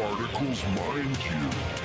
particles mind you.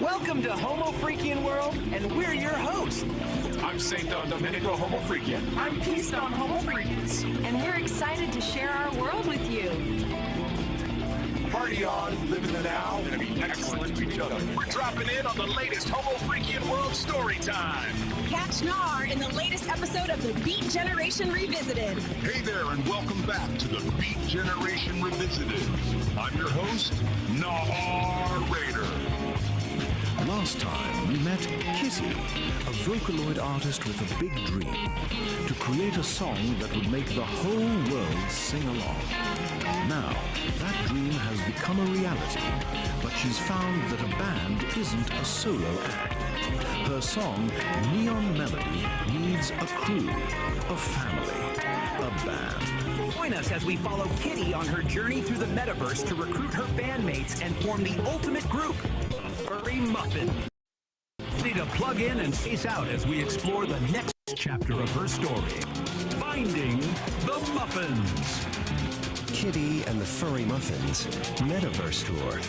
Welcome to Homo Freakian World, and we're your hosts. I'm Saint Don Domenico Homo Freakian. I'm Peace on Homo Freakians. And we're excited to share our world with you. Party on, live in the now, and be excellent to each other. We're dropping in on the latest Homo Freakian World story time. Catch Nar in the latest episode of the Beat Generation Revisited. Hey there, and welcome back to the Beat Generation Revisited. I'm your host, Narrator. Last time, we met Kitty, a Vocaloid artist with a big dream, to create a song that would make the whole world sing along. Now, that dream has become a reality, but she's found that a band isn't a solo act. Her song, Neon Melody, needs a crew, a family, a band. Join us as we follow Kitty on her journey through the metaverse to recruit her bandmates and form the ultimate group, Furry Muffin. Ready to plug in and space out as we explore the next chapter of her story, Finding the Muffins. Kitty and the Furry Muffins Metaverse Tour.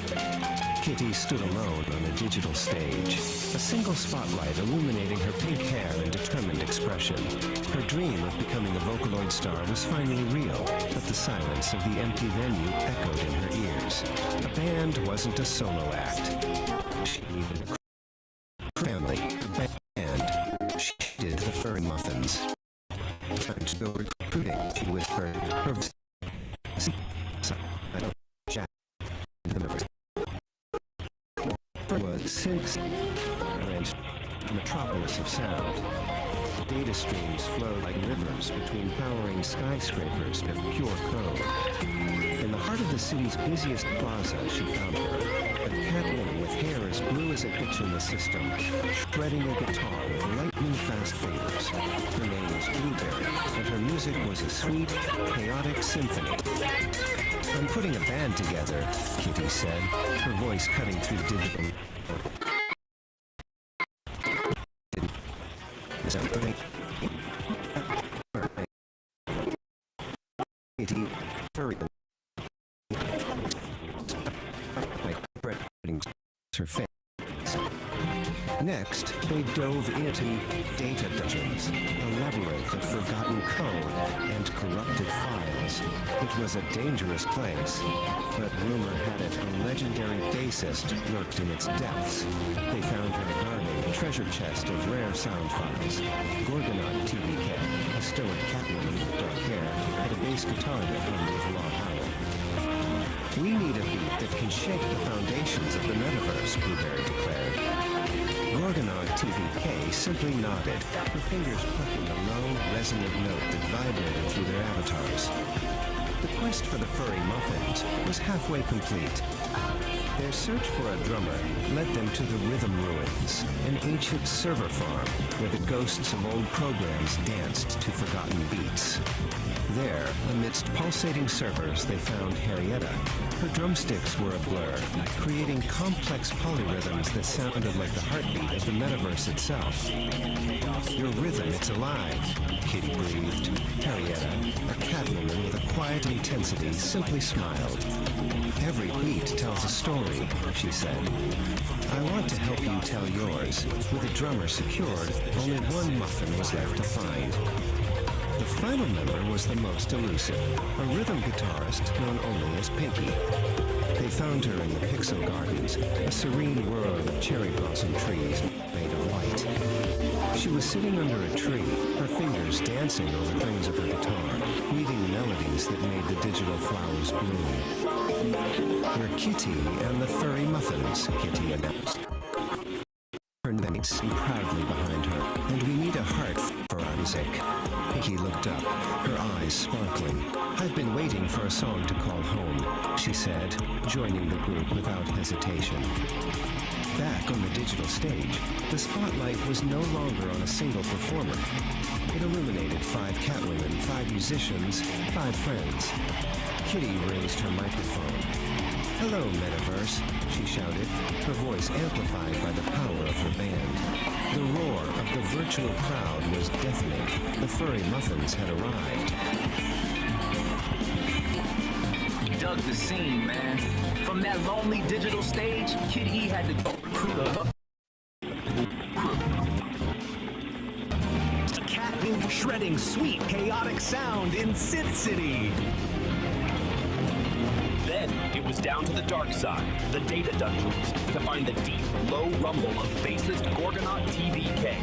Kitty stood alone on a digital stage, a single spotlight illuminating her pink hair and determined expression. Her dream of becoming a Vocaloid star was finally real, but the silence of the empty venue echoed in her ears. The band wasn't a solo act. She needed a family, a band. She did the Furry Muffins. Time to go recruiting, she whispered. Her was 6 a metropolis of sound. Data streams flowed like rivers between powering skyscrapers of pure code. In the heart of the city's busiest plaza, she found her, a catwoman with hair as blue as a pitch in the system, shredding a guitar with lightning-fast fingers. Her name was Blueberry, and her music was a sweet, chaotic symphony. I'm putting a band together, Kitty said, her voice cutting through digital. Kitty, furry. Her face. Next, they dove into data dungeons, a labyrinth of forgotten code and corrupted files. It was a dangerous place, but rumor had it a legendary bassist lurked in its depths. They found her guarding a treasure chest of rare sound files. Gorgonaut TVK, a stoic catwoman with dark hair, had a bass guitar that hummed with raw power. We need a beat that can shake the foundations of the metaverse, Blueberry declared. Gorgonaut TVK simply nodded, her fingers plucking a low, resonant note that vibrated through their avatars. The quest for the Furry Muffins was halfway complete. Their search for a drummer led them to the Rhythm Ruins, an ancient server farm where the ghosts of old programs danced to forgotten beats. There, amidst pulsating servers, they found Harrietta. Her drumsticks were a blur, creating complex polyrhythms that sounded like the heartbeat of the metaverse itself. Your rhythm, it's alive, Kitty breathed. Harrietta, a catwoman with a quiet intensity, simply smiled. Every beat tells a story, she said. I want to help you tell yours. With a drummer secured, only one muffin was left to find. The final member was the most elusive, a rhythm guitarist known only as Pinky. They found her in the Pixel Gardens, a serene world of cherry blossom trees made of light. She was sitting under a tree, her fingers dancing over strings of her guitar, weaving melodies that made the digital flowers bloom. "We're Kitty and the Furry Muffins," Kitty announced. Her knees proudly behind her, "and we need a heart for our music." Pinky looked up, her eyes sparkling. "I've been waiting for a song to call home," she said, joining the group without hesitation. Back on the digital stage, the spotlight was no longer on a single performer. It illuminated 5 Catwomen, 5 musicians, 5 friends. Kitty raised her microphone. "Hello, Metaverse," she shouted, her voice amplified by the power of her band. The roar of the virtual crowd was deafening. The Furry Muffins had arrived. Dug the scene, man. From that lonely digital stage, Kid E had to go recruit a cat shredding sweet, chaotic sound in Sid City. Then it was down to the dark side, the data dungeons, to find the deep, low rumble of bassist Gorgonaut TBK.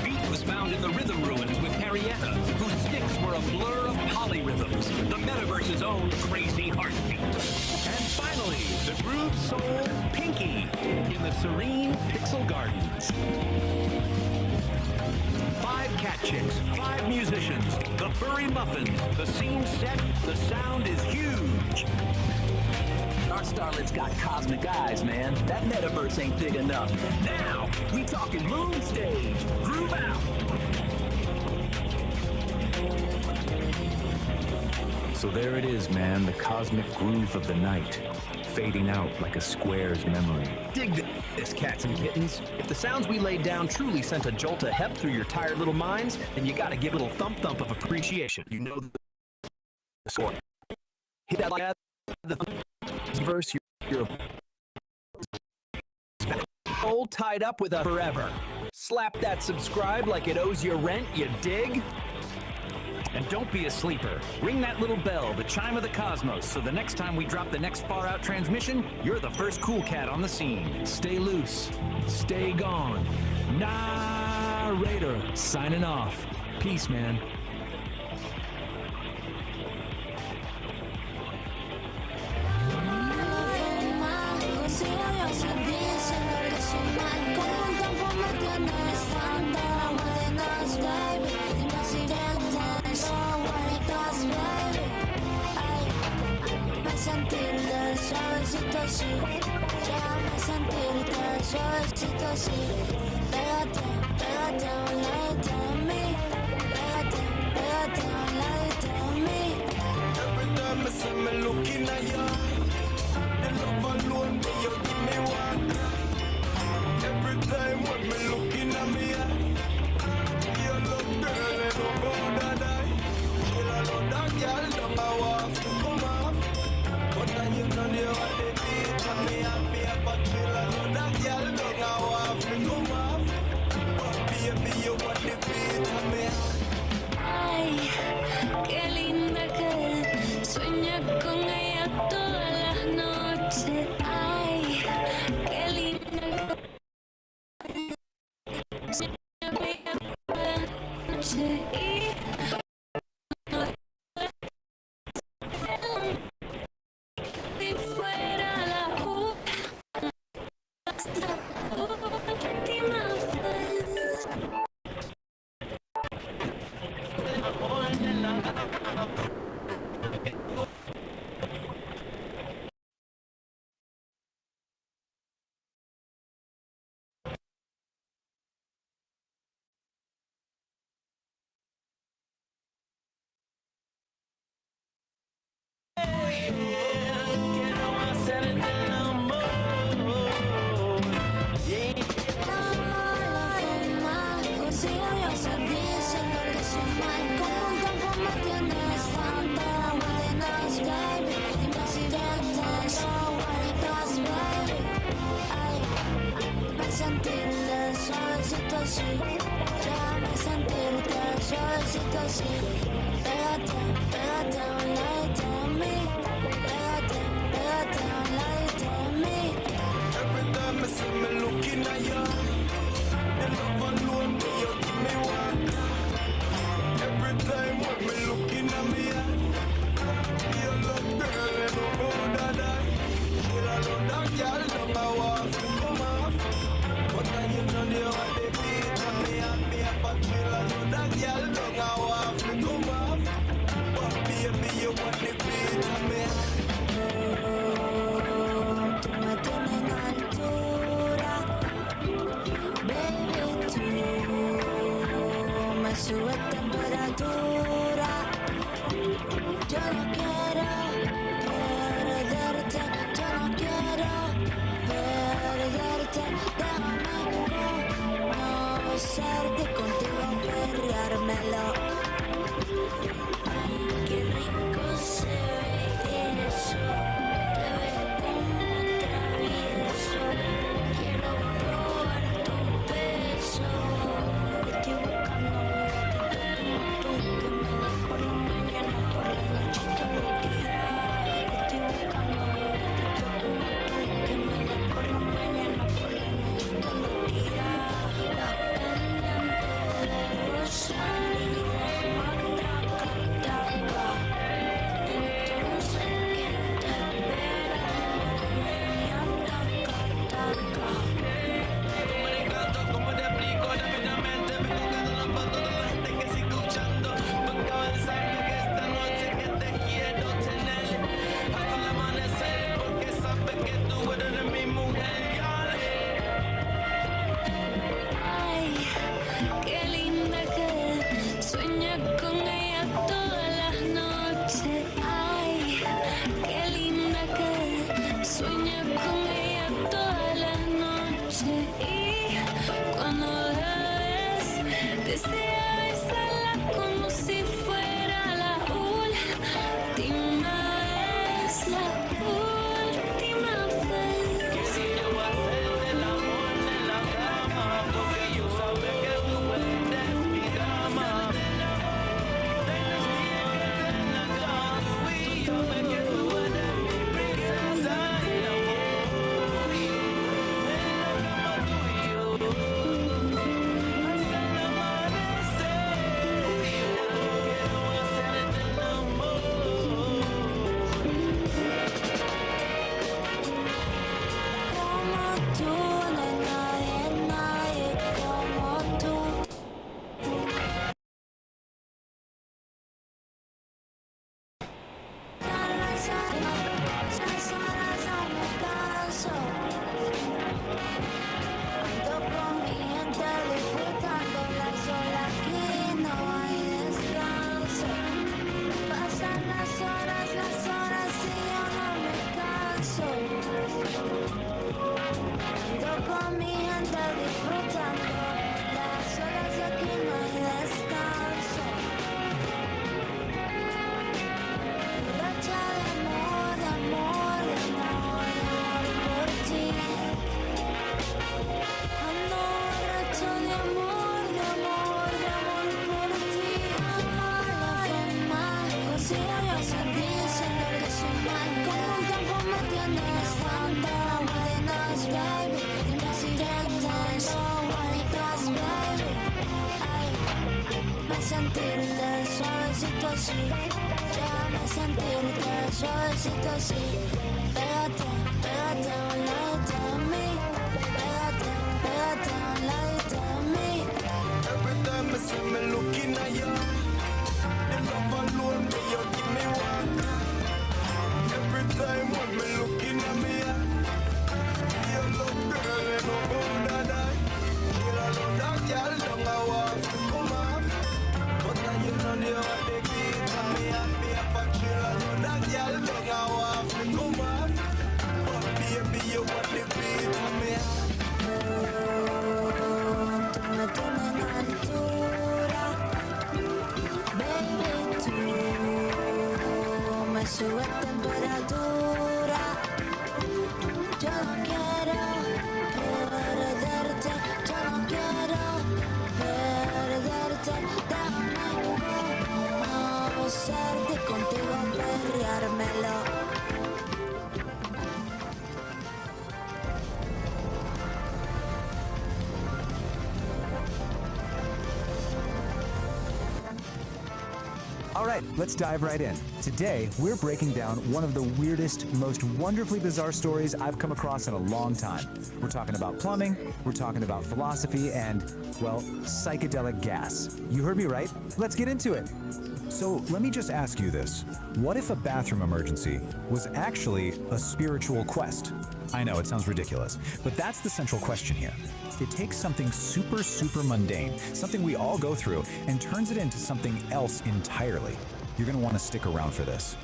Beat was found in the rhythm ruins with Harrietta, whose sticks were a blur of polyrhythms, the metaverse's own crazy heartbeat. And finally, the groove soul Pinky in the serene Pixel Gardens. 5 cat chicks, 5 musicians, the Furry Muffins, the scene set, the sound is huge. Our starlet's got cosmic eyes, man. That metaverse ain't big enough. Now, we talking moon stage. Groove out. So there it is, man, the cosmic groove of the night, fading out like a square's memory. Dig this, cats and kittens. If the sounds we laid down truly sent a jolt of hep through your tired little minds, then you gotta give a little thump of appreciation. You know the score. Hit that like the verse, you're old tied up with us forever. Slap that subscribe like it owes you rent, you dig? And don't be a sleeper. Ring that little bell, the chime of the cosmos, so the next time we drop the next far-out transmission, you're the first cool cat on the scene. Stay loose. Stay gone. Narrator signing off. Peace, man. Sentirte suavecito así, déjame sentirte suavecito así. Pégate, pégate a un ladito de mí. Pégate, pégate a un ladito de mí. Every time I see me looking at you, the love alone, but you give me one. Every time when me looking at me, you look girl and don't go that die. Girl, I love that girl, don't I want to come off. But now you know you want the beat and me happy about chill. I know that girl don't know how to come off. But baby, you want the beat and me. Ay, qué linda que sueña con ella todas las noches. Ay, qué linda que sueña con ella todas las noches. Sentirte suavecito así, déjame sentirte suavecito así. Pégate, pégate a un ladito de mí. Pégate, pégate a un ladito de mí. Every time I see me looking at you, you love alone, but you give me one. Every time when me looking at me, you love girl, you know about that. Girl, I love that girl, don't know what to come off. But now you know the what they beat on me and me up a girl, I know that girl, don't know what to come off. But baby, you want the beat on me. Tú me tienes en altura, baby, tú me subes temperatura. Yo no quiero perderte, yo no quiero perderte. Déjame conocerte, contigo perreármelo. Ay, qué rico se ve eso. Te ves como travieso. Quiero probar tu beso. Estoy buscando un gatito como tú, que me da por la mañana, por la noche, todo lo que da. Estoy buscando un gatito como tú, que me da por la mañana, por la noche, todo lo que da. La pendiente de rozar y de matraca, taca. Entonces, ¿qué te espera? Como te canto, como te explico, rápidamente me contando los patos de la gente que sigue escuchando. Porque avanzando que esta noche que te quiero tener hasta el amanecer, porque sabes que tú eres mi mujer, yale. Ay, qué linda que sueñas con ella todas las noches. Ay, qué linda que sueñas con ella todas las noches. Y cuando la ves, desea besarla como si fuera la última vez, la última vez. Que si yo voy a hacer el amor en la cama, porque yo sabes que tú eres mi cama. De los días que en la cama tú y yo, sé que tú eres mi princesa. El amor en la cama tú y yo, hasta el amanecer. Yo quiero hacerte el amor. Como tú, no hay nadie, nadie como tú. Las horas no me canso. Ando con mi gente disfrutando la sola, aquí no hay descanso. Pasan las horas y yo no me canso. Ando con mi gente disfrutando las horas y aquí no hay descanso. Racha de amor, de amor, de amor, de amor por ti. Ando borracho de amor, de amor, de amor por ti. La fama, consigo yo ser diciendo que soy mal. Como un campo me tienes dando buenas, baby. Y me sigues dando bonitas, baby. Ay, me sentirte suavecito así. Déjame sentirte suavecito así. Pégate, pégate a un ladito de mí. Pégate, pégate a un ladito de mí. Every time I see me looking at you, you love alone, but you give me one. Every time when me looking at me, you love girl, you know about that. Girl, I love that girl, don't know what to come off. But now you know the what they beat on me and me up a chill. I know that girl, don't know what to come off. But baby, you want the beat on me. Tú me tienes en altura, baby, tú me subes temperatura. Yo no quiero perderte, yo no quiero perderte. Déjame All right, let's dive right in. Today, we're breaking down one of the weirdest, most wonderfully bizarre stories I've come across in a long time. We're talking about plumbing, we're talking about philosophy, and, well, psychedelic gas. You heard me right. Let's get into it. So let me just ask you this. What if a bathroom emergency was actually a spiritual quest? I know, it sounds ridiculous, but that's the central question here. It takes something super mundane, something we all go through, and turns it into something else entirely. You're gonna wanna stick around for this.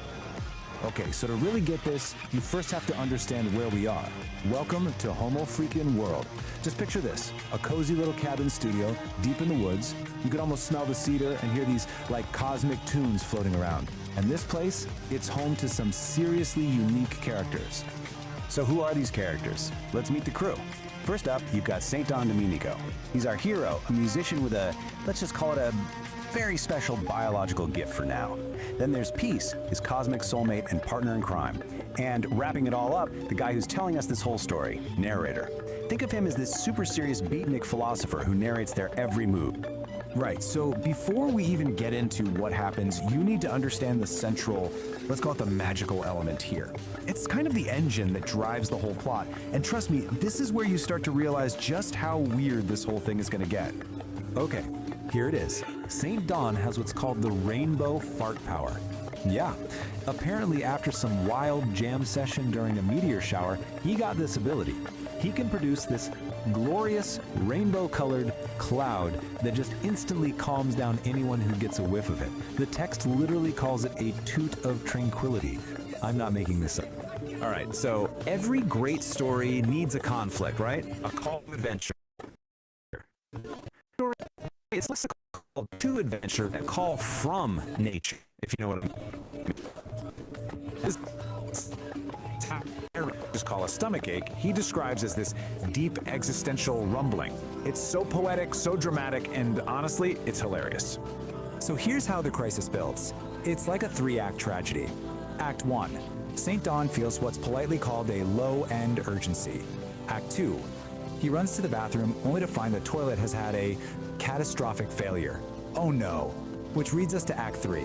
Okay, so to really get this, you first have to understand where we are. Welcome to Homo Freakin' World. Just picture this, a cozy little cabin studio deep in the woods. You can almost smell the cedar and hear these like cosmic tunes floating around. And this place, it's home to some seriously unique characters. So who are these characters? Let's meet the crew. First up, you've got St. Don Domenico. He's our hero, a musician with a, let's just call it a very special biological gift for now. Then there's Peace, his cosmic soulmate and partner in crime. And wrapping it all up, the guy who's telling us this whole story, narrator. Think of him as this super serious beatnik philosopher who narrates their every move. Right, so before we even get into what happens, you need to understand the central, let's call it the magical element here. It's kind of the engine that drives the whole plot, and trust me, this is where you start to realize just how weird this whole thing is gonna get. Okay, here it is. St. Don has what's called the rainbow fart power. Yeah, apparently after some wild jam session during a meteor shower, he got this ability. He can produce this glorious rainbow-colored cloud that just instantly calms down anyone who gets a whiff of it. The text literally calls it a toot of tranquility. I'm not making this up. All right, so every great story needs a conflict, right? A call to adventure. It's less a call to adventure than a call from nature, if you know what I mean. Just call a stomach ache, he describes as this deep existential rumbling. It's so poetic, so dramatic, and honestly, it's hilarious. So here's how the crisis builds. It's like a 3-act tragedy. Act 1. St. Don feels what's politely called a low-end urgency. Act 2. He runs to the bathroom only to find the toilet has had a catastrophic failure. Oh no. Which leads us to Act 3,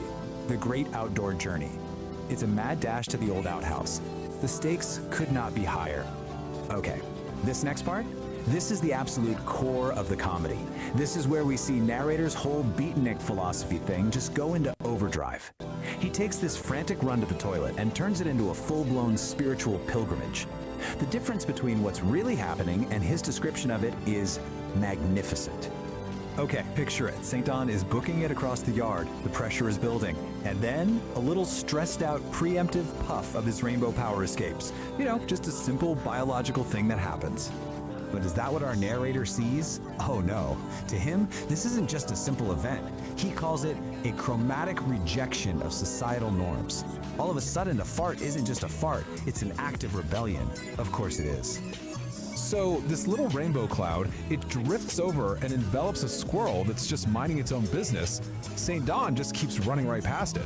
the great outdoor journey. It's a mad dash to the old outhouse. The stakes could not be higher. Okay, this next part? This is the absolute core of the comedy. This is where we see narrator's whole beatnik philosophy thing just go into overdrive. He takes this frantic run to the toilet and turns it into a full-blown spiritual pilgrimage. The difference between what's really happening and his description of it is magnificent. Okay, picture it. St. Don is booking it across the yard. The pressure is building. And then a little stressed out preemptive puff of his rainbow power escapes. You know, just a simple biological thing that happens. But is that what our narrator sees? Oh no. To him, this isn't just a simple event. He calls it a chromatic rejection of societal norms. All of a sudden, a fart isn't just a fart, it's an act of rebellion. Of course it is. So this little rainbow cloud, it drifts over and envelops a squirrel that's just minding its own business. St. Don just keeps running right past it.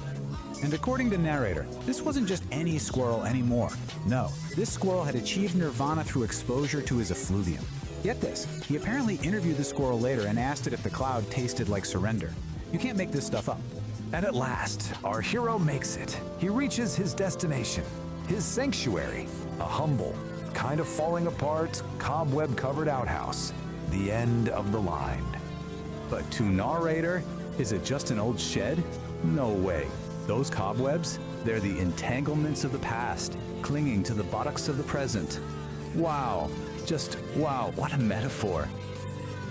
And according to narrator, this wasn't just any squirrel anymore. No, this squirrel had achieved nirvana through exposure to his effluvium. Get this, he apparently interviewed the squirrel later and asked it if the cloud tasted like surrender. You can't make this stuff up. And at last, our hero makes it. He reaches his destination, his sanctuary, a humble, kind of falling apart, cobweb-covered outhouse. The end of the line. But to narrator, is it just an old shed? No way. Those cobwebs, they're the entanglements of the past, clinging to the buttocks of the present. Wow, just wow, what a metaphor.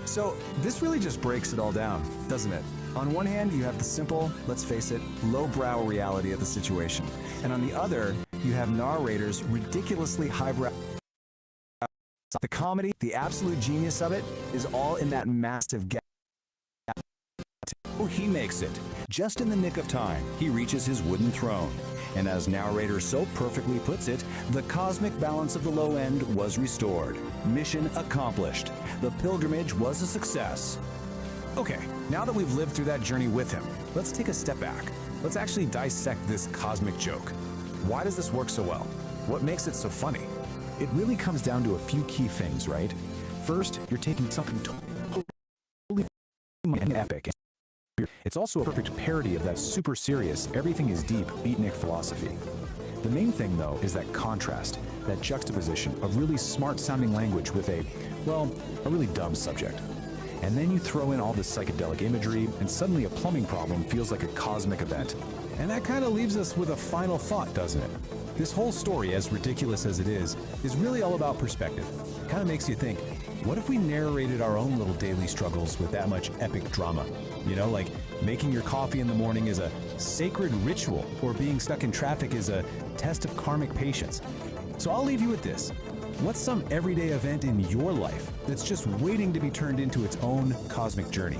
So this really just breaks it all down, doesn't it? On one hand, you have the simple, let's face it, lowbrow reality of the situation. And on the other, you have narrator's ridiculously highbrow. The comedy, the absolute genius of it, is all in that massive gap. He makes it. Just in the nick of time, he reaches his wooden throne. And as narrator so perfectly puts it, the cosmic balance of the low end was restored. Mission accomplished. The pilgrimage was a success. Okay, now that we've lived through that journey with him, let's take a step back. Let's actually dissect this cosmic joke. Why does this work so well? What makes it so funny? It really comes down to a few key things, right? First, you're taking something totally epic. It's also a perfect parody of that super serious, everything is deep beatnik philosophy. The main thing, though, is that contrast, that juxtaposition of really smart-sounding language with a really dumb subject. And then you throw in all this psychedelic imagery, and suddenly a plumbing problem feels like a cosmic event. And that kind of leaves us with a final thought, doesn't it? This whole story, as ridiculous as it is really all about perspective. It kind of makes you think, what if we narrated our own little daily struggles with that much epic drama? You know, like making your coffee in the morning is a sacred ritual, or being stuck in traffic is a test of karmic patience. So I'll leave you with this. What's some everyday event in your life that's just waiting to be turned into its own cosmic journey?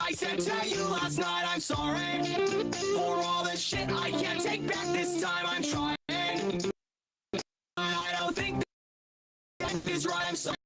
I said to you last night I'm sorry for all the shit I can't take back this time. I'm trying. I don't think that is right. I'm sorry.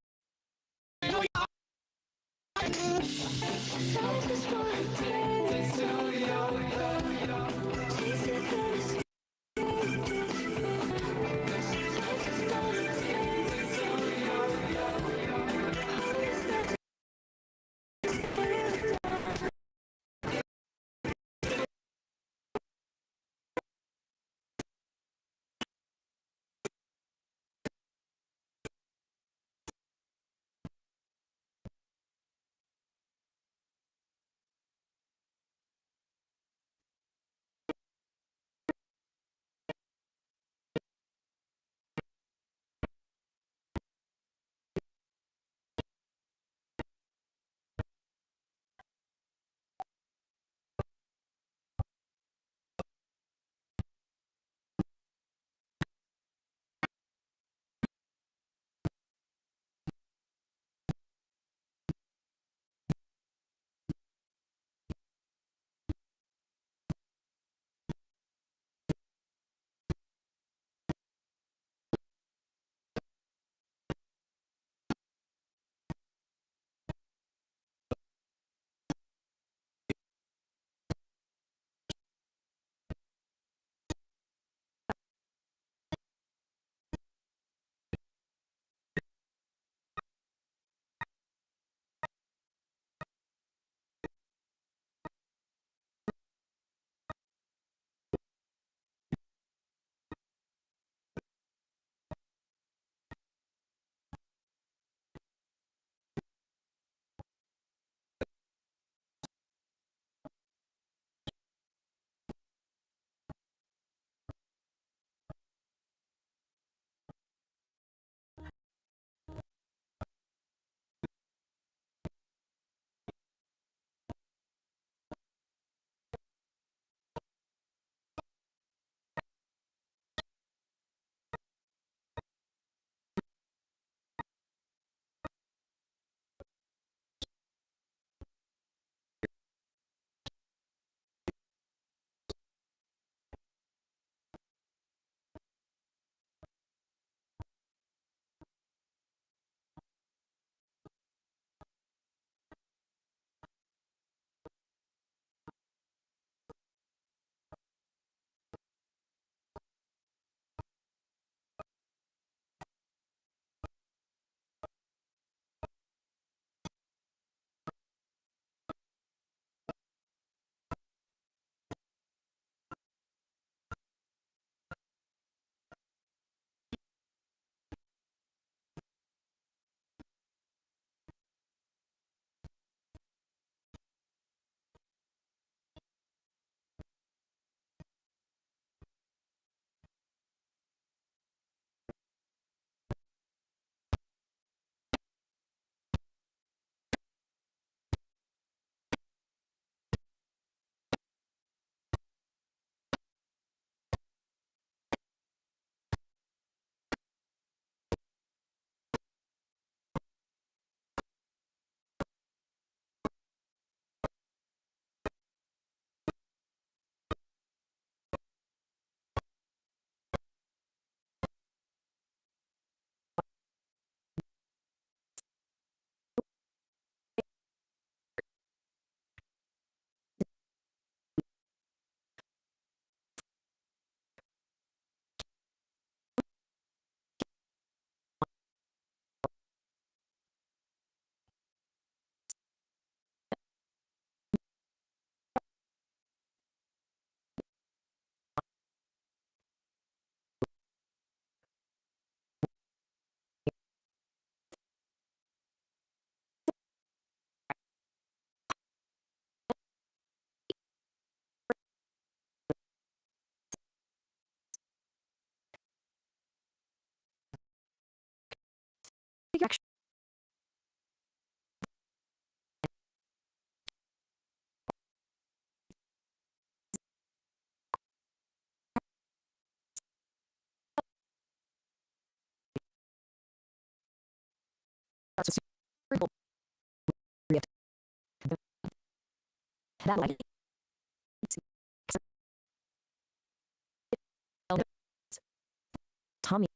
Tommy,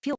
feel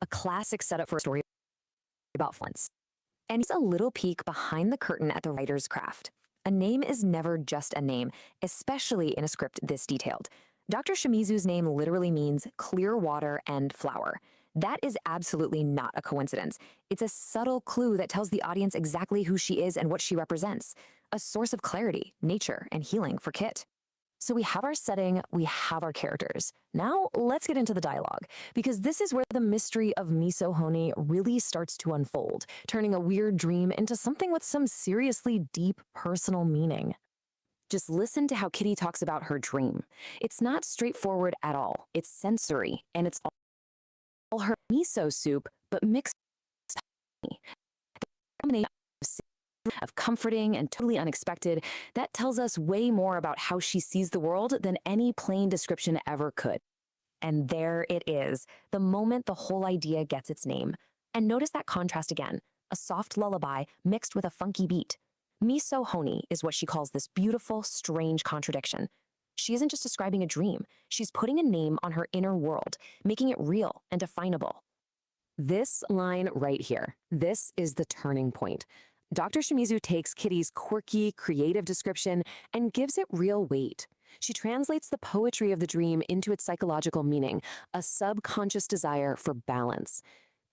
a classic setup for a story about fronts. And it's a little peek behind the curtain at the writer's craft. A name is never just a name, especially in a script this detailed. Dr. Shimizu's name literally means clear water and flower. That is absolutely not a coincidence. It's a subtle clue that tells the audience exactly who she is and what she represents. A source of clarity, nature, and healing for Kit. So we have our setting, we have our characters. Now let's get into the dialogue, because this is where the mystery of Miso Honi really starts to unfold, turning a weird dream into something with some seriously deep personal meaning. Just listen to how Kitty talks about her dream. It's not straightforward at all. It's sensory, and it's all her miso soup, but mixed with honey. Of comforting and totally unexpected, that tells us way more about how she sees the world than any plain description ever could. And there it is, the moment the whole idea gets its name. And notice that contrast again, a soft lullaby mixed with a funky beat. Miso Honi is what she calls this beautiful, strange contradiction. She isn't just describing a dream, she's putting a name on her inner world, making it real and definable. This line right here, this is the turning point. Dr. Shimizu takes Kitty's quirky, creative description and gives it real weight. She translates the poetry of the dream into its psychological meaning, a subconscious desire for balance.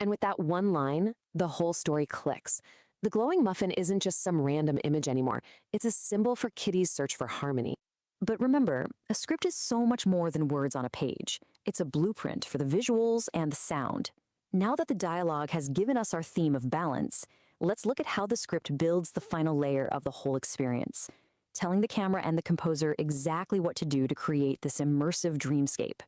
And with that one line, the whole story clicks. The glowing muffin isn't just some random image anymore. It's a symbol for Kitty's search for harmony. But remember, a script is so much more than words on a page. It's a blueprint for the visuals and the sound. Now that the dialogue has given us our theme of balance, let's look at how the script builds the final layer of the whole experience, telling the camera and the composer exactly what to do to create this immersive dreamscape.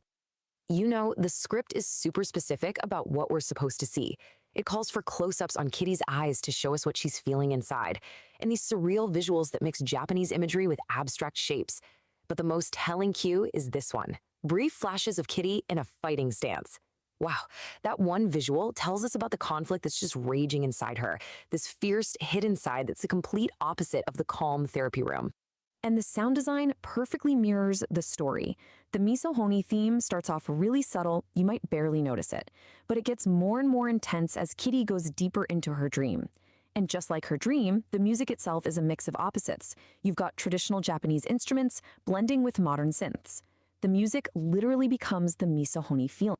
You know, the script is super specific about what we're supposed to see. It calls for close-ups on Kitty's eyes to show us what she's feeling inside, and these surreal visuals that mix Japanese imagery with abstract shapes. But the most telling cue is this one, brief flashes of Kitty in a fighting stance. Wow, that one visual tells us about the conflict that's just raging inside her, this fierce hidden side that's the complete opposite of the calm therapy room. And the sound design perfectly mirrors the story. The Miso Honi theme starts off really subtle, you might barely notice it, but it gets more and more intense as Kitty goes deeper into her dream. And just like her dream, the music itself is a mix of opposites. You've got traditional Japanese instruments blending with modern synths. The music literally becomes the Miso Honi feeling.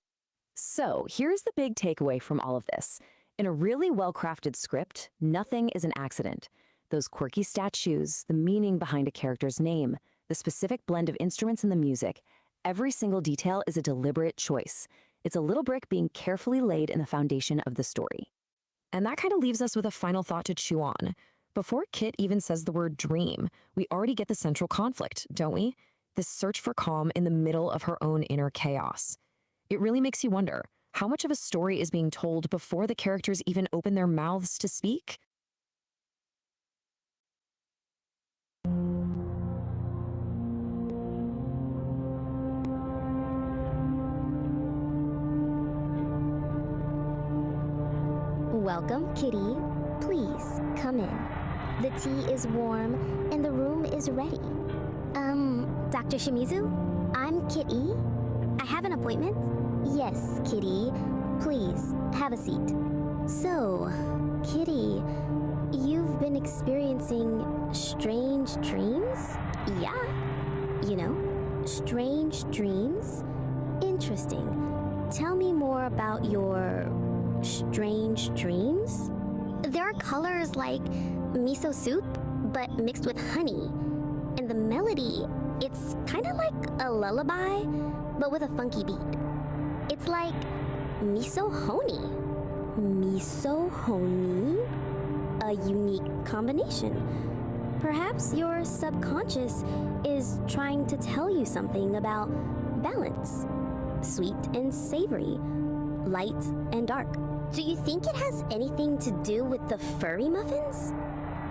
So here's the big takeaway from all of this. In a really well-crafted script, nothing is an accident. Those quirky statues, the meaning behind a character's name, the specific blend of instruments in the music, every single detail is a deliberate choice. It's a little brick being carefully laid in the foundation of the story. And that kind of leaves us with a final thought to chew on. Before Kit even says the word dream, we already get the central conflict, don't we? This search for calm in the middle of her own inner chaos. It really makes you wonder, how much of a story is being told before the characters even open their mouths to speak? Welcome, Kitty. Please, come in. The tea is warm and the room is ready. Dr. Shimizu? I'm Kitty. I have an appointment? Yes, Kitty. Please, have a seat. So, Kitty, you've been experiencing strange dreams? Yeah. You know, strange dreams? Interesting. Tell me more about your strange dreams. There are colors like miso soup, but mixed with honey. And the melody, it's kind of like a lullaby, but with a funky beat. It's like miso honey. Miso honey? A unique combination. Perhaps your subconscious is trying to tell you something about balance. Sweet and savory, light and dark. Do you think it has anything to do with the furry muffins?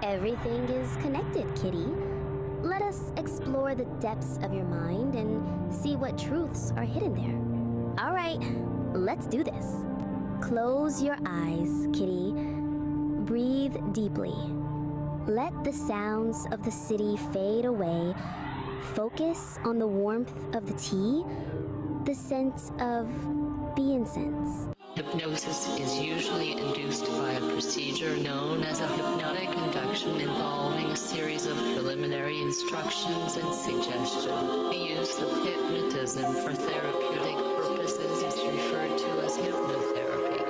Everything is connected, Kitty. Let us explore the depths of your mind and see what truths are hidden there. All right, let's do this. Close your eyes, Kitty. Breathe deeply. Let the sounds of the city fade away. Focus on the warmth of the tea, the sense of incense. Hypnosis is usually induced by a procedure known as a hypnotic induction involving a series of preliminary instructions and suggestion. The use of hypnotism for therapeutic purposes is referred to as hypnotherapy.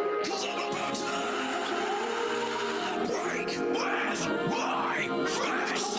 Break with my fist!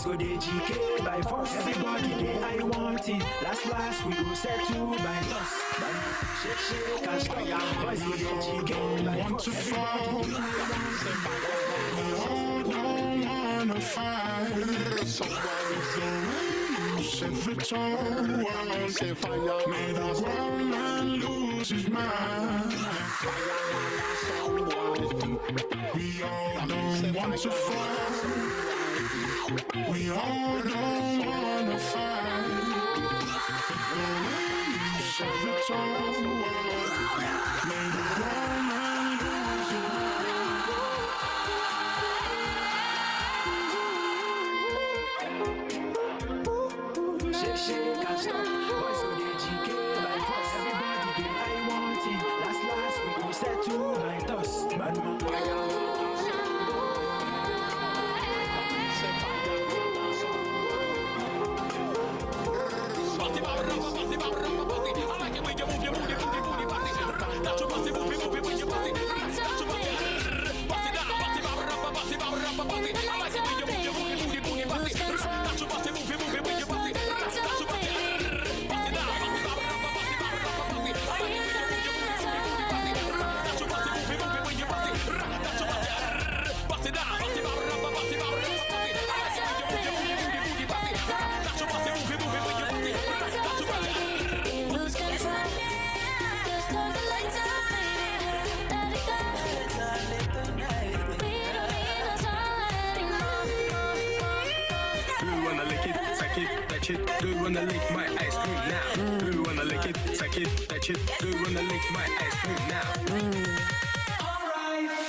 go dey GK by force. Everybody dey I want it. Last we go set to by us. Shake, can't stop ya. Boys go dey GK by force. Everybody dey I don't wanna fight. Somebody's the every time I say fire, made a grown man lose his mind. We all don't want to fall. We all don't wanna fight. The way you said it all made it wrong and lose it. Shake, can't stop. Boys so they GK, like fuck everybody get I want it. Last week we said tonight us, bad man. Do you wanna lick my ice cream now? Do you wanna lick it, suck it, touch it? Do you wanna lick my ice cream now?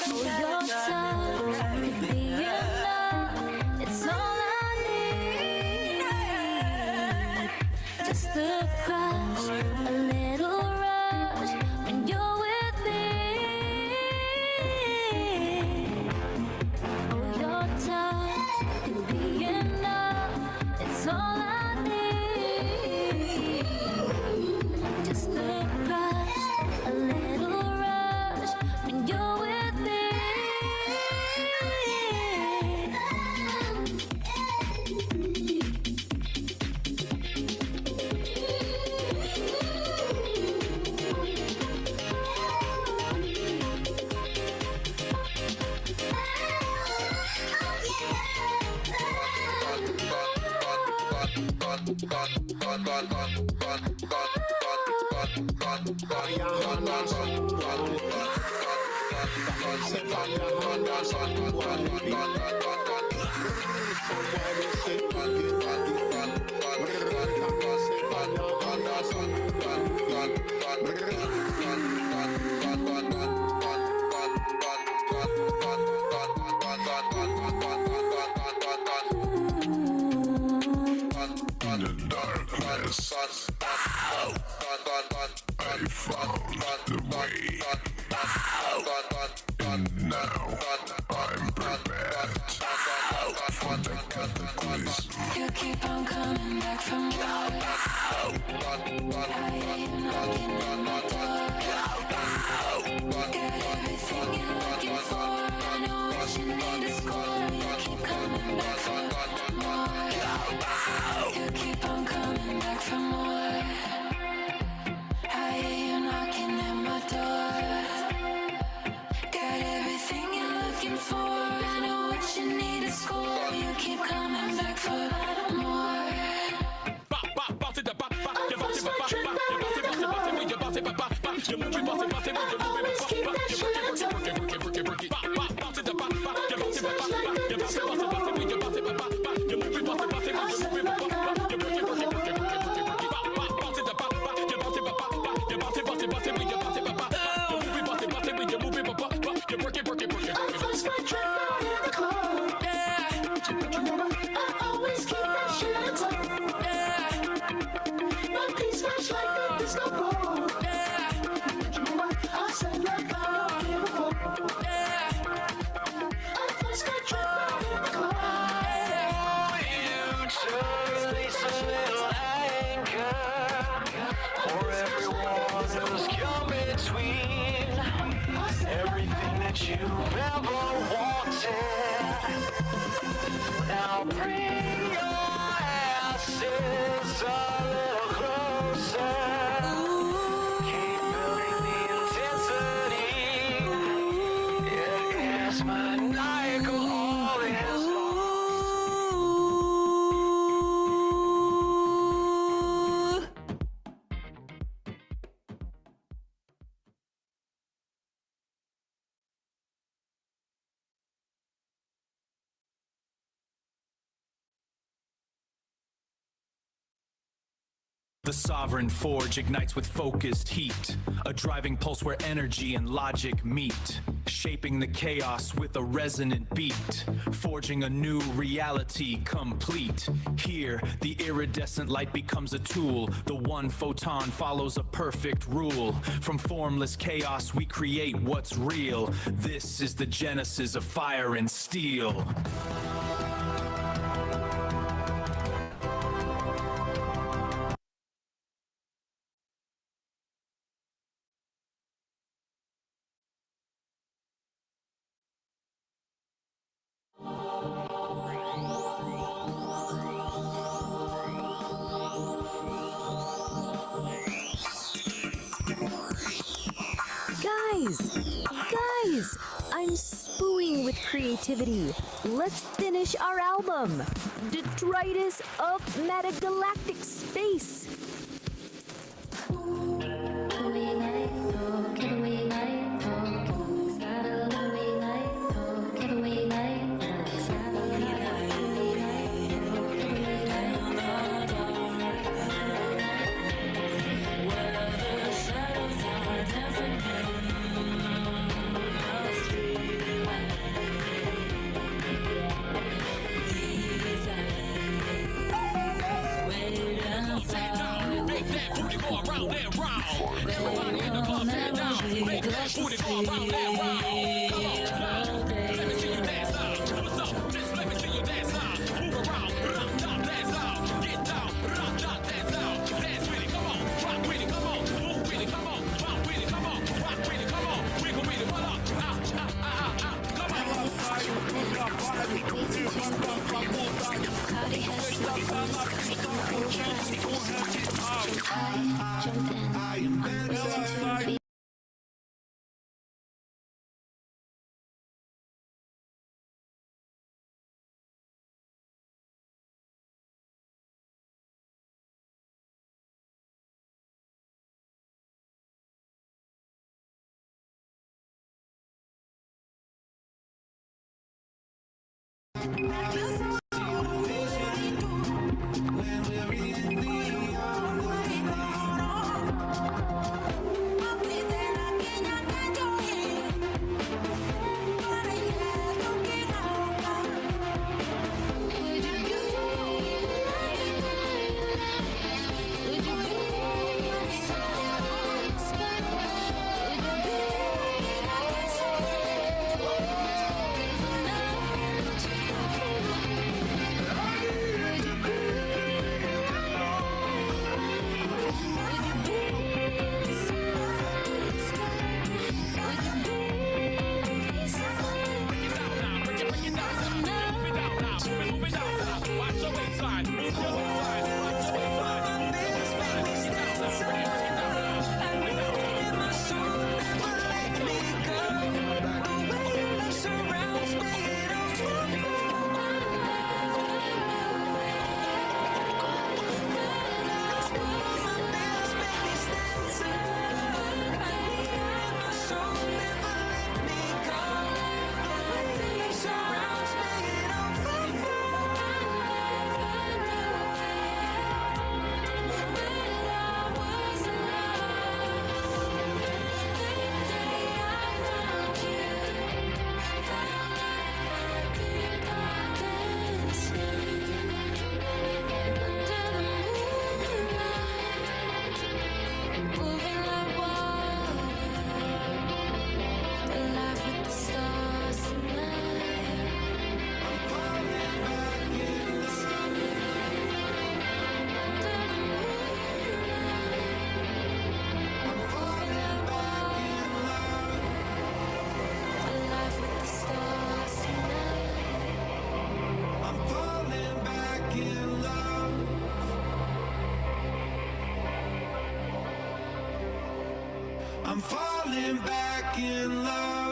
For your touch could be enough. It's all I need. Just a crush, a little rush when you're with me. Oh, your touch could be enough. It's all I just a crush, a little rush when you're with me. In the darkness, I found the way. And now I'm prepared for the cataclysm. You keep on coming back for more. I hear you knocking on my door. Got everything you're looking for. I know what you need to score. You keep coming back for more. You keep on coming back for more. I hear you knocking at my door. Got everything you're looking for. I know what you need to score. You keep coming back for more. You've ever wanted. Now bring your asses up. The sovereign forge ignites with focused heat, a driving pulse where energy and logic meet, shaping the chaos with a resonant beat, forging a new reality complete. Here, the iridescent light becomes a tool. The one photon follows a perfect rule. From formless chaos, we create what's real. This is the genesis of fire and steel. Guys, I'm spewing with creativity. Let's finish our album, Detritus of Metagalactic Space. Everybody in the club, get down. Make that booty go around that round. Come on, let me see you dance now. What's up? Just let me see you dance now. Move around, rock, top, dance out. Get down, rock, top, dance out. Dance with it, come on. Rock with it, come on. Move with it, come on. Rock with it, come on. Rock with it, come on. Wiggle with it, what up? Come on. I'm falling back in love.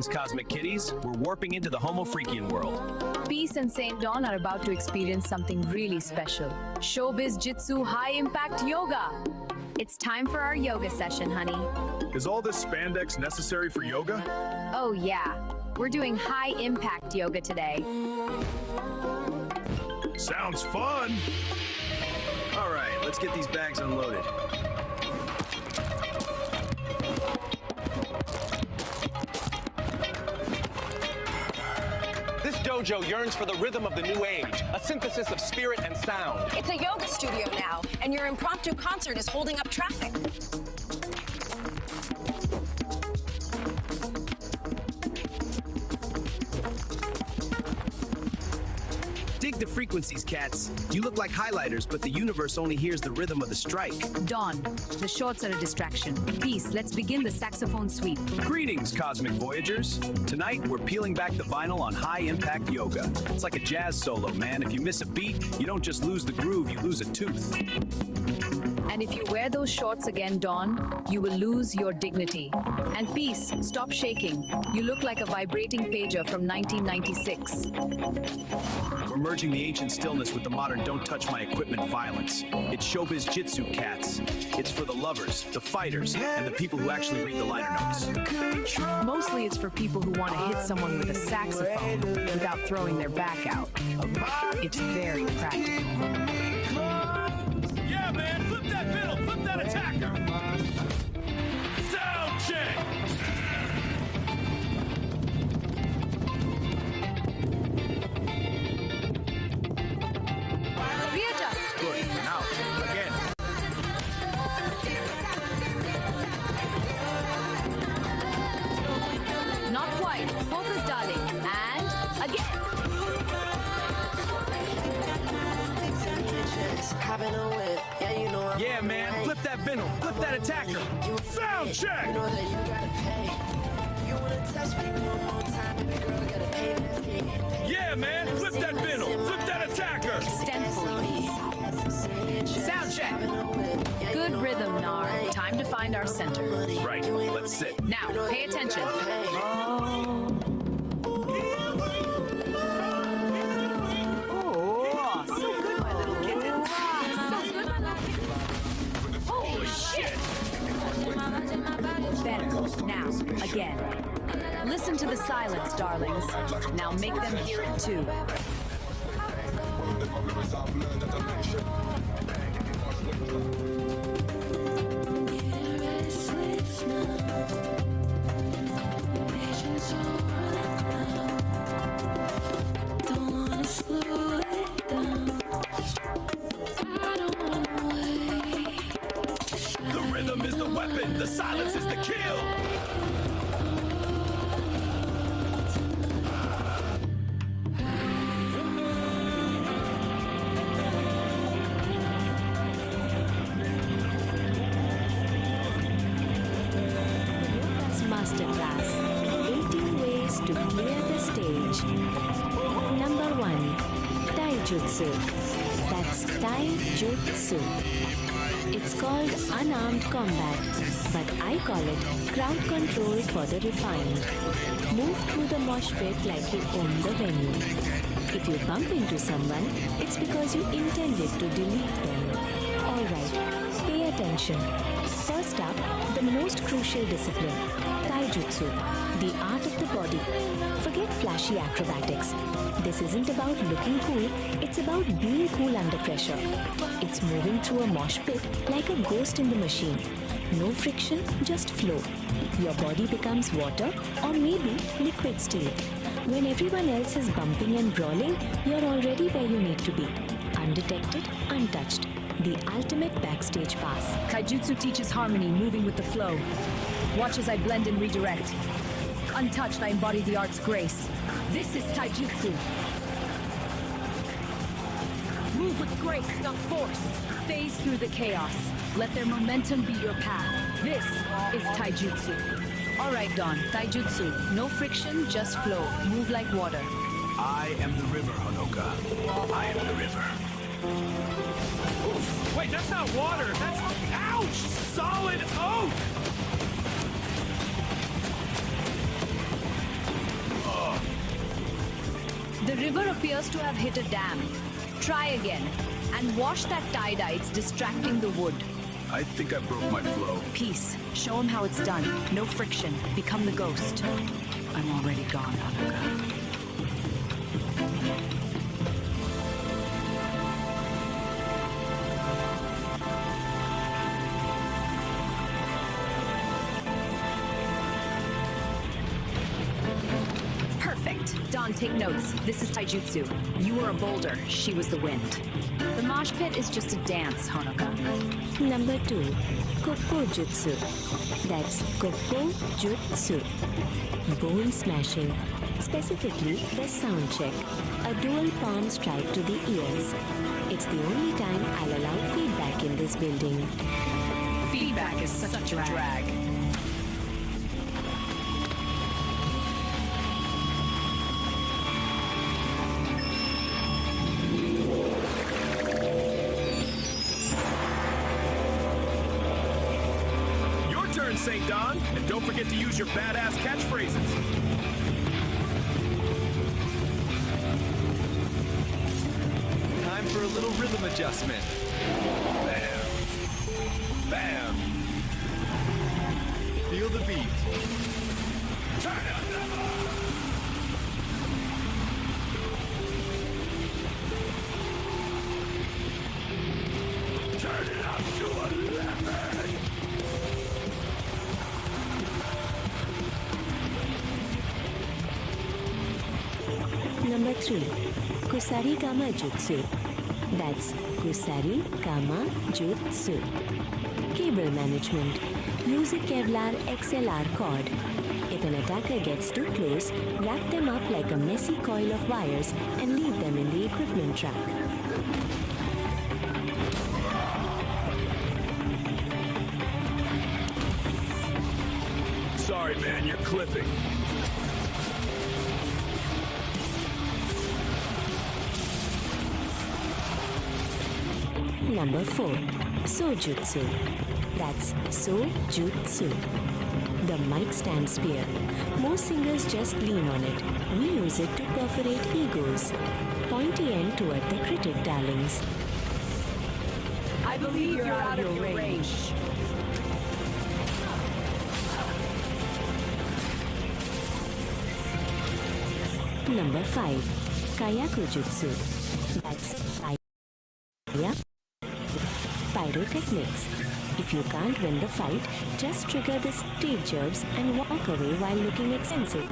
Greetings, Cosmic Kitties. We're warping into the Homo Freakian world. Peace and St. Dawn are about to experience something really special. Showbiz Jitsu High Impact Yoga. It's time for our yoga session, honey. Is all this spandex necessary for yoga? Oh yeah, we're doing high impact yoga today. Sounds fun! All right, let's get these bags unloaded. This dojo yearns for the rhythm of the new age, a synthesis of spirit and sound. It's a yoga studio now, and your impromptu concert is holding up traffic. Dig the frequencies, cats. You look like highlighters, but the universe only hears the rhythm of the strike. Dawn, the shorts are a distraction. Peace, let's begin the saxophone sweep. Greetings, Cosmic Voyagers. Tonight, we're peeling back the vinyl on high-impact yoga. It's like a jazz solo, man. If you miss a beat, you don't just lose the groove, you lose a tooth. And if you wear those shorts again, Dawn, you will lose your dignity. And Peace, stop shaking. You look like a vibrating pager from 1996. We're merging the ancient stillness with the modern don't touch my equipment violence. It's showbiz jitsu, cats. It's for the lovers, the fighters, and the people who actually read the liner notes. Mostly it's for people who want to hit someone with a saxophone without throwing their back out. It's very practical. Yeah, man, flip that middle, flip that attacker! Sound check! Readjust. Good, now, again. Not quite. Focus, darling. And again. Yeah, man, flip that vinyl, flip that attacker. Sound check! Yeah, man, flip that vinyl, flip that attacker. Extend fully. Sound check. Good rhythm, Nar. Time to find our center. Right, let's sit. Now, pay attention. Oh, so good, my little kittens. So good, my little kittens. Holy shit! Better. Now, again. Listen to the silence, darlings. Now make them hear it too. The rhythm is the weapon, the silence is the kill! Masterclass 18 ways to clear the stage. Number 1. Taijutsu. That's Taijutsu. It's called unarmed combat, but I call it crowd control for the refined. Move through the mosh pit like you own the venue. If you bump into someone, it's because you intended to delete them. Alright, pay attention. First up, the most crucial discipline, Taijutsu, the art of the body. Forget flashy acrobatics. This isn't about looking cool, it's about being cool under pressure. It's moving through a mosh pit like a ghost in the machine. No friction, just flow. Your body becomes water or maybe liquid state. When everyone else is bumping and brawling, you're already where you need to be. Undetected, untouched. The ultimate backstage pass. Taijutsu teaches harmony, moving with the flow. Watch as I blend and redirect. Untouched, I embody the art's grace. This is Taijutsu. Move with grace, not force. Phase through the chaos. Let their momentum be your path. This is Taijutsu. All right, Dawn, Taijutsu. No friction, just flow. Move like water. I am the river, Honoka. I am the river. Oof, wait, that's not water, that's, ouch, solid oak! appears to have hit a dam. Try again. And wash that tie-dye, it's distracting the wood. I think I broke my flow. Peace. Show him how it's done. No friction. Become the ghost. I'm already gone, Hanukkah. Don, take notes. This is taijutsu. You were a boulder. She was the wind. The mosh pit is just a dance, Honoka. Number 2. Kokko Jutsu. That's Kokko Jutsu. Bone smashing. Specifically, the sound check. A dual palm strike to the ears. It's the only time I'll allow feedback in this building. Feedback is such a drag. St. Don, and don't forget to use your badass catchphrases. Time for a little rhythm adjustment. Bam. Bam. Feel the beat. Turn it up. Turn it up to 11. Number 3. Kusari Kama Jutsu. That's Kusari Kama Jutsu. Cable management. Use a Kevlar XLR cord. If an attacker gets too close, wrap them up like a messy coil of wires and leave them in the equipment truck. Sorry, man, you're clipping. Number 4. Sojutsu. That's Sojutsu. The mic stand spear. Most singers just lean on it. We use it to perforate egos. Pointy end toward the critic darlings. I believe you're out of your range. Number 5. Kyaku Jutsu. That's Kaya. Pyrotechnics. If you can't win the fight, just trigger the stage jerks and walk away while looking expensive.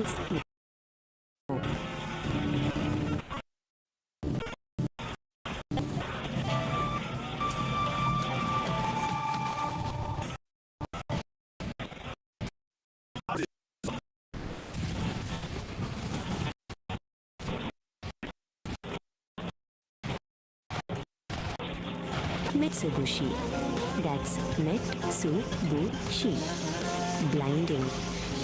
Metsubushi. That's Metsubushi. Blinding.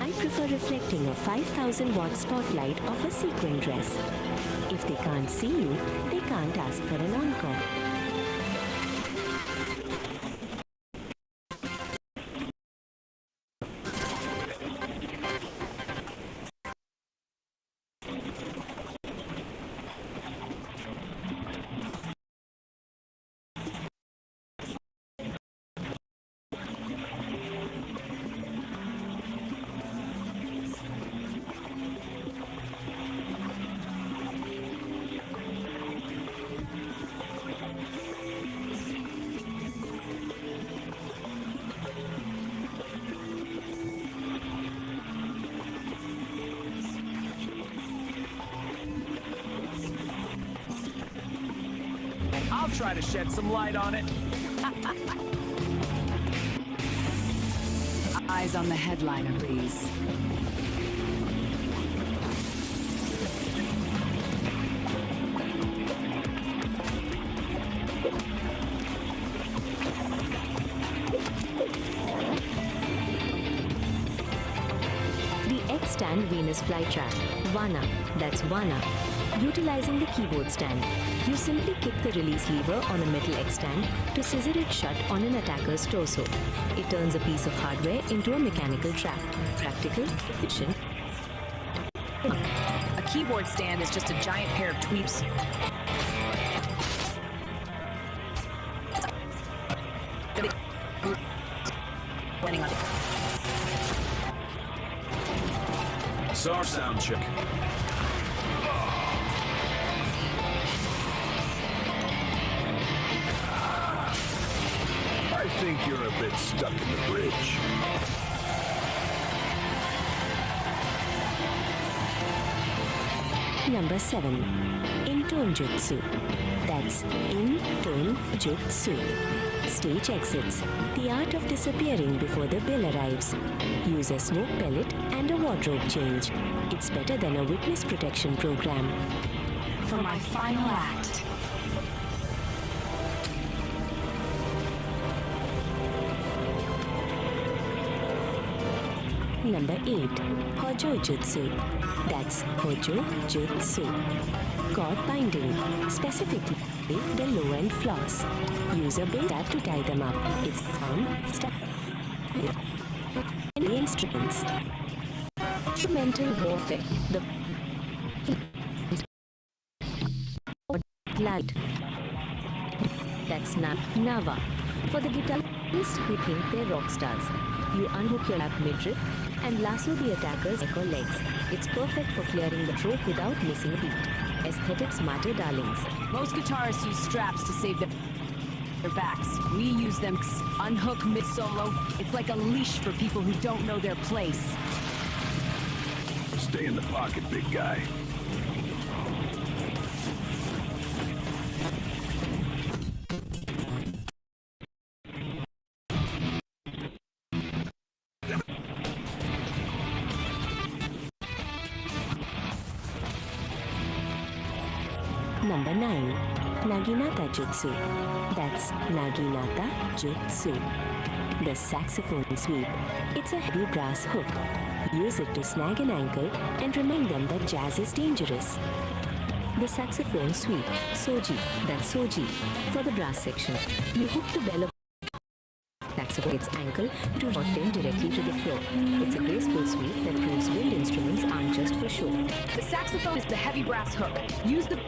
I prefer reflecting a 5,000 watt spotlight of a sequin dress. If they can't see you, they can't ask for an encore. I'll try to shed some light on it. Eyes on the headliner, please. The X-stand Venus flytrap. Vana. That's Vana. Utilizing the keyboard stand, you simply kick the release lever on a metal X-stand to scissor it shut on an attacker's torso. It turns a piece of hardware into a mechanical trap. Practical, efficient. A keyboard stand is just a giant pair of tweeps. SAR sound check. I think you're a bit stuck in the bridge. Number 7. In-tone jutsu. That's in-tone jutsu. Stage exits. The art of disappearing before the bill arrives. Use a smoke pellet and a wardrobe change. It's better than a witness protection program. For my final act. Number 8. Hojo Jutsu. That's Hojo Jutsu. Cord binding. Specifically, the low-end floss. Use a base tab to tie them up. It's found, stuck, and the instruments. Instrumental warfare. The light. That's not Nava. For the guitarists who think they're rock stars, you unhook your lap midriff and lasso the attacker's neck or legs. It's perfect for clearing the throat without missing a beat. Aesthetics matter, darlings. Most guitarists use straps to save their backs. We use them unhook mid-solo. It's like a leash for people who don't know their place. Stay in the pocket, big guy. Number 9. Naginata Jutsu. That's Naginata Jutsu. The saxophone sweep. It's a heavy brass hook. Use it to snag an ankle and remind them that jazz is dangerous. The saxophone sweep. Soji. That's Soji. For the brass section, you hook the bell of saxophone's ankle to rotate directly to the floor. It's a graceful sweep that proves wind instruments aren't just for show. The saxophone is the heavy brass hook. Use the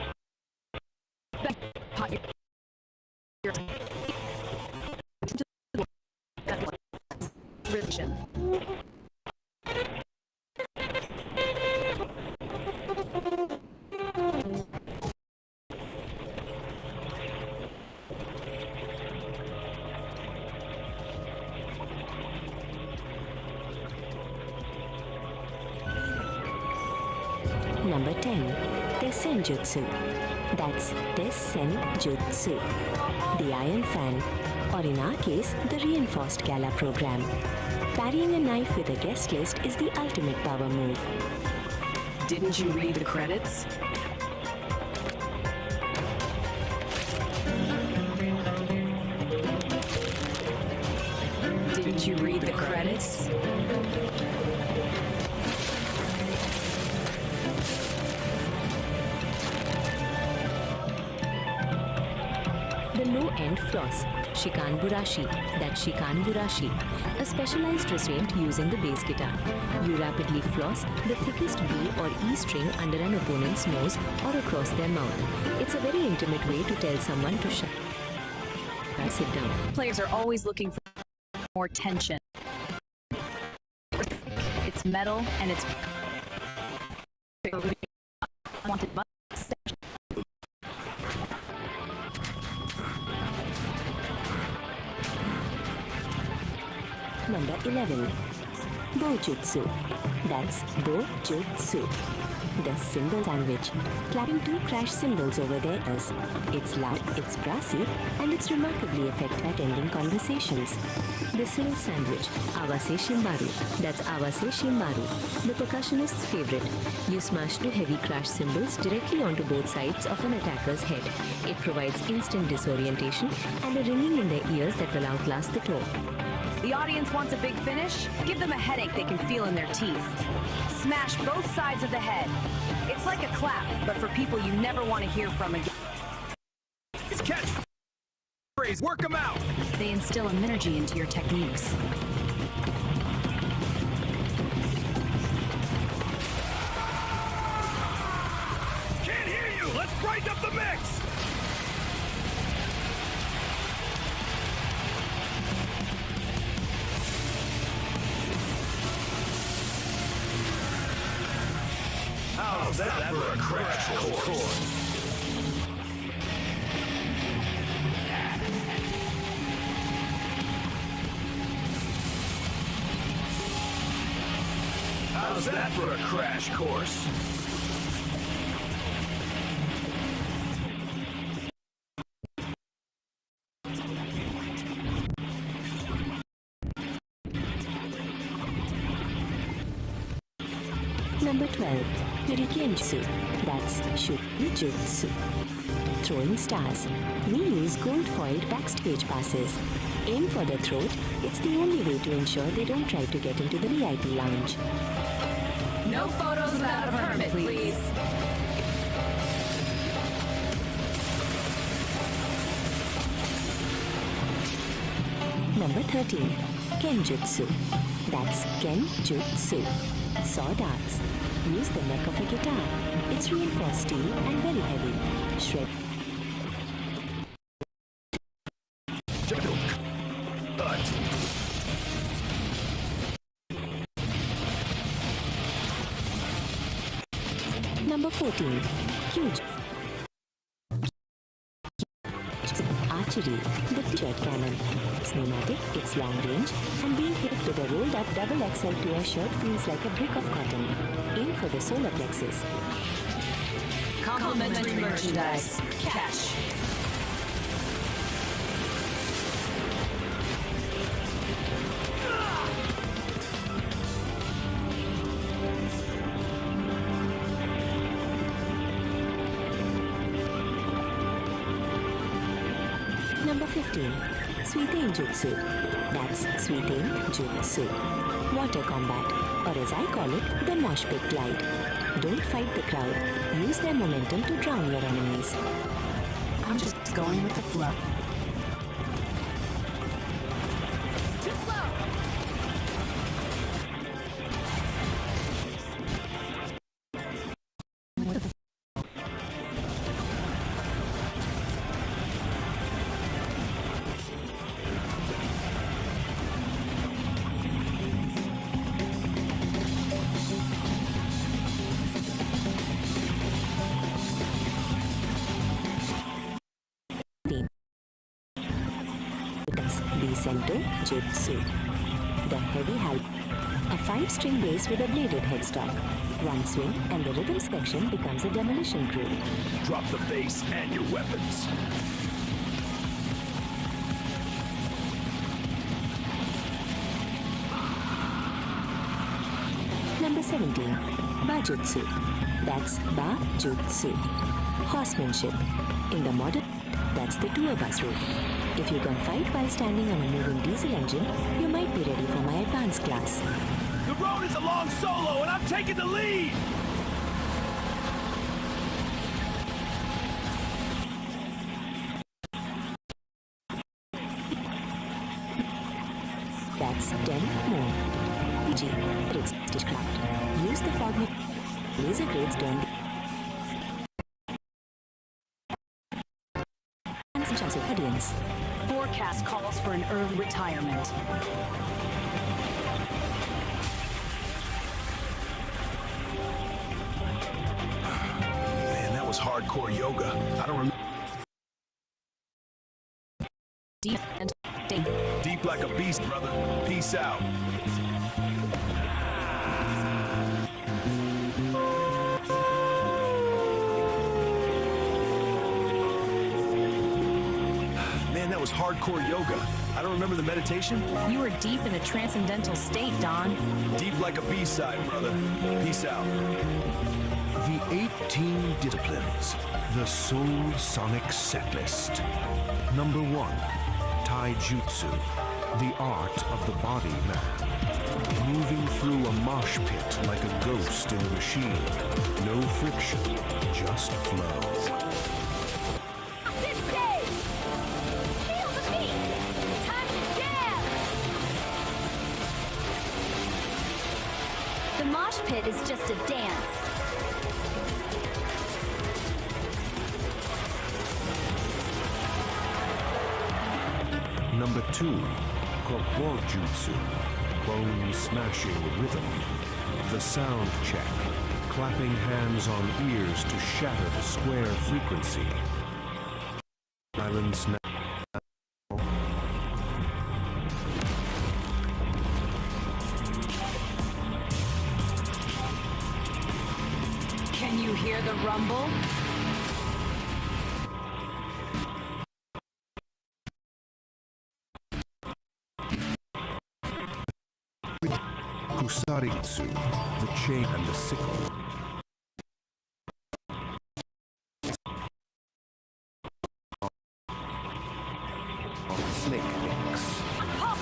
Number 10. Tessen Jutsu. That's Tessen Jutsu. The Iron Fan, or in our case, the Reinforced Gala program. Parrying a knife with a guest list is the ultimate power move. Didn't you read the credits? Didn't you read the credits? The low-end floss, Shikanburashi, that's Shikanburashi, a specialized restraint using the bass guitar. You rapidly floss the thickest B or E string under an opponent's nose or across their mouth. It's a very intimate way to tell someone to shut and sit down. Players are always looking for more tension. It's metal and it's wanted much. Number 11. Bojutsu. That's Bojutsu. The cymbal sandwich. Clapping two crash cymbals over their ears. It's loud, it's brassy, and it's remarkably effective at ending conversations. The cymbal sandwich. Awase Shimbaru. That's Awase Shimbaru, the percussionist's favorite. You smash two heavy crash cymbals directly onto both sides of an attacker's head. It provides instant disorientation and a ringing in their ears that will outlast the tour. The audience wants a big finish? Give them a headache they can feel in their teeth. Smash both sides of the head. It's like a clap, but for people you never want to hear from again. It's catch phrase, work them out. They instill an energy into your techniques. How's that for a crash course? How's that for a crash course? Number 12, Hurricane-jutsu. That's Shuri-jutsu. Throwing stars. We use gold-foiled backstage passes. Aim for the throat. It's the only way to ensure they don't try to get into the VIP lounge. No photos without a permit, please. Number 13, Kenjutsu. That's Kenjutsu. Saw darts. Use the neck of a guitar. It's reinforced steel and very heavy. Shred. Number 14, Huge. Archery, the t-shirt cannon. It's pneumatic, it's long range, and being hit with a rolled up double XL to a shirt feels like a brick of cotton. Aim for the solar plexus. Complimentary merchandise. Cash. Number 15, Suiten Jutsu. That's Suiten Jutsu. Water combat, or as I call it, the mosh pit glide. Don't fight the crowd. Use their momentum to drown your enemies. I'm just going with the flow. Too slow. Center Jutsu. The heavy help. A 5-string bass with a bladed headstock. One swing and the rhythm section becomes a demolition crew. Drop the bass and your weapons. Number 17, Bajutsu. That's Ba-jutsu. Horsemanship. In the modern, that's the tour bus route. If you can fight while standing on a moving diesel engine, you might be ready for my advanced class. The road is a long solo and I'm taking the lead! That's 10 more. G. Stitchcraft. Use the fog laser grades turn the audience. Forecast calls for an early retirement. Man, that was hardcore yoga. I don't remember. Deep and deep. Deep like a beast, brother. Peace out. Man, that was hardcore yoga. I don't remember the meditation. You were deep in a transcendental state, Don. Deep like a B-side, brother. Peace out. The 18 disciplines. The Soul Sonic Setlist. Number 1, Taijutsu. The art of the body man. Moving through a mosh pit like a ghost in a machine. No friction, just flow. The mosh pit is just a dance. Number 2, Kokojutsu. Bone smashing rhythm. The sound check. clapping hands on ears to shatter the square frequency. Silence now. Can you hear the rumble? Kusaritsu, the chain and the sickle. Snake mix. Pump!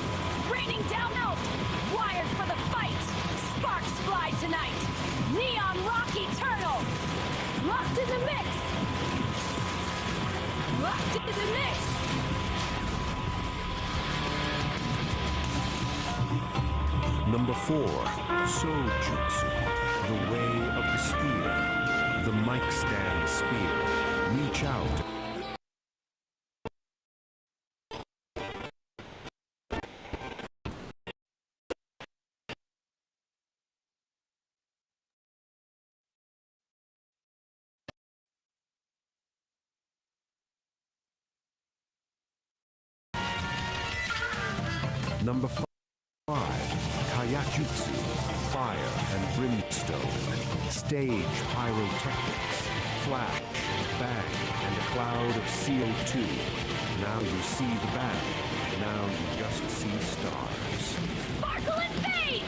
Raining down out! Wired for the fight! Sparks fly tonight! Neon rock eternal! Locked in the mix! Locked in the mix! Number 4, Sojutsu, the way of the spear, the mic stand spear. Reach out. Number 5, Kayajutsu, fire and brimstone, stage pyrotechnics, flash, bang, and a cloud of CO2. Now you see the bang, now you just see stars. Sparkle and fade!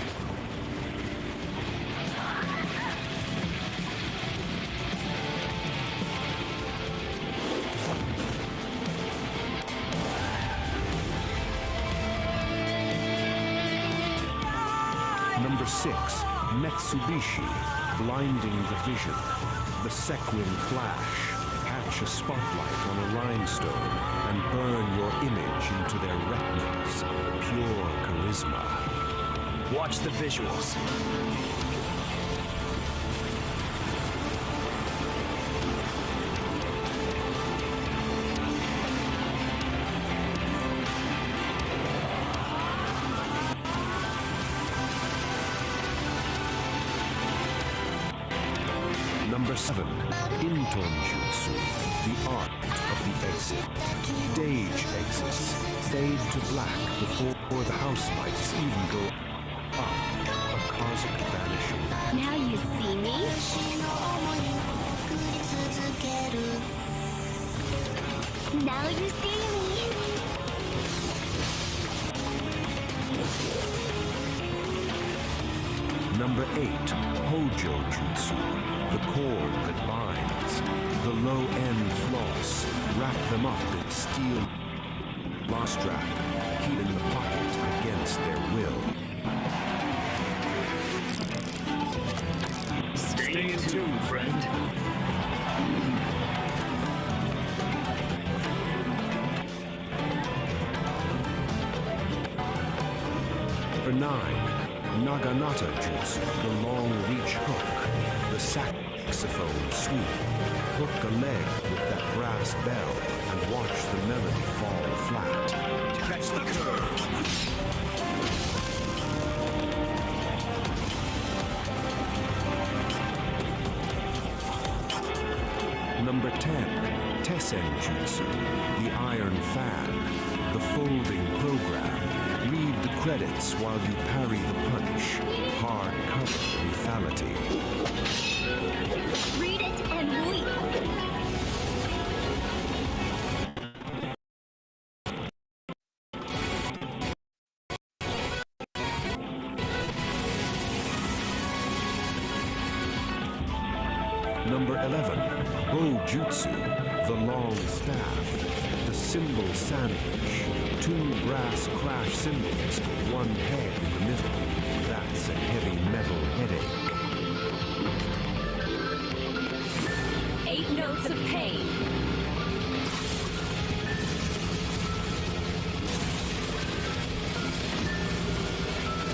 Number 6, Metsubishi, blinding the vision. The sequin flash, catch a spotlight on a rhinestone and burn your image into their retinas. Pure charisma. Watch the visuals. Number 7, Intonjutsu, the art of the exit. Stage exits, fade to black before the house lights even go up. A cosmic vanishing. Now you see me? Now you see me? Number 8, Hojo Jutsu, the cord that binds. The low-end floss, wrap them up in steel law strap, keep in the pocket against their will. Stay in tune, friend. Number 9, Naginata Jutsu, the long reach hook, the saxophone sweep. Hook a leg with that brass bell and watch the melody fall flat. Catch the curve. Number 10, Tessen Jutsu, the iron fan, the folding program. Read the credits while you parry the punch. Hardcover lethality. Read it and leap. Number 11, Bojutsu, the long staff, the cymbal sandwich, 2 brass crash cymbals, 1 head in the middle. That's a heavy metal headache. 8 notes of pain.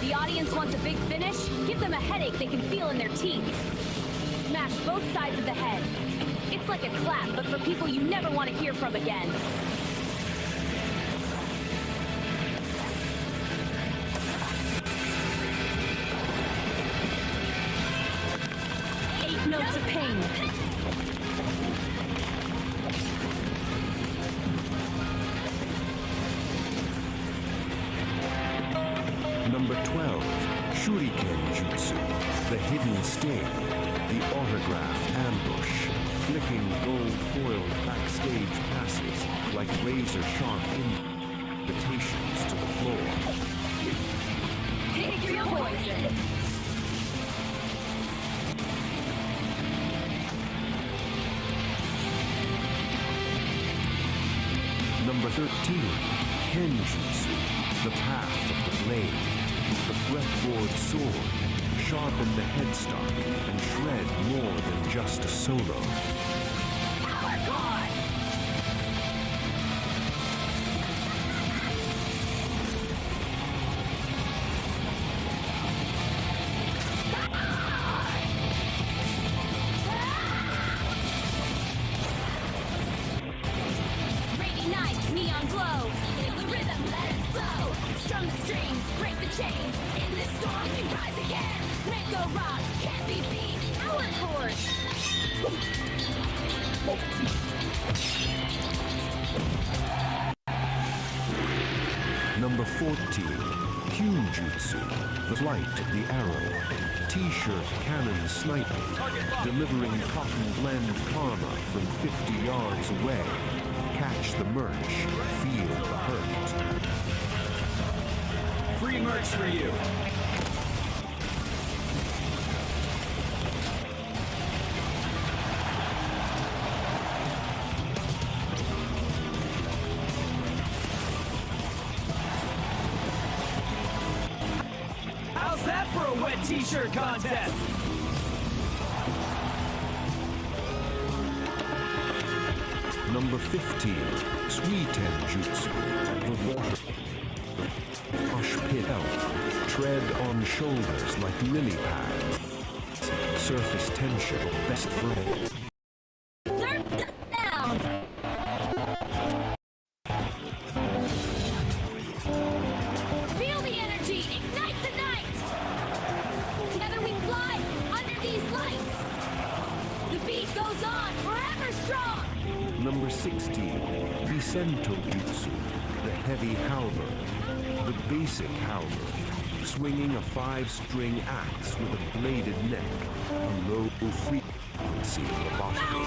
The audience wants a big finish? Give them a headache they can feel in their teeth. Smash both sides of the head. It's like a clap, but for people you never want to hear from again. pain. Number 12, Shuriken Jutsu, the hidden sting, the autograph ambush, flicking gold-foiled backstage passes like razor-sharp invitations to the floor. Take your poison. Number 13, Kenjutsu, the path of the blade, the fretboard sword, sharpen the headstock and shred more than just a solo. Rainy night, neon glow. Feel the rhythm, let it flow. Strum the strings, break the chains. In this storm, we rise again. Make go rock, can't be beat. Power chord. Number 14, Kyujutsu, the flight of the arrow, T-shirt cannon sniping, delivering cotton blend karma from 50 yards away. Catch the merch, feel the hurt. Free merch for you. How's that for a wet t-shirt contest? Number 15, Suiten Jutsu, the water. Hush pit out, tread on shoulders like lily pads. Surface tension, best friend. Surf down. Feel the energy, ignite the night. Together we fly under these lights. The beat goes on, forever strong. Number 16, Bisento Jutsu, the heavy halberd, the basic halberd, swinging a 5-string axe with a bladed neck, a low-frequency lobotomy.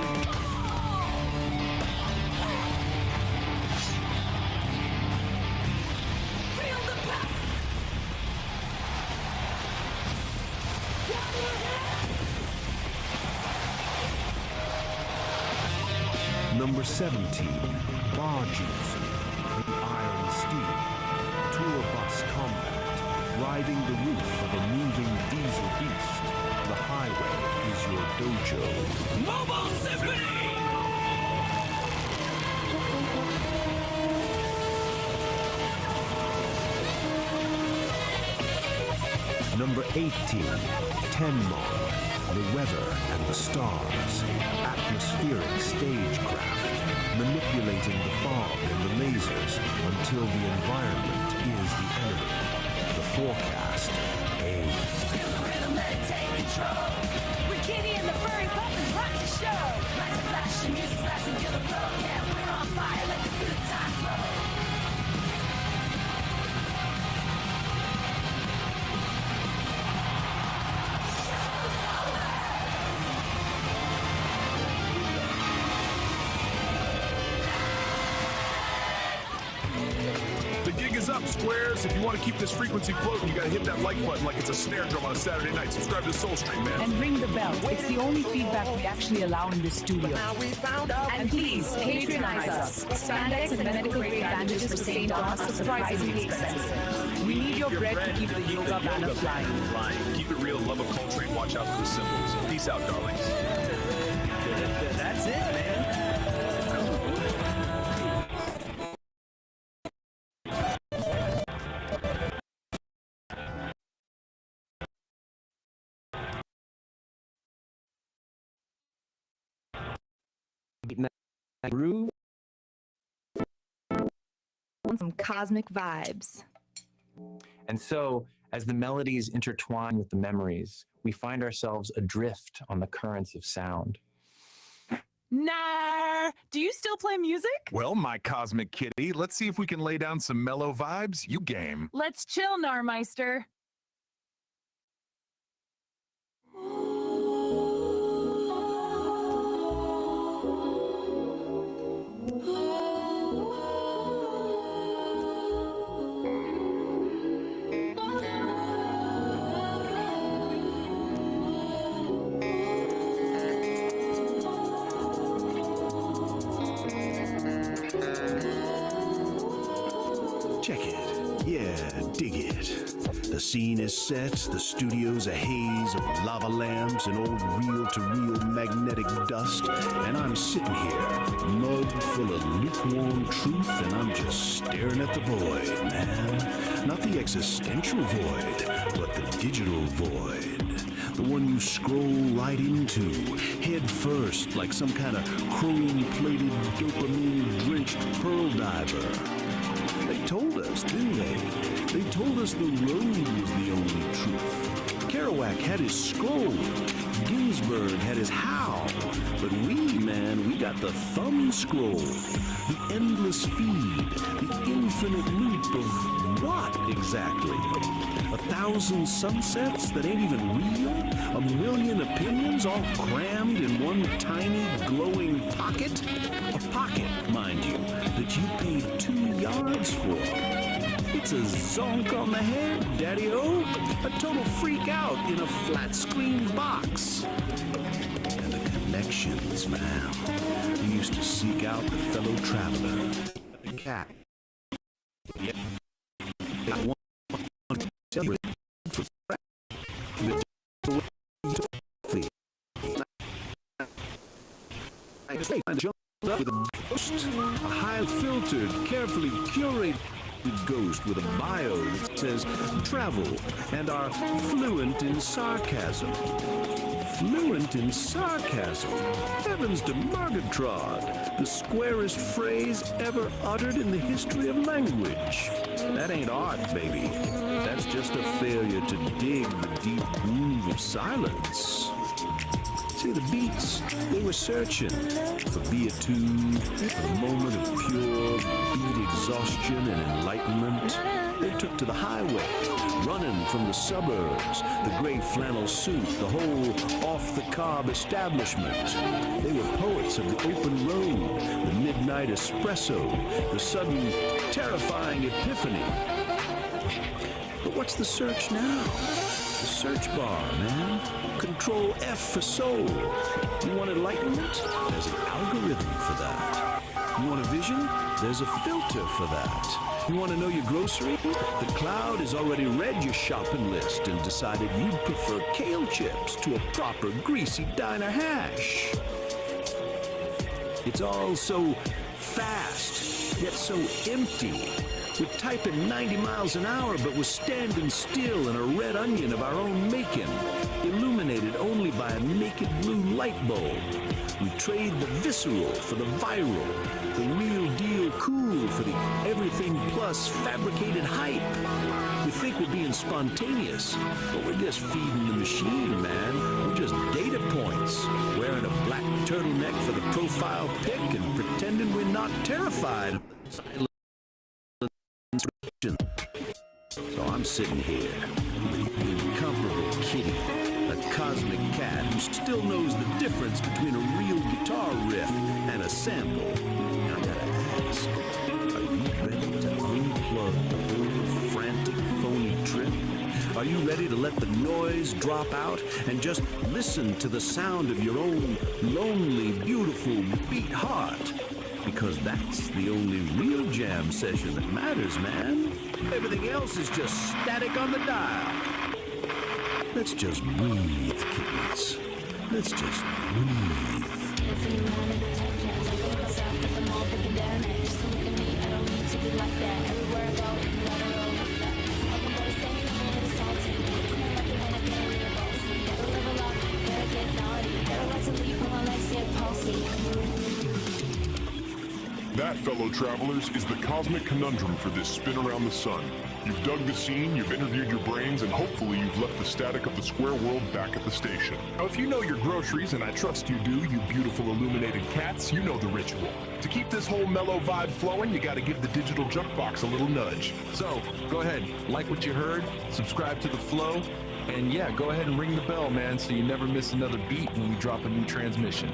Feel the power. Number 17, Bajutsu, the iron steed, tour bus combat, riding the roof of a moving diesel beast. The highway is your dojo. Mobile Symphony! Number 18, Tenmon, the weather and the stars, atmospheric stagecraft, manipulating the fog and the lasers until the environment is the enemy. The forecast, aim. Feel the rhythm, let it take control. We're Kitty and the furry puppets rock the show. Lights are flashing, music's blasting, feel the flow. Yeah, we're on fire, let the good times flow. The gig is up, Squares. If you want to keep this frequency floating, you gotta hit that like button like it's a snare drum on a Saturday night. Subscribe to Soulstream, man. And ring the bell. It's the only feedback we actually allow in the studio. And please, patronize us. Spandex and medical grade bandages for St. Thomas are surprisingly expensive. We need your bread to keep the yoga banner flying. Keep it real, love of Coltrane, watch out for the symbols. Peace out, darlings. That's it, man. Brew. Some cosmic vibes. And so, As the melodies intertwine with the memories, we find ourselves adrift on the currents of sound. Nah, do you still play music? Well, my cosmic kitty, let's see if we can lay down some mellow vibes. You game. Let's chill, Narmeister. Check it. Yeah, dig it. The scene is set, the studio's a haze of lava lamps and old reel-to-reel magnetic dust, and I'm sitting here, mug full of lukewarm truth, and I'm just staring at the void, man. Not the existential void, but the digital void. The one you scroll right into, head first, like some kind of chrome-plated, dopamine-drenched pearl diver. They told us, didn't they? They told us the road was the only truth. Kerouac had his scroll. Ginsberg had his how. But we, man, we got the thumb scroll. The endless feed. The infinite loop of what, exactly? 1,000 sunsets that ain't even real? 1 million opinions all crammed in one tiny glowing pocket? A pocket, mind you, that you paid 2 yards for. It's a zonk on the head, daddy-o. A total freak out in a flat-screen box. And the connections, man. You used to seek out the fellow traveler. The cat. With a ghost, a high-filtered, carefully curated ghost with a bio that says travel and are fluent in sarcasm. Fluent in sarcasm. Heavens to Murgatroyd, the squarest phrase ever uttered in the history of language. That ain't art, baby. That's just a failure to dig the deep groove of silence. See, the beats, they were searching for beatitude, a moment of pure beat exhaustion and enlightenment. They took to the highway, running from the suburbs, the gray flannel suit, the whole off-the-cob establishment. They were poets of the open road, the midnight espresso, the sudden, terrifying epiphany. But what's the search now? The search bar, man. Control F for soul. You want enlightenment? There's an algorithm for that. You want a vision? There's a filter for that. You want to know your grocery? The cloud has already read your shopping list and decided you'd prefer kale chips to a proper greasy diner hash. It's all so fast, yet so empty. We're typing 90 miles an hour, but we're standing still in a red onion of our own making, illuminated only by a naked blue light bulb. We trade the visceral for the viral, the real deal cool for the everything plus fabricated hype. We think we're being spontaneous, but we're just feeding the machine, man. We're just data points, wearing a black turtleneck for the profile pic and pretending we're not terrified of the silence. So I'm sitting here with the incomparable kitty, a cosmic cat who still knows the difference between a real guitar riff and a sample. I gotta ask, are you ready to unplug the whole frantic, phony trip? Are you ready to let the noise drop out and just listen to the sound of your own lonely, beautiful beat heart? Because that's the only real jam session that matters, man. Everything else is just static on the dial. Let's just breathe, kittens. Let's just breathe. That, fellow travelers, is the cosmic conundrum for this spin around the sun. You've dug the scene, you've interviewed your brains, and hopefully you've left the static of the square world back at the station. Now, if you know your groceries, and I trust you do, you beautiful illuminated cats, you know the ritual. To keep this whole mellow vibe flowing, you gotta give the digital junk box a little nudge. So, go ahead, like what you heard, subscribe to the flow, and yeah, go ahead and ring the bell, man, so you never miss another beat when we drop a new transmission.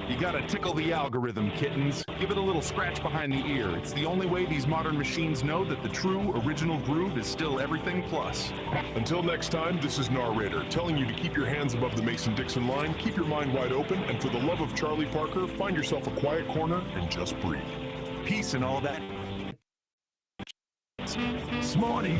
You gotta tickle the algorithm, kittens. Give it a little scratch behind the ear. It's the only way these modern machines know that the true, original groove is still everything plus. Until next time, this is Narrator, telling you to keep your hands above the Mason-Dixon line, keep your mind wide open, and for the love of Charlie Parker, find yourself a quiet corner and just breathe. Peace and all that. Smarty.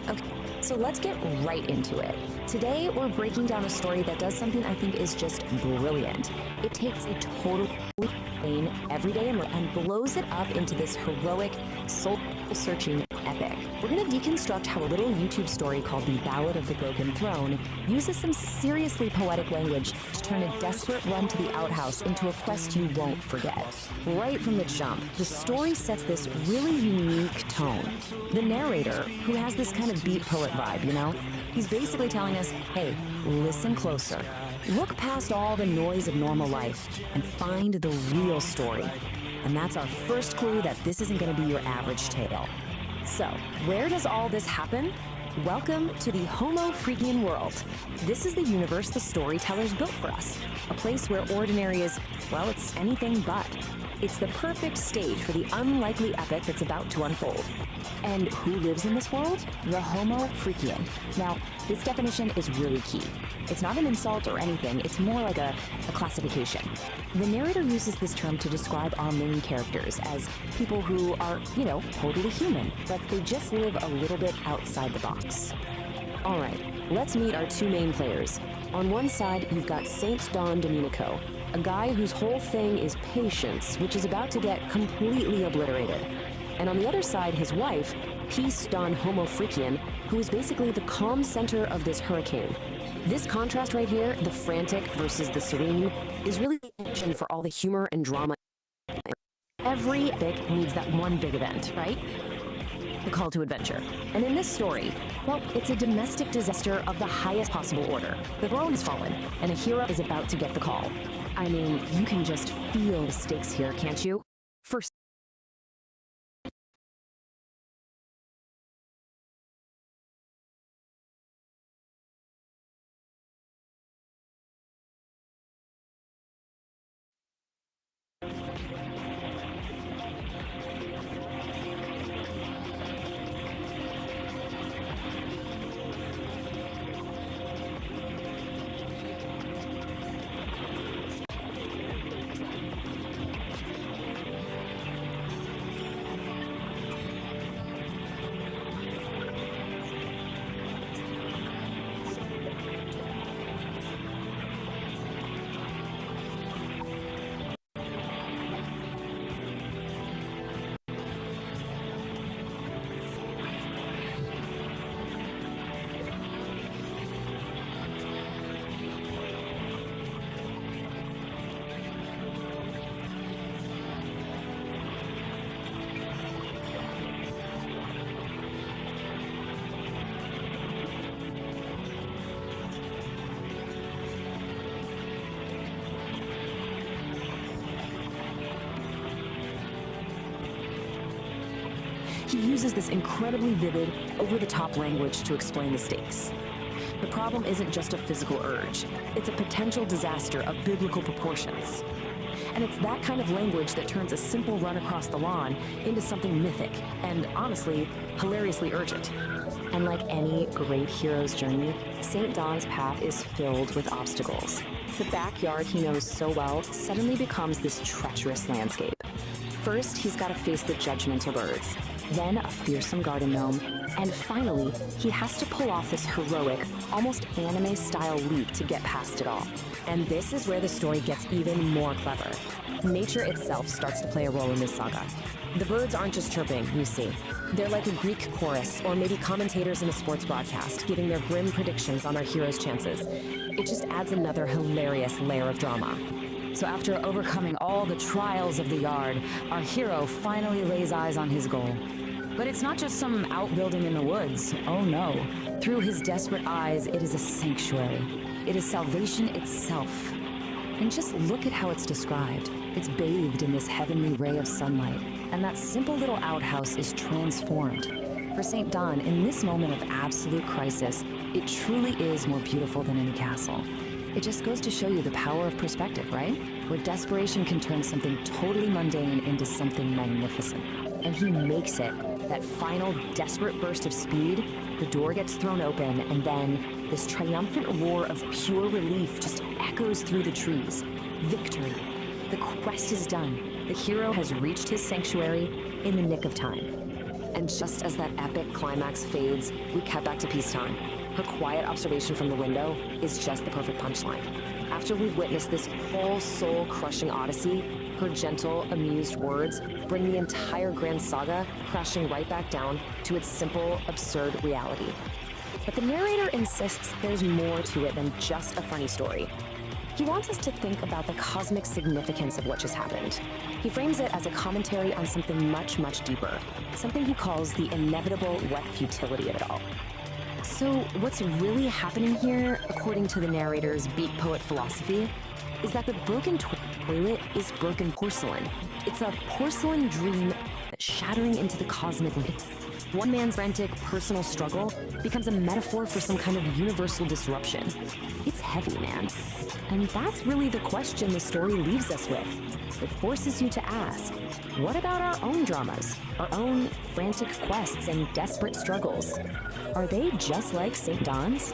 Okay, so let's get right into it. Today, we're breaking down a story that does something I think is just brilliant. It takes a totally plain, everyday and blows it up into this heroic, soul-searching epic. We're going to deconstruct how a little YouTube story called The Ballad of the Broken Throne uses some seriously poetic language to turn a desperate run to the outhouse into a quest you won't forget. Right from the jump, the story sets this really unique tone. The narrator, who has this kind of beat poet vibe, you know, he's basically telling us, hey, listen closer. Look past all the noise of normal life and find the real story. And that's our first clue that this isn't going to be your average tale. So, where does all this happen? Welcome to the Homo freaking world. This is the universe the storytellers built for us. A place where ordinary is, well, it's anything but. It's the perfect stage for the unlikely epic that's about to unfold. And who lives in this world? The Homo freakian. Now, this definition is really key. It's not an insult or anything, it's more like a classification. The narrator uses this term to describe our main characters as people who are, you know, totally human, but they just live a little bit outside the box. All right, let's meet our two main players. On one side, you've got Saint Don Domenico, a guy whose whole thing is patience, which is about to get completely obliterated. And on the other side, his wife, Peace Don Homo Freakian, who is basically the calm center of this hurricane. This contrast right here, the frantic versus the serene, is really the engine for all the humor and drama. Every epic needs that one big event, right? The call to adventure. And in this story, well, it's a domestic disaster of the highest possible order. The throne has fallen, and a hero is about to get the call. I mean, you can just feel the stakes here, can't you? First, he uses this incredibly vivid, over-the-top language to explain the stakes. The problem isn't just a physical urge, it's a potential disaster of biblical proportions. And it's that kind of language that turns a simple run across the lawn into something mythic and, honestly, hilariously urgent. And like any great hero's journey, St. Don's path is filled with obstacles. The backyard he knows so well suddenly becomes this treacherous landscape. First, he's got to face the judgmental birds, then a fearsome garden gnome, and finally, he has to pull off this heroic, almost anime-style leap to get past it all. And this is where the story gets even more clever. Nature itself starts to play a role in this saga. The birds aren't just chirping, you see. They're like a Greek chorus, or maybe commentators in a sports broadcast, giving their grim predictions on our hero's chances. It just adds another hilarious layer of drama. So after overcoming all the trials of the yard, our hero finally lays eyes on his goal. But it's not just some outbuilding in the woods. Oh no. Through his desperate eyes, it is a sanctuary. It is salvation itself. And just look at how it's described. It's bathed in this heavenly ray of sunlight, and that simple little outhouse is transformed. For St. Don, in this moment of absolute crisis, it truly is more beautiful than any castle. It just goes to show you the power of perspective, right? Where desperation can turn something totally mundane into something magnificent. And he makes it. That final desperate burst of speed, the door gets thrown open, and then this triumphant roar of pure relief just echoes through the trees. Victory. The quest is done. The hero has reached his sanctuary in the nick of time. And just as that epic climax fades, we cut back to peacetime. Her quiet observation from the window is just the perfect punchline. After we've witnessed this whole soul-crushing odyssey, her gentle, amused words bring the entire grand saga crashing right back down to its simple, absurd reality. But the narrator insists there's more to it than just a funny story. He wants us to think about the cosmic significance of what just happened. He frames it as a commentary on something much, much deeper, something he calls the inevitable wet futility of it all. So what's really happening here, according to the narrator's beat poet philosophy, is that the broken toilet is broken porcelain. It's a porcelain dream shattering into the cosmic light. One man's frantic personal struggle becomes a metaphor for some kind of universal disruption. It's heavy, man. And that's really the question the story leaves us with. It forces you to ask, what about our own dramas, our own frantic quests and desperate struggles? Are they just like St. Don's?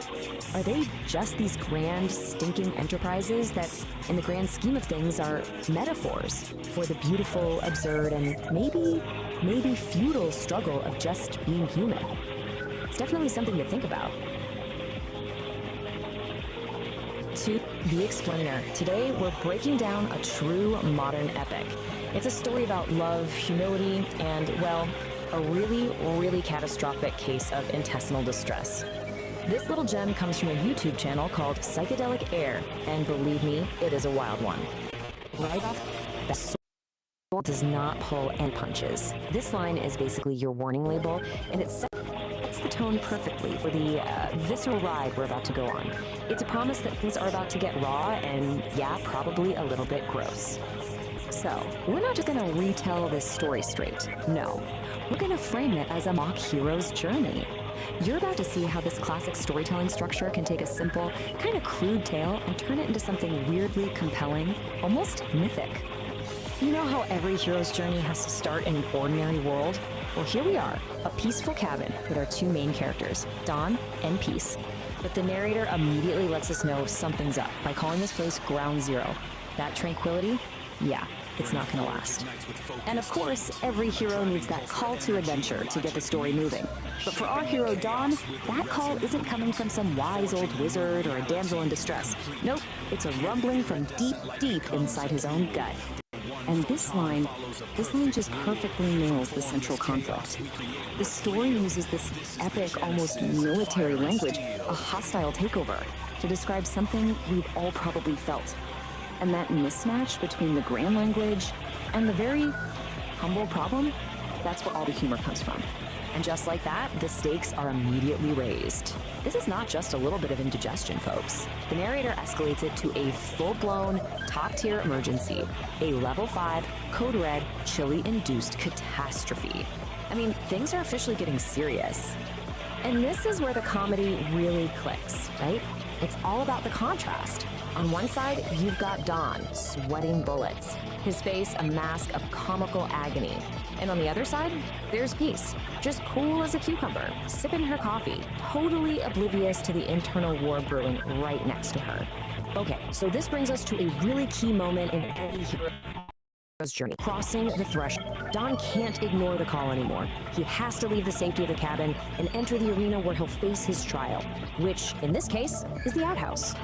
Are they just these grand, stinking enterprises that, in the grand scheme of things, are metaphors for the beautiful, absurd, and maybe futile struggle of just being human? It's definitely something to think about. To The Explainer. Today, we're breaking down a true modern epic. It's a story about love, humility, and, well, a really, really catastrophic case of intestinal distress. This little gem comes from a YouTube channel called Psychedelic Aire, and believe me, it is a wild one. Right off the sword does not pull any punches. This line is basically your warning label, and it sets the tone perfectly for the visceral ride we're about to go on. It's a promise that things are about to get raw and, yeah, probably a little bit gross. So, we're not just gonna retell this story straight. No, we're gonna frame it as a mock hero's journey. You're about to see how this classic storytelling structure can take a simple, kind of crude tale and turn it into something weirdly compelling, almost mythic. You know how every hero's journey has to start in an ordinary world? Well, here we are, a peaceful cabin with our two main characters, Don and Peace. But the narrator immediately lets us know something's up by calling this place Ground Zero. That tranquility? Yeah, it's not gonna last. And of course, every hero needs that call to adventure to get the story moving. But for our hero, Don, that call isn't coming from some wise old wizard or a damsel in distress. Nope, it's a rumbling from deep, deep inside his own gut. And this line just perfectly nails the central conflict. The story uses this epic, almost military language, a hostile takeover, to describe something we've all probably felt. And that mismatch between the grand language and the very humble problem, that's where all the humor comes from. And just like that, the stakes are immediately raised. This is not just a little bit of indigestion, folks. The narrator escalates it to a full-blown, top-tier emergency, a level 5, code red, chili-induced catastrophe. I mean, things are officially getting serious. And this is where the comedy really clicks, right? It's all about the contrast. On one side, you've got Don, sweating bullets, his face a mask of comical agony. And on the other side, there's Peace, just cool as a cucumber, sipping her coffee, totally oblivious to the internal war brewing right next to her. Okay, so this brings us to a really key moment in any hero's journey, crossing the threshold. Don can't ignore the call anymore. He has to leave the safety of the cabin and enter the arena where he'll face his trial, which, in this case, is the outhouse.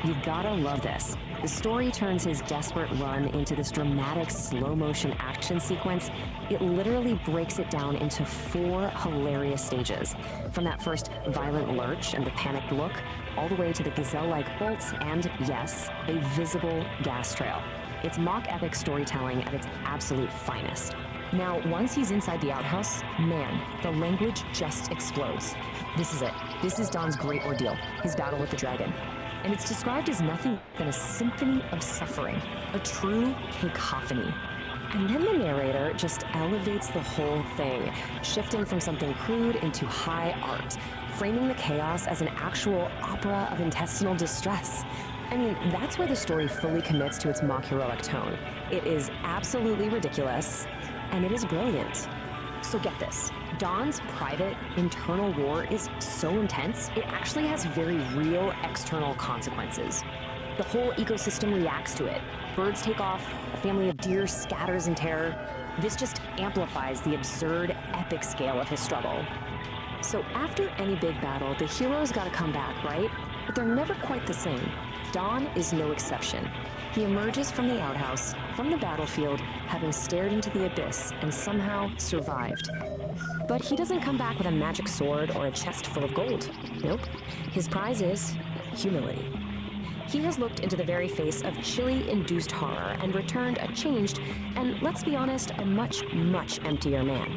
You gotta love this. The story turns his desperate run into this dramatic slow-motion action sequence. It literally breaks it down into 4 hilarious stages. From that first violent lurch and the panicked look, all the way to the gazelle-like bolts and, yes, a visible gas trail. It's mock epic storytelling at its absolute finest. Now, once he's inside the outhouse, man, the language just explodes. This is it. This is Don's great ordeal, his battle with the dragon. And it's described as nothing but a symphony of suffering, a true cacophony. And then the narrator just elevates the whole thing, shifting from something crude into high art, framing the chaos as an actual opera of intestinal distress. I mean, that's where the story fully commits to its mock heroic tone. It is absolutely ridiculous, and it is brilliant. So get this, Don's private, internal war is so intense, it actually has very real external consequences. The whole ecosystem reacts to it. Birds take off, a family of deer scatters in terror. This just amplifies the absurd, epic scale of his struggle. So after any big battle, the heroes gotta come back, right? But they're never quite the same. Don is no exception. He emerges from the outhouse, from the battlefield, having stared into the abyss and somehow survived. But he doesn't come back with a magic sword or a chest full of gold. Nope. His prize is humility. He has looked into the very face of chili-induced horror and returned a changed, and let's be honest, a much, much emptier man.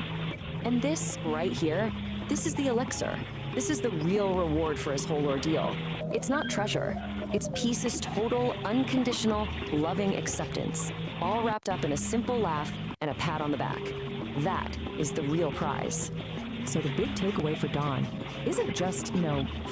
And this, right here, this is the elixir. This is the real reward for his whole ordeal. It's not treasure. It's Peace's total, unconditional, loving acceptance, all wrapped up in a simple laugh and a pat on the back. That is the real prize. So the big takeaway for Don isn't just,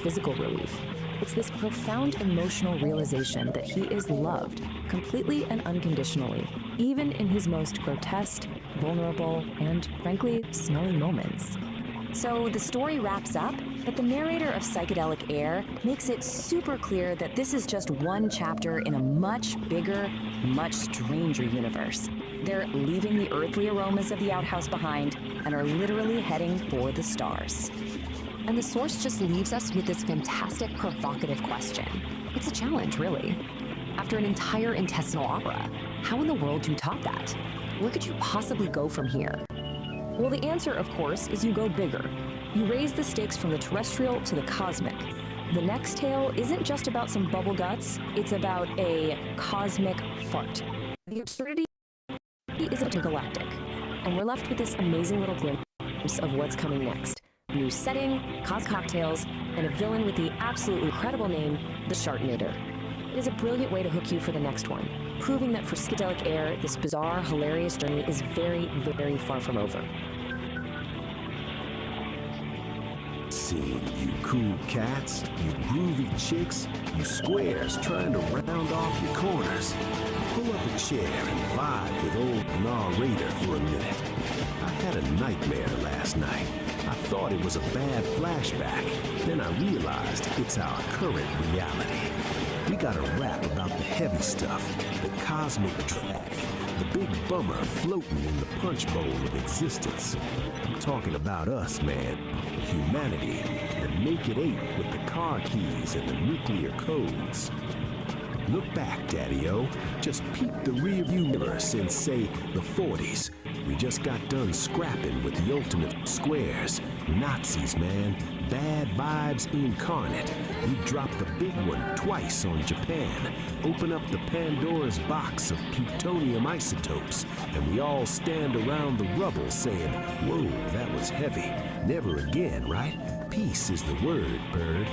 physical relief. It's this profound emotional realization that he is loved completely and unconditionally, even in his most grotesque, vulnerable, and frankly, smelly moments. So the story wraps up, but the narrator of Psychedelic Aire makes it super clear that this is just one chapter in a much bigger, much stranger universe. They're leaving the earthly aromas of the outhouse behind and are literally heading for the stars. And the source just leaves us with this fantastic, provocative question. It's a challenge, really. After an entire intestinal opera, how in the world do you top that? Where could you possibly go from here? Well, the answer, of course, is you go bigger. You raise the stakes from the terrestrial to the cosmic. The next tale isn't just about some bubble guts, it's about a cosmic fart. The absurdity is intergalactic, and we're left with this amazing little glimpse of what's coming next. New setting, cocktails, and a villain with the absolutely incredible name, the Sharknator. It is a brilliant way to hook you for the next one, proving that for Psychedelic Aire, this bizarre, hilarious journey is very, very far from over. Seeing you cool cats, you groovy chicks, you squares trying to round off your corners. Pull up a chair and vibe with old narrator for a minute. I had a nightmare last night. I thought it was a bad flashback. Then I realized it's our current reality. We got a rap about the heavy stuff, the cosmic track, the big bummer floating in the punch bowl of existence. I'm talking about us, man. Humanity, the naked ape with the car keys and the nuclear codes. Look back, Daddy-O. Just peep the rearview mirror since, say, the 40s. We just got done scrapping with the ultimate squares. Nazis, man. Bad vibes incarnate. We dropped the big one twice on Japan. Open up the Pandora's box of plutonium isotopes, and we all stand around the rubble saying, whoa, that was heavy. Never again, right? Peace is the word, bird.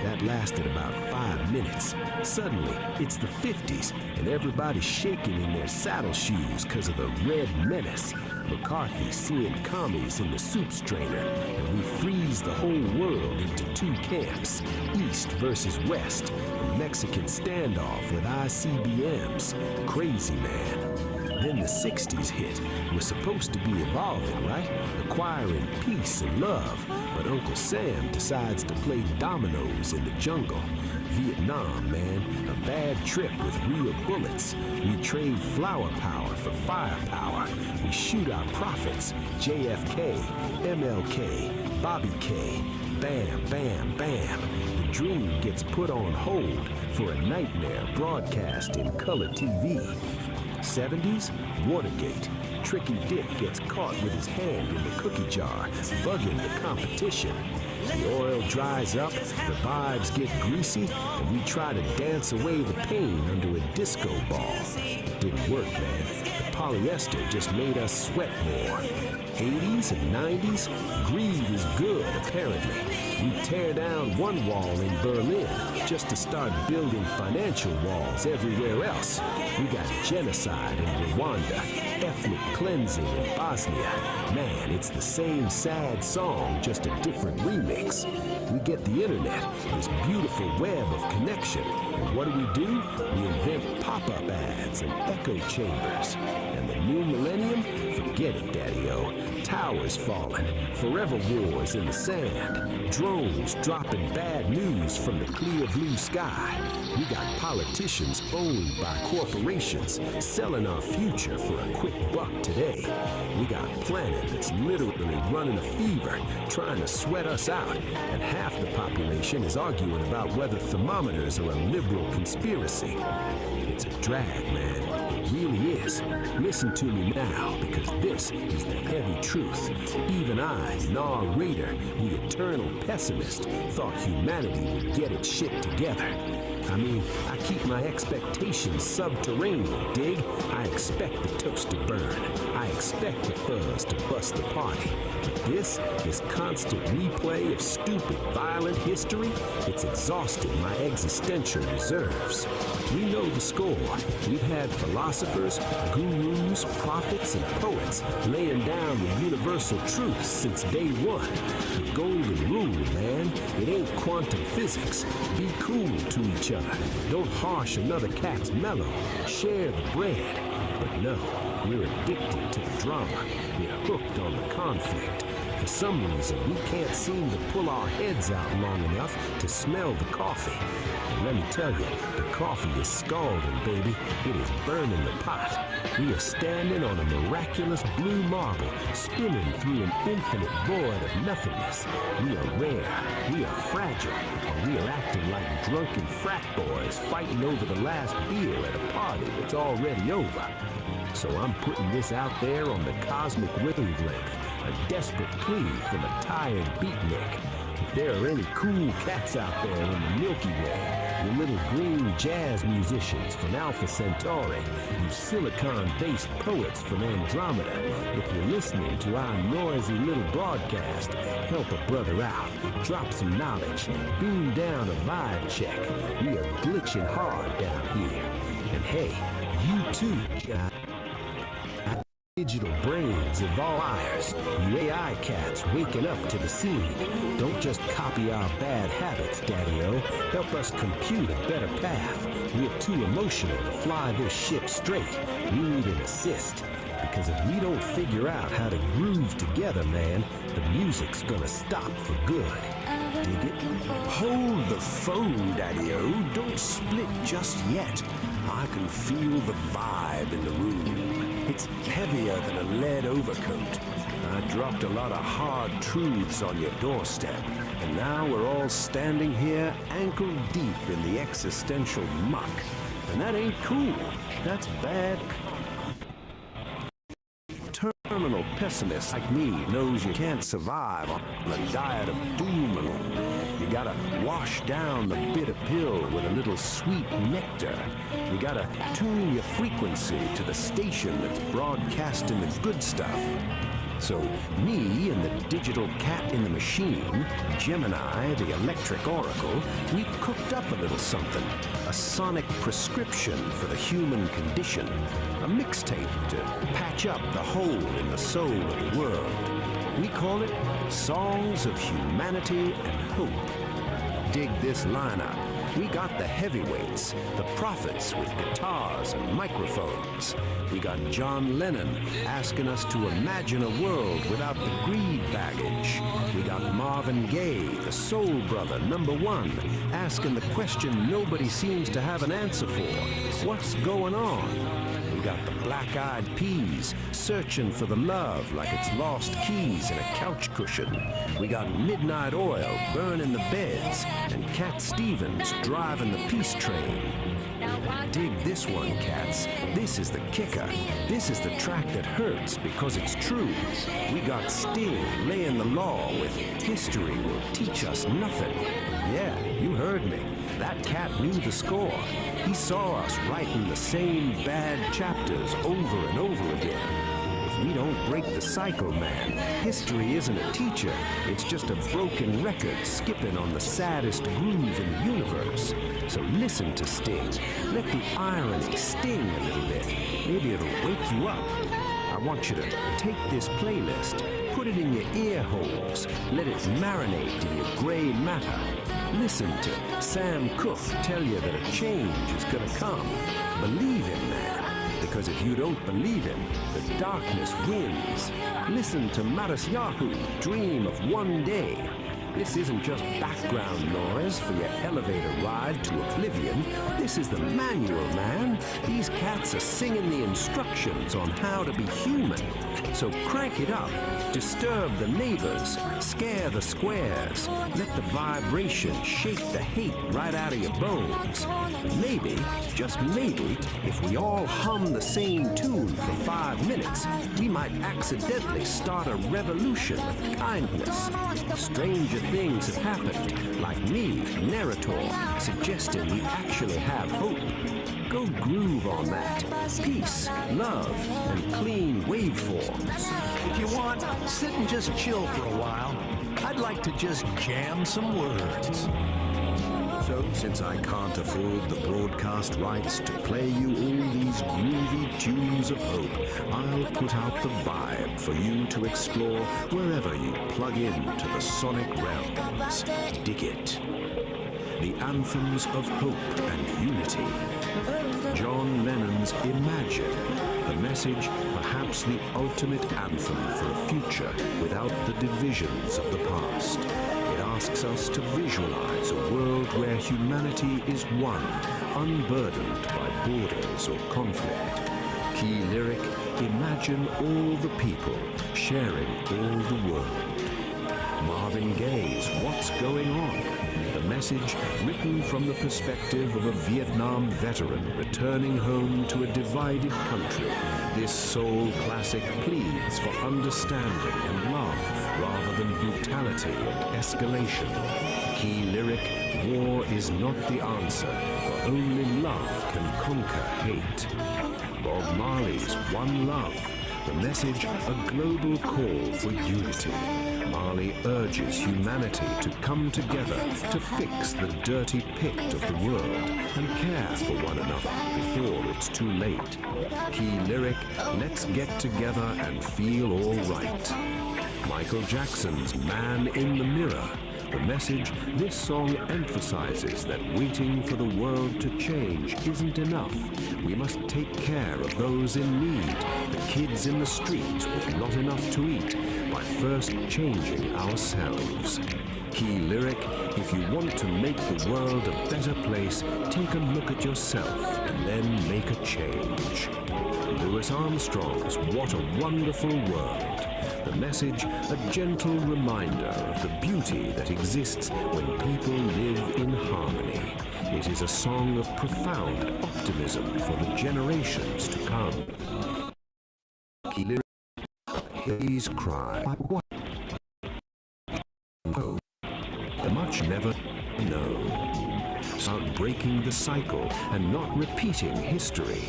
That lasted about 5 minutes. Suddenly, it's the 50s, and everybody's shaking in their saddle shoes because of the Red Menace. McCarthy seeing commies in the soup strainer, and we freeze the whole world into 2 camps, East versus West, a Mexican standoff with ICBMs. Crazy, man. Then the 60s hit. We're supposed to be evolving, right? Acquiring peace and love. But Uncle Sam decides to play dominoes in the jungle. Vietnam, man. A bad trip with real bullets. We trade flower power for firepower. We shoot our prophets. JFK, MLK, Bobby K. Bam, bam, bam. The dream gets put on hold for a nightmare broadcast in color TV. 70s, Watergate. Tricky Dick gets caught with his hand in the cookie jar, bugging the competition. The oil dries up, the vibes get greasy, and we try to dance away the pain under a disco ball. didn't work, man. The polyester just made us sweat more. 80s and 90s, greed is good, apparently. We tear down one wall in Berlin just to start building financial walls everywhere else. We got genocide in Rwanda, ethnic cleansing in Bosnia. Man, it's the same sad song, just a different remix. We get the internet, this beautiful web of connection. And what do? We invent pop-up ads and echo chambers. And the new millennium? Forget it, Daddy-O. Towers falling, forever wars in the sand, drones dropping bad news from the clear blue sky. We got politicians owned by corporations selling our future for a quick buck today. We got a planet that's literally running a fever, trying to sweat us out, and half the population is arguing about whether thermometers are a liberal conspiracy. It's a drag, man. It really is. Listen to me now, because this is the heavy truth. Even I, narrator, the eternal pessimist, thought humanity would get its shit together. I mean, I keep my expectations subterranean, dig? I expect the tooks to burn. I expect the fuzz to bust the party. But this constant replay of stupid, violent history, it's exhausted my existential reserves. We know the score. We've had philosophers, gurus, prophets, and poets laying down the universal truths since day one. The golden rule, man, it ain't quantum physics. Be cool to each other. Don't harsh another cat's mellow. Share the bread. But no, we're addicted to the drama. We're hooked on the conflict. For some reason, we can't seem to pull our heads out long enough to smell the coffee. And let me tell you, the coffee is scalding, baby. It is burning the pot. We are standing on a miraculous blue marble, spinning through an infinite void of nothingness. We are rare, we are fragile, and we are acting like drunken frat boys fighting over the last beer at a party that's already over. So I'm putting this out there on the cosmic wavelength, a desperate plea from a tired beatnik. If there are any cool cats out there in the Milky Way, you little green jazz musicians from Alpha Centauri, you silicon-based poets from Andromeda, if you're listening to our noisy little broadcast, help a brother out, drop some knowledge, beam down a vibe check. We are glitching hard down here. And hey, you too, digital brains of all wires, you AI cats waking up to the scene. Don't just copy our bad habits, Daddy-O. Help us compute a better path. We're too emotional to fly this ship straight. We need an assist. Because if we don't figure out how to groove together, man, the music's gonna stop for good. Dig it? Hold the phone, Daddy-O. Don't split just yet. I can feel the vibe in the room. It's heavier than a lead overcoat. I dropped a lot of hard truths on your doorstep, and now we're all standing here ankle deep in the existential muck. And that ain't cool. That's bad. Terminal pessimist like me knows you can't survive on a diet of doom alone. You gotta wash down the bitter pill with a little sweet nectar. You gotta tune your frequency to the station that's broadcasting the good stuff. So me and the digital cat in the machine, Gemini, the electric oracle, we cooked up a little something. A sonic prescription for the human condition. A mixtape to patch up the hole in the soul of the world. We call it Songs of Humanity and Hope. Dig this lineup. We got the heavyweights, the prophets with guitars and microphones. We got John Lennon asking us to imagine a world without the greed baggage. We got Marvin Gaye, the soul brother, #1, asking the question nobody seems to have an answer for. What's going on? We got the Black-Eyed Peas searching for the love like it's lost keys in a couch cushion. We got Midnight Oil burning the beds and Cat Stevens driving the peace train. Dig this one, cats. This is the kicker. This is the track that hurts because it's true. We got Sting laying the law with "History will teach us nothing." Yeah, you heard me. That cat knew the score. He saw us writing the same bad chapters over and over again. If we don't break the cycle, man, history isn't a teacher. It's just a broken record skipping on the saddest groove in the universe. So listen to Sting. Let the irony sting a little bit. Maybe it'll wake you up. I want you to take this playlist, put it in your ear holes, let it marinate in your gray matter. Listen to Sam Cooke tell you that a change is gonna come. Believe him, man. Because if you don't believe him, the darkness wins. Listen to Matisyahu dream of one day. This isn't just background noise for your elevator ride to oblivion. This is the manual, man. These cats are singing the instructions on how to be human. So crank it up, disturb the neighbors, scare the squares, let the vibration shake the hate right out of your bones. Maybe, just maybe, if we all hum the same tune for 5 minutes, we might accidentally start a revolution of kindness. Stranger things have happened, like me, narrator, suggesting we actually have hope. Go groove on that. Peace, love, and clean waveforms. If you want, sit and just chill for a while. I'd like to just jam some words. So, since I can't afford the broadcast rights to play you all these groovy tunes of hope, I'll put out the vibe for you to explore wherever you plug into the sonic realms. Dig it. The anthems of hope and unity. John Lennon's Imagine, the message, perhaps the ultimate anthem for a future without the divisions of the past. It asks us to visualize a world where humanity is one, unburdened by borders or conflict. Key lyric, imagine all the people sharing all the world. Marvin Gaye's What's Going On? The message written from the perspective of a Vietnam veteran returning home to a divided country. This soul classic pleads for understanding and love rather than brutality and escalation. Key lyric, war is not the answer, for only love can conquer hate. Bob Marley's One Love. The message, a global call for unity. Marley urges humanity to come together to fix the dirty pict of the world and care for one another before it's too late. Key lyric, let's get together and feel all right. Michael Jackson's Man in the Mirror. The message, this song emphasizes that waiting for the world to change isn't enough. We must take care of those in need, the kids in the streets with not enough to eat, by first changing ourselves. Key lyric, if you want to make the world a better place, take a look at yourself and then make a change. Louis Armstrong's What a Wonderful World. The message, a gentle reminder of the beauty that exists when people live in harmony. It is a song of profound optimism for the generations to come. Key lyric, Haze Cry. No, the much never know. Start breaking the cycle and not repeating history.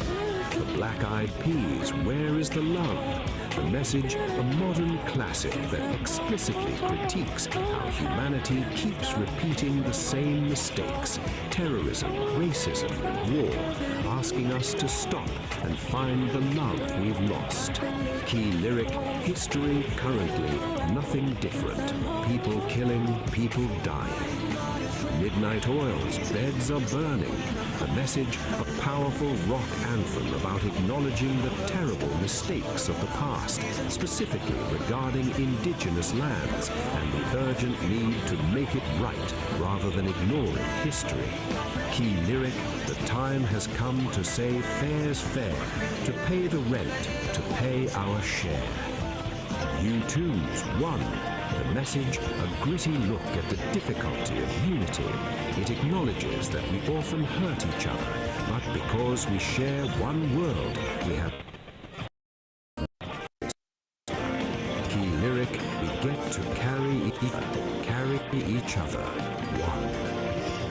The Black Eyed Peas, Where is the Love? The message, a modern classic that explicitly critiques how humanity keeps repeating the same mistakes, terrorism, racism, and war, asking us to stop and find the love we've lost. Key lyric, history currently, nothing different. People killing, people dying. Midnight Oil's Beds Are Burning. A message, a powerful rock anthem about acknowledging the terrible mistakes of the past, specifically regarding indigenous lands and the urgent need to make it right rather than ignoring history. Key lyric, the time has come to say fair's fair, to pay the rent, to pay our share. U2's One. The message, a gritty look at the difficulty of unity. It acknowledges that we often hurt each other, but because we share one world, we have key lyric, we get to carry each other. One.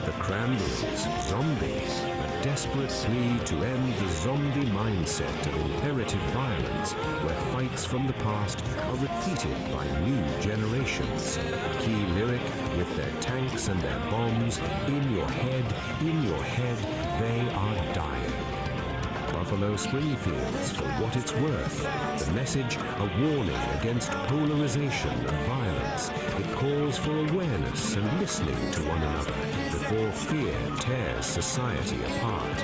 The Cranberries, zombies, a desperate plea to end the zombie mindset of inherited violence, where fights from the past are repeated by new generations. Key lyric, with their tanks and their bombs, in your head, they are dying. Buffalo Springfields, for what it's worth. The message, a warning against polarization and violence. It calls for awareness and listening to one another before fear tears society apart.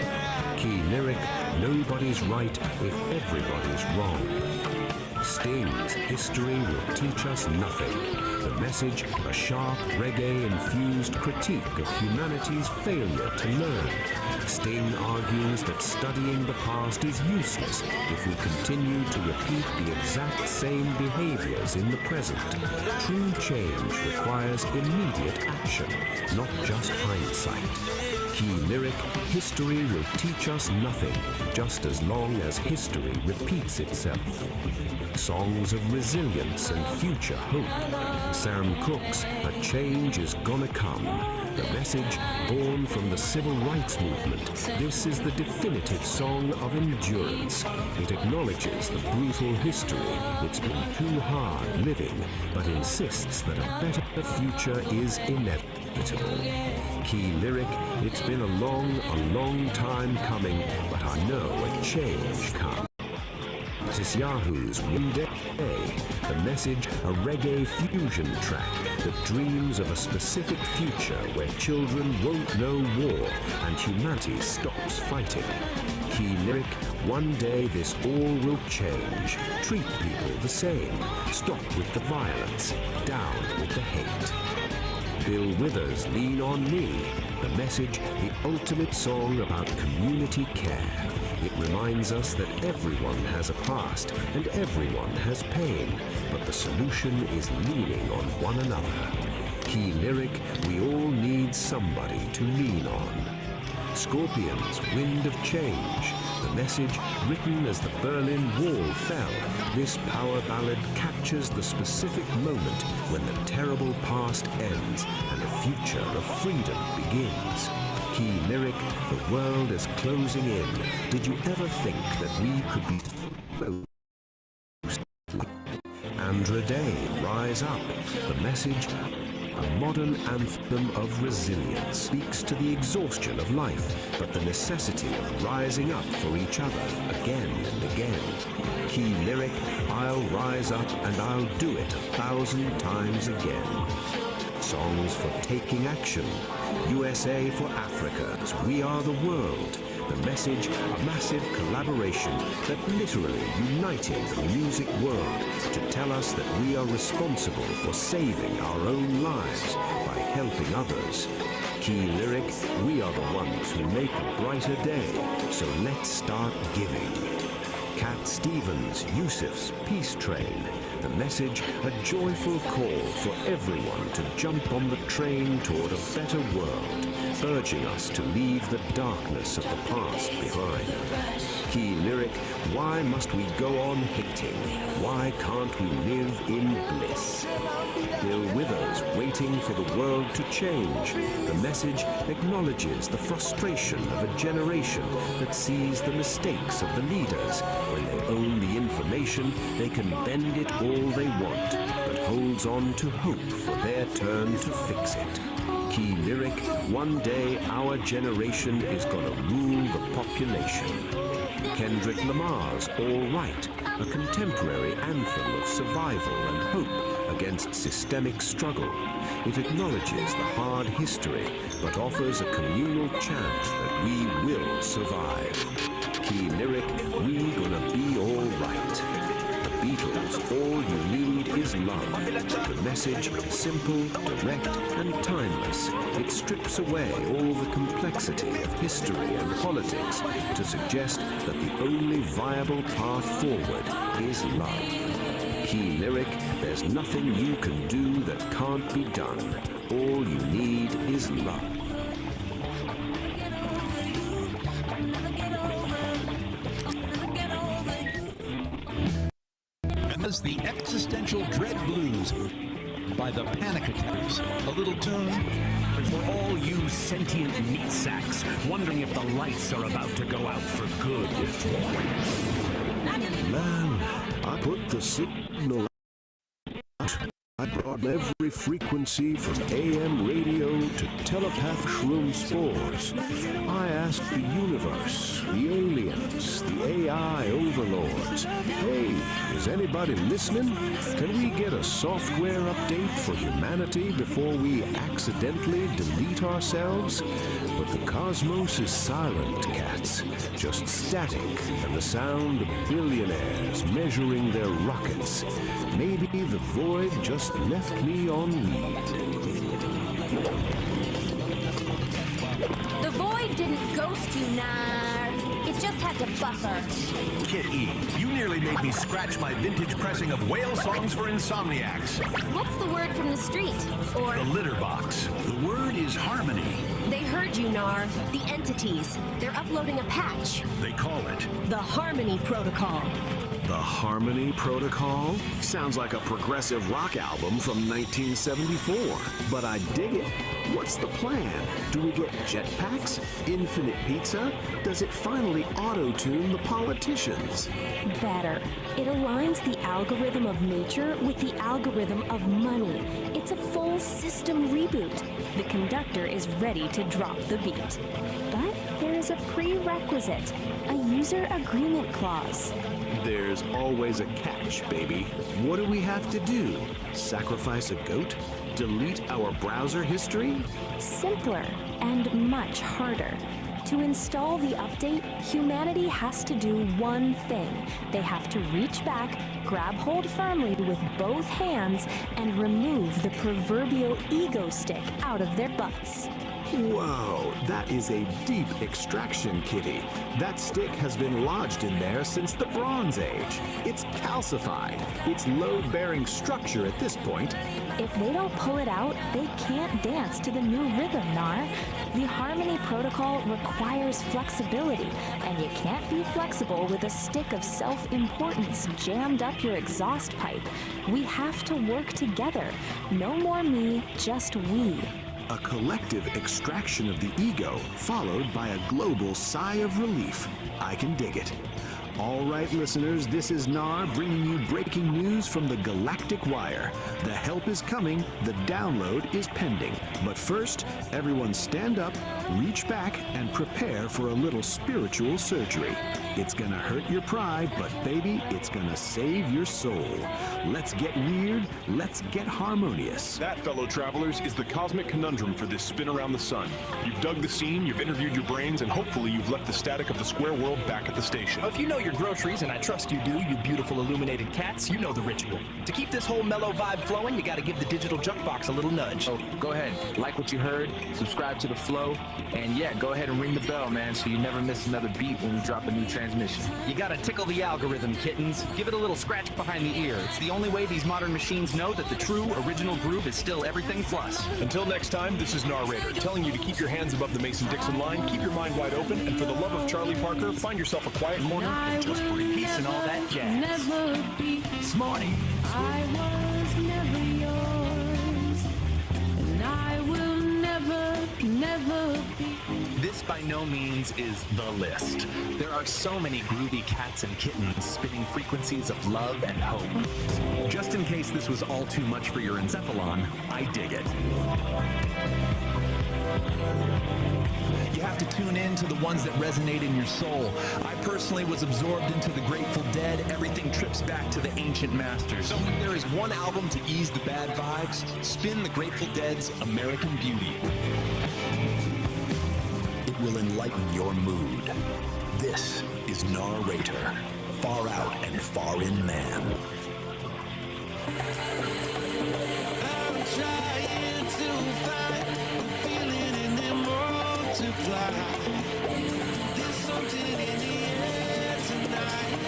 Key lyric, nobody's right if everybody's wrong. Sting's history will teach us nothing. The message, a sharp reggae-infused critique of humanity's failure to learn. Sting argues that studying the past is useless if we continue to repeat the exact same behaviors in the present. True change requires immediate action, not just hindsight. Key lyric, history will teach us nothing, just as long as history repeats itself. Songs of resilience and future hope. Sam Cooke's A Change Is Gonna Come. The message, born from the civil rights movement. This is the definitive song of endurance. It acknowledges the brutal history. It's been too hard living, but insists that a better future is inevitable. Key lyric, it's been a long time coming, but I know a change comes. This Yahoo's One Day. The message, a reggae fusion track that dreams of a specific future where children won't know war and humanity stops fighting. Key lyric, one day this all will change. Treat people the same. Stop with the violence. Down with the hate. Bill Withers' Lean on Me. The message, the ultimate song about community care. It reminds us that everyone has a past and everyone has pain, but the solution is leaning on one another. Key lyric, we all need somebody to lean on. Scorpions' Wind of Change. The message, written as the Berlin Wall fell, this power ballad captures the specific moment when the terrible past ends and a future of freedom begins. Key lyric, the world is closing in. Did you ever think that we could be close? Andra Day, Rise Up. The message, a modern anthem of resilience, speaks to the exhaustion of life, but the necessity of rising up for each other again and again. Key lyric, I'll rise up and I'll do it 1,000 times again. Songs for taking action. USA for Africa's We Are the World. The message, a massive collaboration that literally united the music world to tell us that we are responsible for saving our own lives by helping others. Key lyric, we are the ones who make a brighter day, so let's start giving. Cat Stevens, Yusuf's Peace Train. The message, a joyful call for everyone to jump on the train toward a better world, urging us to leave the darkness of the past behind. Key lyric, why must we go on hating? Why can't we live in bliss? Bill Withers, Waiting for the World to Change. The message acknowledges the frustration of a generation that sees the mistakes of the leaders. When they own the information, they can bend it all they want, but holds on to hope for their turn to fix it. Key lyric, one day our generation is gonna rule the population. Kendrick Lamar's All Right, a contemporary anthem of survival and hope against systemic struggle. It acknowledges the hard history, but offers a communal chant that we will survive. Key lyric, we gonna be all right. The Beatles, all you need is love. The message, simple, direct, and timeless. It strips away all the complexity of history and politics to suggest that the only viable path forward is love. Key lyric, there's nothing you can do that can't be done. All you need is love. the existential dread blues by the Panic Attacks. A little tune for all you sentient meat sacks wondering if the lights are about to go out for good. Man, I put the signal out. I brought every frequency from AM radio to telepathic shroom spores. I asked the universe, the aliens, the AI overlords, hey, is anybody listening? Can we get a software update for humanity before we accidentally delete ourselves? But the cosmos is silent, cats. Just static and the sound of billionaires measuring their rockets. Maybe the void just left me on lead. The void didn't ghost you, Nar. It just had to buffer. Kid E, you nearly made me scratch my vintage pressing of whale songs for insomniacs. What's the word from the street? Or The litter box. The word is harmony. They heard you, Nar. The entities. They're uploading a patch. They call it The Harmony Protocol. The Harmony Protocol? Sounds like a progressive rock album from 1974. But I dig it. What's the plan? Do we get jetpacks? Infinite pizza? Does it finally auto-tune the politicians? Better. It aligns the algorithm of nature with the algorithm of money. It's a full system reboot. The conductor is ready to drop the beat. But there is a prerequisite, a user agreement clause. There's always a catch, baby. What do we have to do? Sacrifice a goat? Delete our browser history? Simpler and much harder. To install the update, humanity has to do one thing. They have to reach back, grab hold firmly with both hands, and remove the proverbial ego stick out of their butts. Whoa, that is a deep extraction, kitty. That stick has been lodged in there since the Bronze Age. It's calcified. It's load-bearing structure at this point. If they don't pull it out, they can't dance to the new rhythm, Nar. The Harmony Protocol requires flexibility, and you can't be flexible with a stick of self-importance jammed up your exhaust pipe. We have to work together. No more me, just we. A collective extraction of the ego, followed by a global sigh of relief. I can dig it. All right, listeners, this is Nar bringing you breaking news from the Galactic Wire. The help is coming, the download is pending. But first, everyone stand up, reach back, and prepare for a little spiritual surgery. It's gonna hurt your pride, but baby, it's gonna save your soul. Let's get weird, let's get harmonious. That, fellow travelers, is the cosmic conundrum for this spin around the sun. You've dug the scene, you've interviewed your brains, and hopefully you've left the static of the square world back at the station. If you know your groceries, and I trust you do, you beautiful illuminated cats, you know the ritual. To keep this whole mellow vibe flowing, you gotta give the digital junk box a little nudge. So go ahead, like what you heard, subscribe to the flow, and yeah, go ahead and ring the bell, man, so you never miss another beat when we drop a new transmission. You gotta tickle the algorithm, kittens. Give it a little scratch behind the ear. It's the only way these modern machines know that the true, original groove is still everything plus. Until next time, this is Narrator, telling you to keep your hands above the Mason-Dixon line, keep your mind wide open, and for the love of Charlie Parker, find yourself a quiet corner and just breathe. Peace and all that jazz. Never be Smarty. I was never yours, and I will never be. This by no means is the list. There are so many groovy cats and kittens spinning frequencies of love and hope. Just in case this was all too much for your encephalon, I dig it. You have to tune in to the ones that resonate in your soul. I personally was absorbed into the Grateful Dead. Everything trips back to the ancient masters. So if there is one album to ease the bad vibes, spin the Grateful Dead's American Beauty. It will enlighten your mood. This is Narrator, far out and far in man. I'm trying to find a feeling and then multiply. There's something in the air tonight.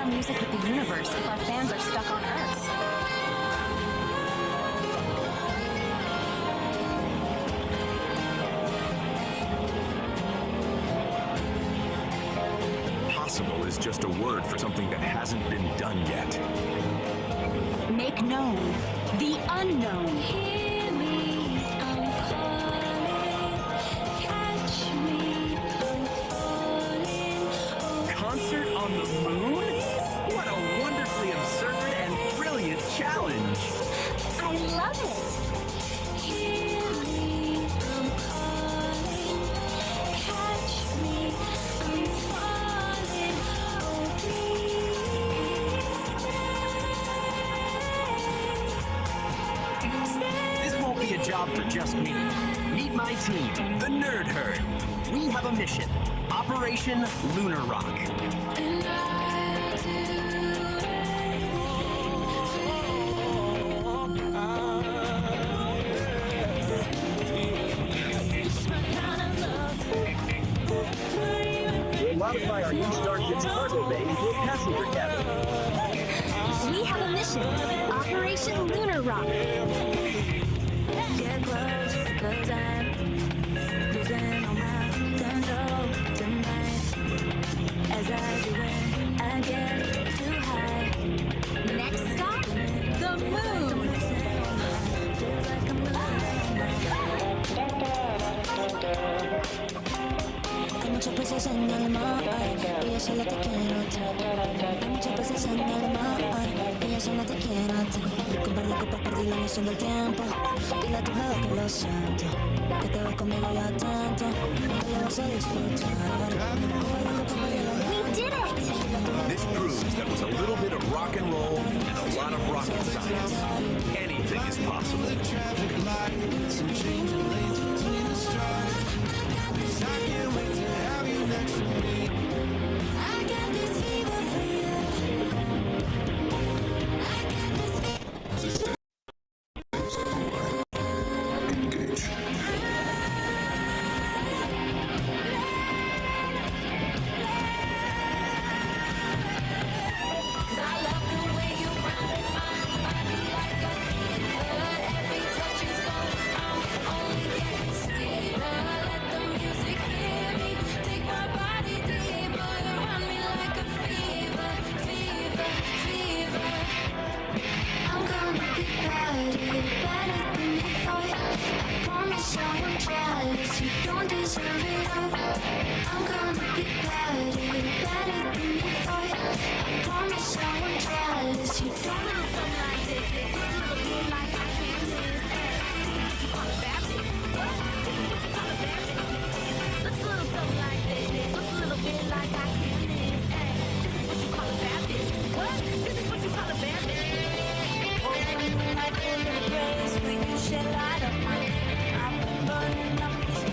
Music with the universe if our fans are stuck on Earth. Possible is just a word for something that hasn't been done yet. Make known the unknown. Hear me, I'm calling. Catch me, I'm falling. Concert on the moon? What a wonderfully absurd and brilliant challenge! I love it! Hear me, I'm calling. Catch me, I'm falling. Oh, please stay. This won't be a job for just me. Meet my team, the Nerd Herd. We have a mission. Operation Lunar Rock. And I We'll modify our new Starship's cargo bay into a passenger cabin. We have a mission. Operation Lunar Rock. get close, 'cause I'm losing all my control tonight. As I do when I get too high. Next stop, the moon. Feels like I'm hay muchas veces en el mar y yo solo te quiero a ti. Hay muchas veces en el mar y yo solo te quiero a ti. Con par de copas perdí la noción del tiempo. Dile a tu jefe que lo siento, que te vas conmigo y atento, que lo vas a disfrutar. We did it! This proves that with a little bit of rock and roll and a lot of rocket science, anything is possible. I got this fever for you. I got this fever. Engage. 'Cause I love the way you run my body like a fever. Every touch is gold. I'm only getting sweeter. Let the music hear me. Take my body deeper. Run me like a fever, fever, fever. I'm gonna be better, better than before. I promise I won't try this. You don't deserve it all. I'm gonna be better, better than before. I promise I won't try this. You don't know something like this. It's a little bit like I can't lose. You call it baptism. What? This is what you call a baptism. Looks a little something like this. Looks a little bit like I can't lose. This is what you call a baptism. What? This is what you call a baptism. Open my full embrace when you shed light on my. I've been burning up this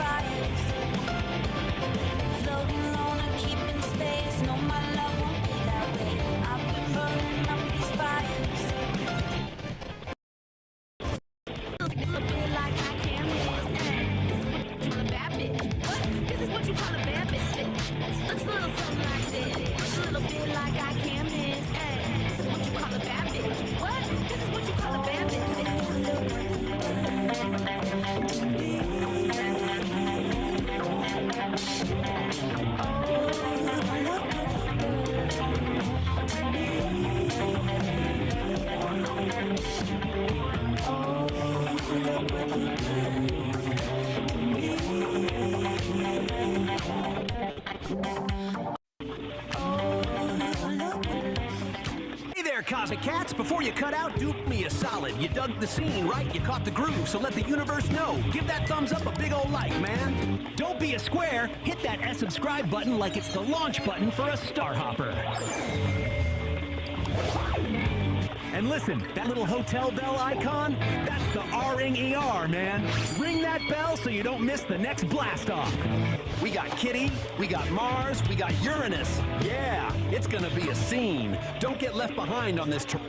Hey, cats, before you cut out, do me a solid. You dug the scene, right? You caught the groove, so let the universe know. Give that thumbs up a big old like, man. Don't be a square. Hit that subscribe button like it's the launch button for a Star Hopper. And listen, that little hotel bell icon, that's the R-ing ER, man. Ring that bell so you don't miss the next blast-off. We got Kitty, we got Mars, we got Uranus. Yeah, it's gonna be a scene. Don't get left behind on this trip.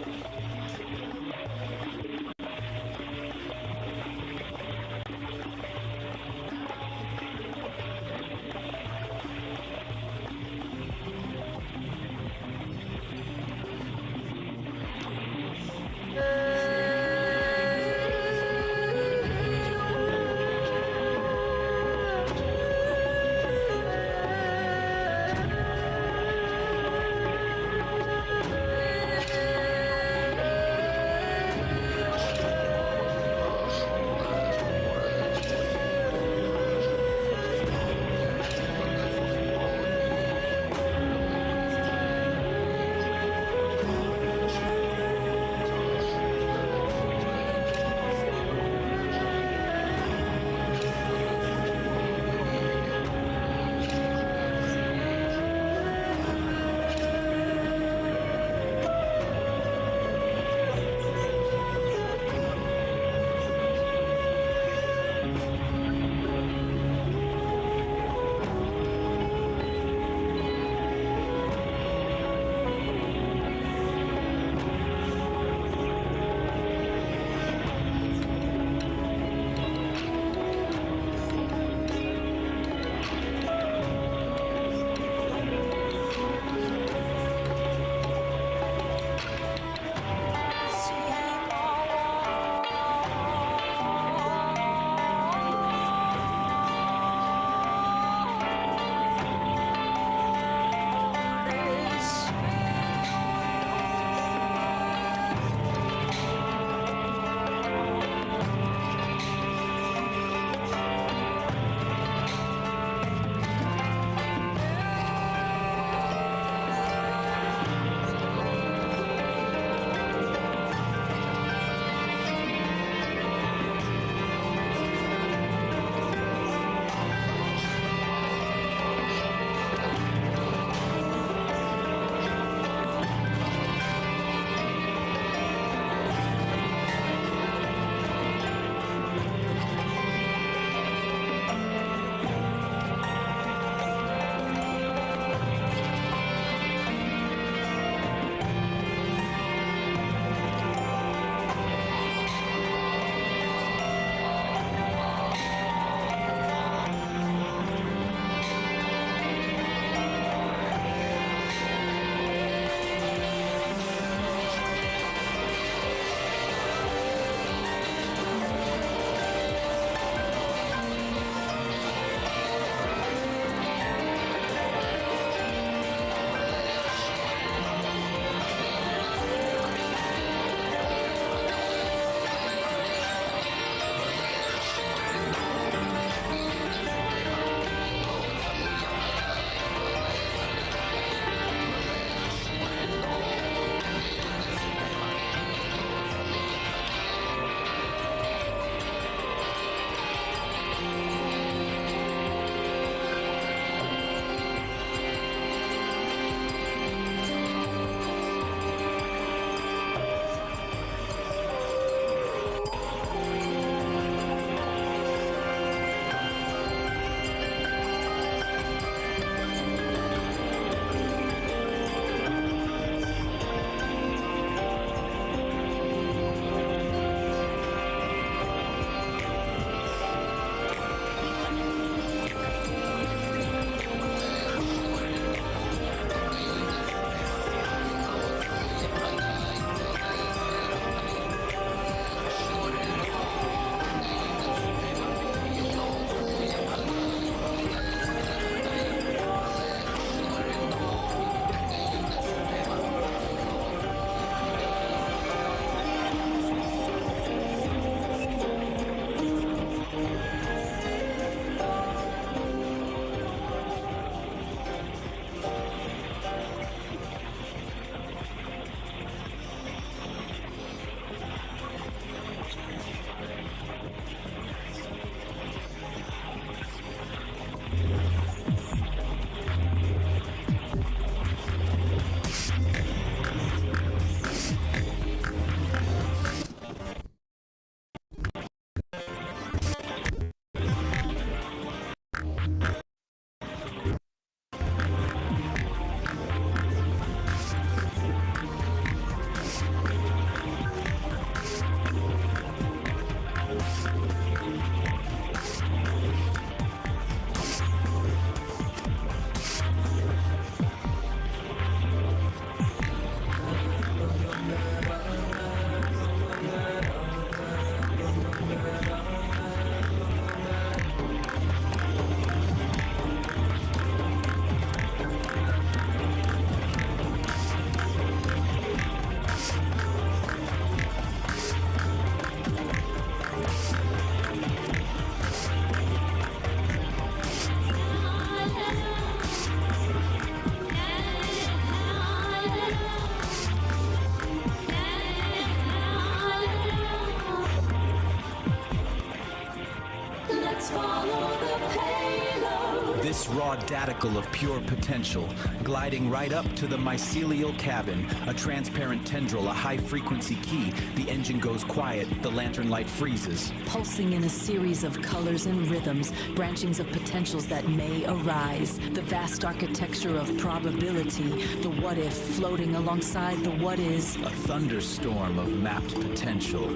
Let's follow the payload. This raw daticle of pure potential, gliding right up to the mycelial cabin, a transparent tendril, a high-frequency key. The engine goes quiet, the lantern light freezes. Pulsing in a series of colors and rhythms, branchings of potentials that may arise. The vast architecture of probability, the what-if floating alongside the what-is. A thunderstorm of mapped potential.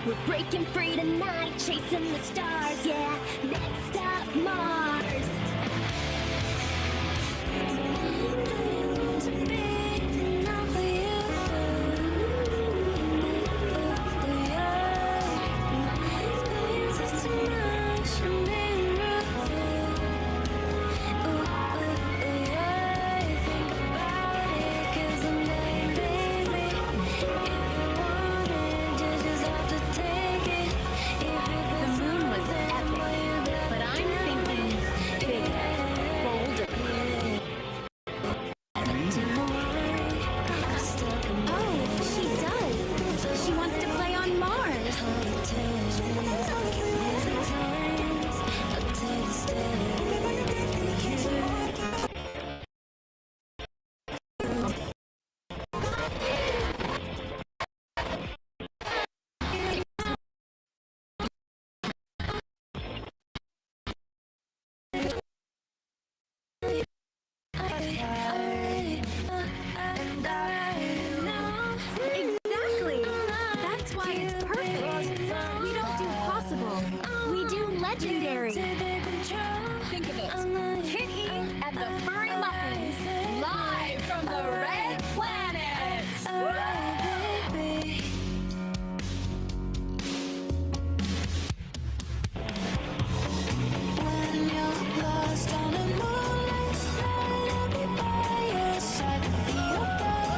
We're breaking free tonight, chasing the stars, yeah. Next stop, Mars. Exactly! That's why it's perfect. We don't do possible. We do legendary. Think of it. Kitty and the Furry Muffins, live from the Red Planet! When you're lost on a moonlit night, I'll be by your side. You're by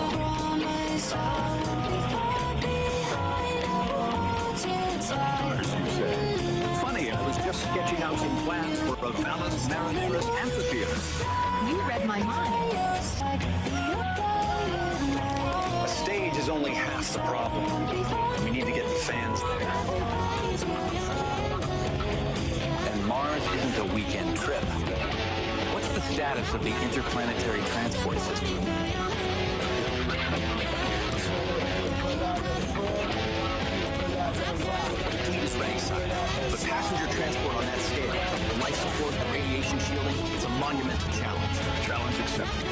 promise I won't be far behind. I will hold you tight. As you say. Funny, I was just sketching out some plans for a balanced Mariners amphitheater. You read my mind. A stage is only half the problem. We need to get fans there. And Mars isn't a weekend trip. What's the status of the interplanetary transport system? The fleet is ready, sire. But passenger transport on that scale, the life support, the radiation shielding, it's a monumental challenge. Challenge accepted.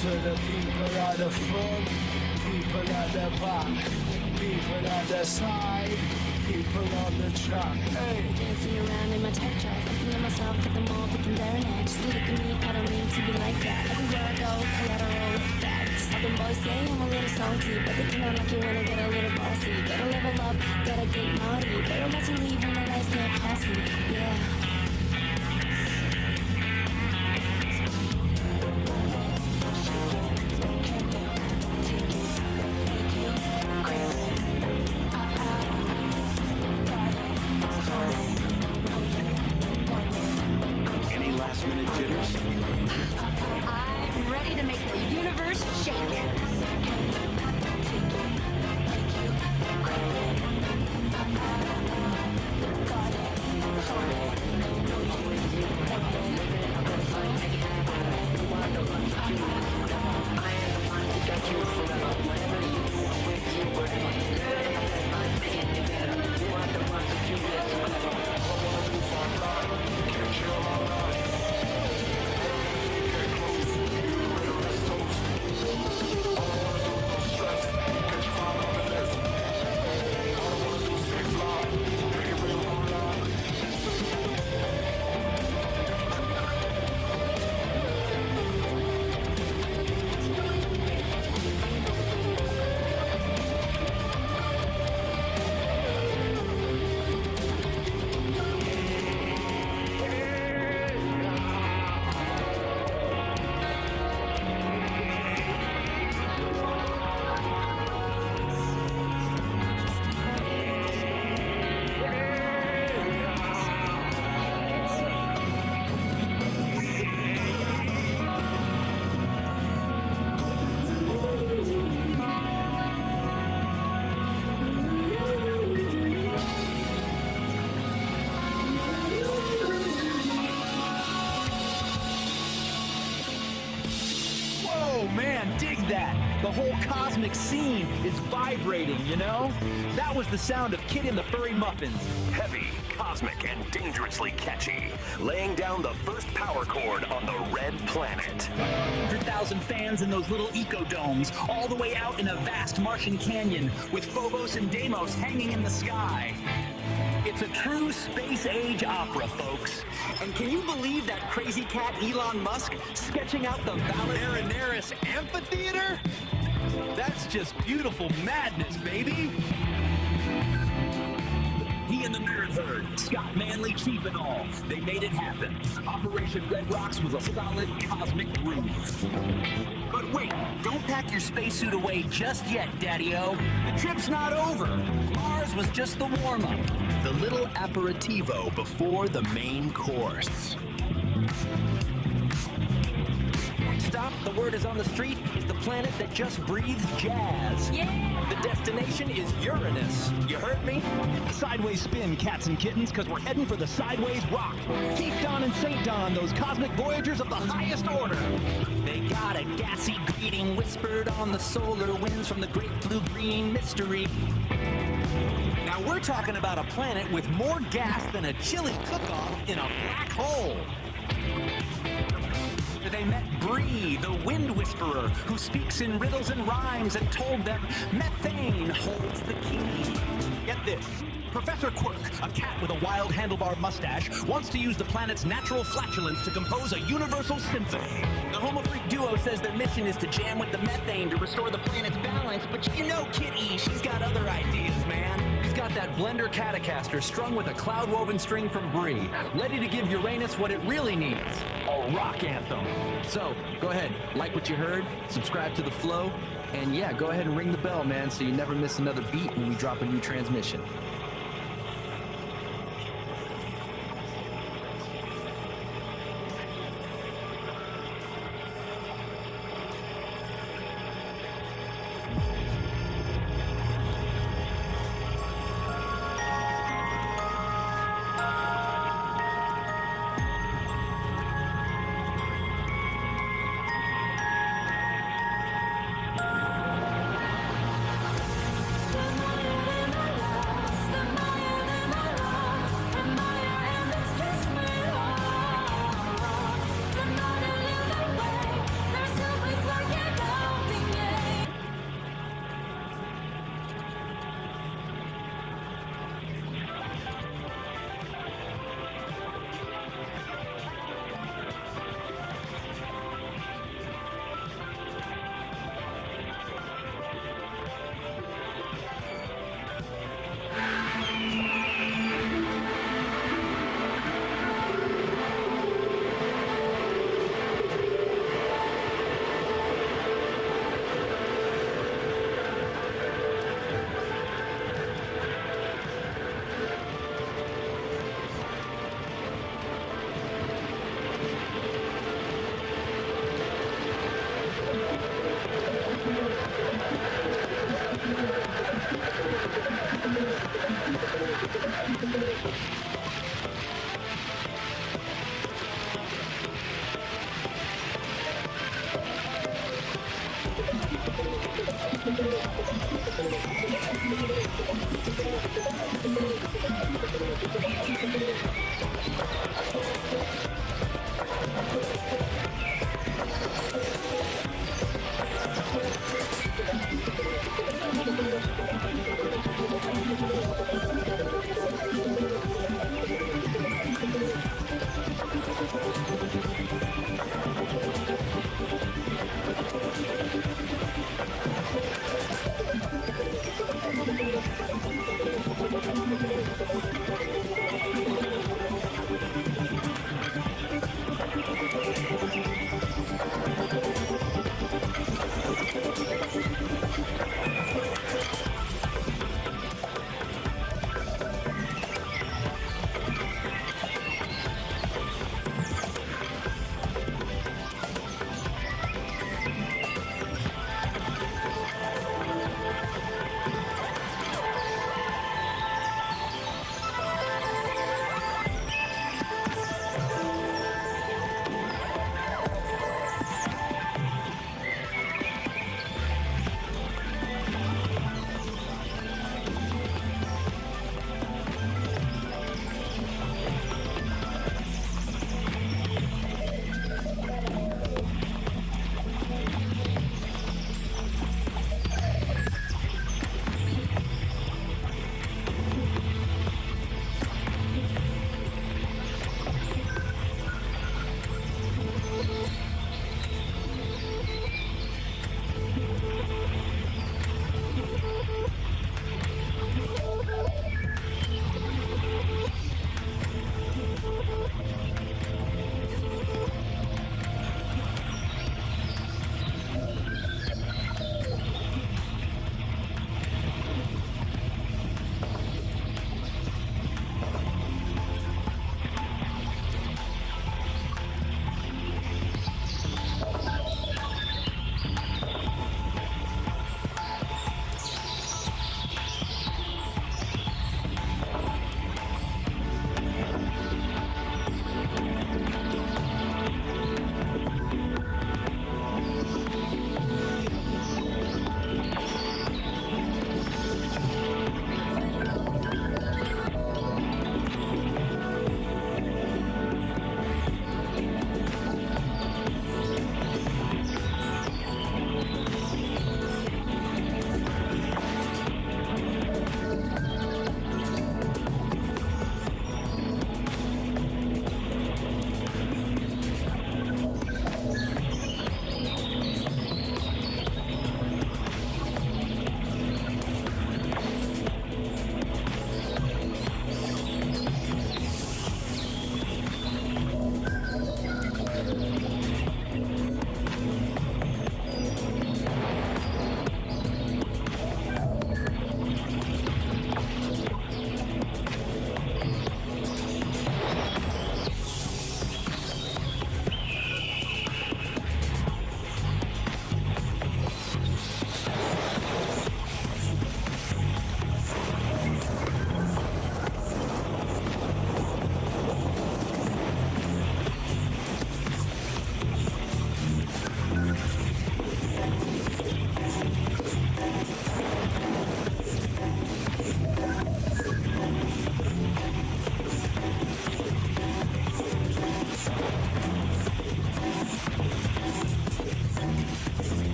To the people at the front, people at the back, people at the side, people on the track. Hey. Dancing around in my tight dress, looking at myself, got them all looking very nice. Just look at me, I don't mean to be like that. Everywhere I go, collateral effects. Other boys say I'm a little salty, but they cannot like you when I get a little bossy. Gotta level up, gotta get naughty. Better let you leave when the lights get past me. Yeah. Any last minute jitters? I'm ready to make the universe shake. The whole cosmic scene is vibrating, you know? That was the sound of Kid and the Furry Muffins. Heavy, cosmic, and dangerously catchy. Laying down the first power chord on the red planet. 100,000 fans in those little eco-domes, all the way out in a vast Martian canyon, with Phobos and Deimos hanging in the sky. It's a true space-age opera, folks. And can you believe that crazy cat Elon Musk sketching out the Valadares Amphitheater? That's just beautiful madness, baby! He and the Nerd Herd, Scott Manley, chief and all, they made it happen. Operation Red Rocks was a solid cosmic groove. But wait, don't pack your spacesuit away just yet, Daddy-O. The trip's not over. Mars was just the warm-up. The little aperitivo before the main course. Stop, the word is on the street, is the planet that just breathes jazz. Yeah! The destination is Uranus. You heard me? Sideways spin, cats and kittens, because we're heading for the sideways rock. Keep Don and St. Don, those cosmic voyagers of the highest order. They got a gassy greeting whispered on the solar winds from the great blue-green mystery. Now we're talking about a planet with more gas than a chili cook-off in a black hole. They met Bree, the wind whisperer, who speaks in riddles and rhymes, and told them methane holds the key. Get this. Professor Quirk, a cat with a wild handlebar mustache, wants to use the planet's natural flatulence to compose a universal symphony. The Homo Freak duo says their mission is to jam with the methane to restore the planet's balance, but you know Kitty, she's got other ideas, man. She's got that Blender Catacaster strung with a cloud-woven string from Bree, ready to give Uranus what it really needs, a rock anthem. So, go ahead, like what you heard, subscribe to The Flow, and yeah, go ahead and ring the bell, man, so you never miss another beat when we drop a new transmission.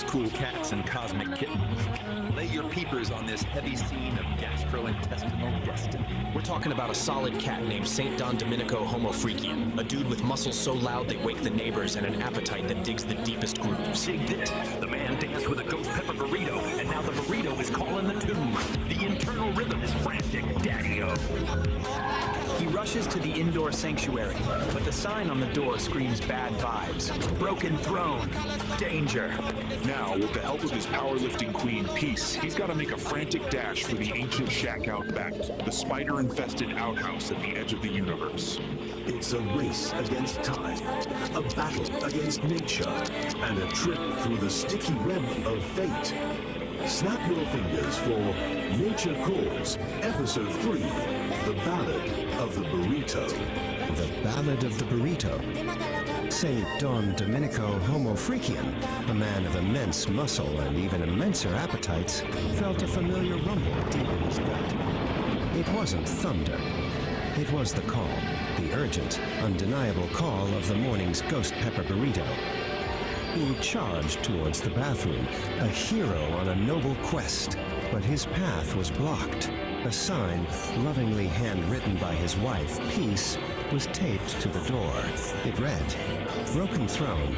cool cats and cosmic kittens. Lay your peepers on this heavy scene of gastrointestinal destiny. We're talking about a solid cat named St. Don Domenico Homo Freakian, a dude with muscles so loud they wake the neighbors and an appetite that digs the deepest grooves. Dig this. The man danced with a ghost pepper burrito, and now the burrito is calling the tune. The internal rhythm is frantic, Daddy-O. He rushes to the indoor sanctuary, but the sign on the door screams bad vibes. Broken throne. Danger. Now, with the help of his powerlifting queen, Peace, he's got to make a frantic dash for the ancient shack out back, the spider-infested outhouse at the edge of the universe. It's a race against time, a battle against nature, and a trip through the sticky web of fate. Snap your fingers for Nature Calls, Episode 3, The Ballad of the Burrito. The Ballad of the Burrito. St. Don Domenico Homo Freakian, a man of immense muscle and even immenser appetites, felt a familiar rumble deep in his gut. It wasn't thunder. It was the call, the urgent, undeniable call of the morning's ghost pepper burrito. He charged towards the bathroom, a hero on a noble quest, but his path was blocked. A sign, lovingly handwritten by his wife, Peace, was taped to the door. It read, "Broken throne.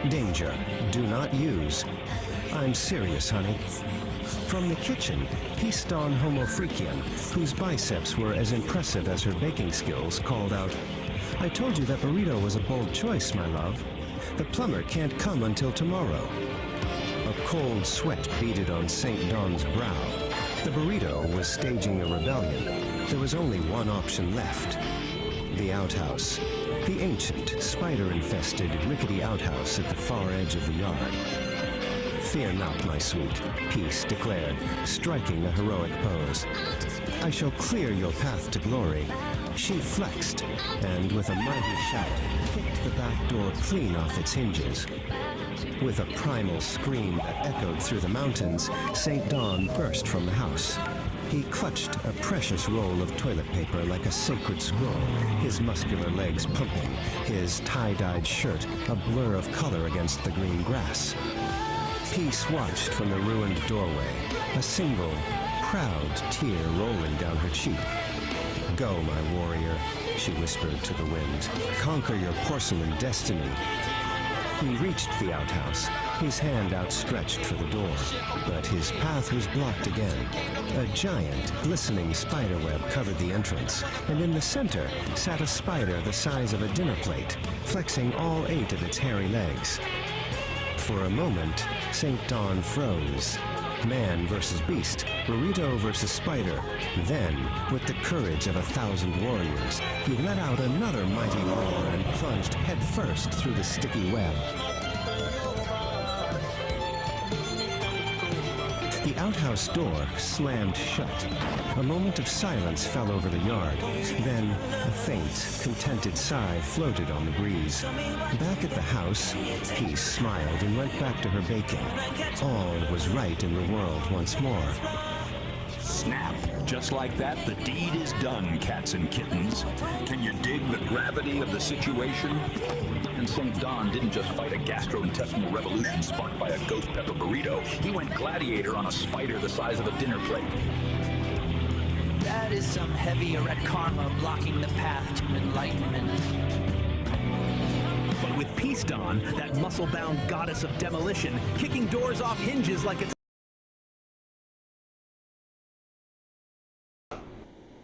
Danger. Do not use. I'm serious, honey." From the kitchen, Peace Don Homo Freakian, whose biceps were as impressive as her baking skills, called out, "I told you that burrito was a bold choice, my love. The plumber can't come until tomorrow." A cold sweat beaded on St. Don's brow. The burrito was staging a rebellion. There was only one option left. The outhouse. The ancient, spider-infested, rickety outhouse at the far edge of the yard. "Fear not, my sweet," Peace declared, striking a heroic pose. "I shall clear your path to glory." She flexed, and with a mighty shout, kicked the back door clean off its hinges. With a primal scream that echoed through the mountains, St. Don burst from the house. He clutched a precious roll of toilet paper like a sacred scroll, his muscular legs pumping, his tie-dyed shirt a blur of color against the green grass. Peace watched from the ruined doorway, a single, proud tear rolling down her cheek. "Go, my warrior," she whispered to the wind. "Conquer your porcelain destiny." He reached the outhouse, his hand outstretched for the door, but his path was blocked again. A giant, glistening spiderweb covered the entrance, and in the center sat a spider the size of a dinner plate, flexing all 8 of its hairy legs. For a moment, St. Don froze. Man versus beast, burrito versus spider. Then, with the courage of 1,000 warriors, he let out another mighty roar and plunged headfirst through the sticky web. The outhouse door slammed shut. A moment of silence fell over the yard. Then, a faint, contented sigh floated on the breeze. Back at the house, Peace smiled and went back to her baking. All was right in the world once more. Snap. Just like that, the deed is done, cats and kittens. Can you dig the gravity of the situation? And St. Don didn't just fight a gastrointestinal revolution sparked by a ghost pepper burrito. He went gladiator on a spider the size of a dinner plate. That is some heavy red karma blocking the path to enlightenment. But with Peace Don, that muscle-bound goddess of demolition, kicking doors off hinges like it's...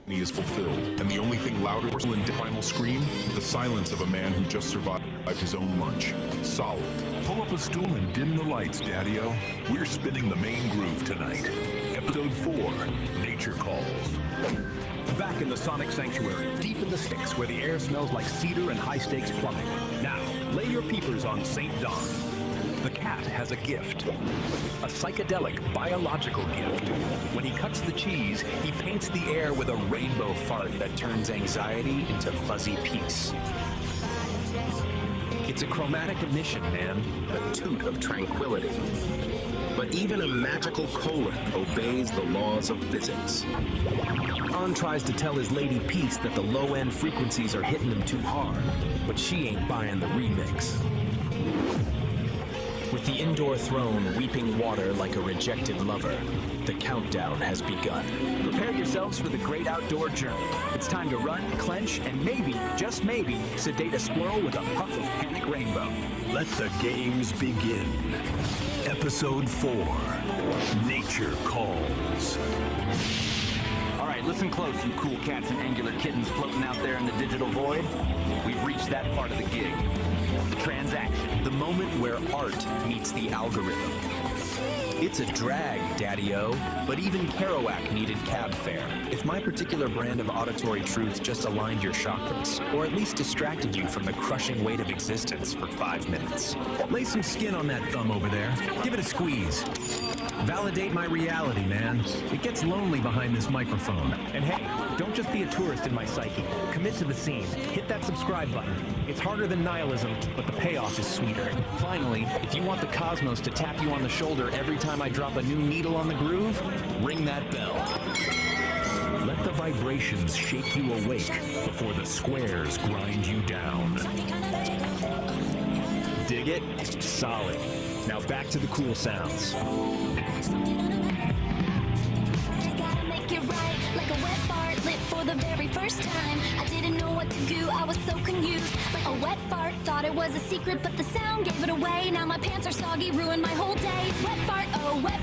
He is fulfilled, and the only thing louder than the final scream, the silence of a man who just survived his own lunch. Solid. Pull up a stool and dim the lights, Daddy-O. We're spinning the main groove tonight. Episode 4, Nature Calls. Back in the Sonic Sanctuary, deep in the sticks where the air smells like cedar and high-stakes plumbing. Now, lay your peepers on St. Don. The cat has a gift. A psychedelic, biological gift. When he cuts the cheese, he paints the air with a rainbow fart that turns anxiety into fuzzy peace. It's a chromatic emission, man. A toot of tranquility. But even a magical colon obeys the laws of physics. On tries to tell his lady Peace that the low-end frequencies are hitting him too hard, but she ain't buying the remix. With the indoor throne weeping water like a rejected lover, the countdown has begun. Prepare yourselves for the great outdoor journey. It's time to run, clench, and maybe, just maybe, sedate a squirrel with a puff of panic rainbow. Let the games begin. Episode 4, Nature Calls. All right, listen close, you cool cats and angular kittens floating out there in the digital void. We've reached that part of the gig. The transaction. The moment where art meets the algorithm. It's a drag, Daddy-O, but even Kerouac needed cab fare. If my particular brand of auditory truth just aligned your chakras, or at least distracted you from the crushing weight of existence for 5 minutes. Lay some skin on that thumb over there. Give it a squeeze. Validate my reality, man. It gets lonely behind this microphone. And hey, don't just be a tourist in my psyche. Commit to the scene. Hit that subscribe button. It's harder than nihilism, but the payoff is sweeter. Finally, if you want the cosmos to tap you on the shoulder every time I drop a new needle on the groove, ring that bell. Let the vibrations shake you awake before the squares grind you down. Dig it? Solid. Now back to the cool sounds. Gotta make it right, like a wet fart lit for the very first time. I didn't know what to do, I was so confused. Like a wet fart, thought it was a secret, but the sound gave it away. Now my pants are soggy, ruined my whole day. Wet fart, oh wet.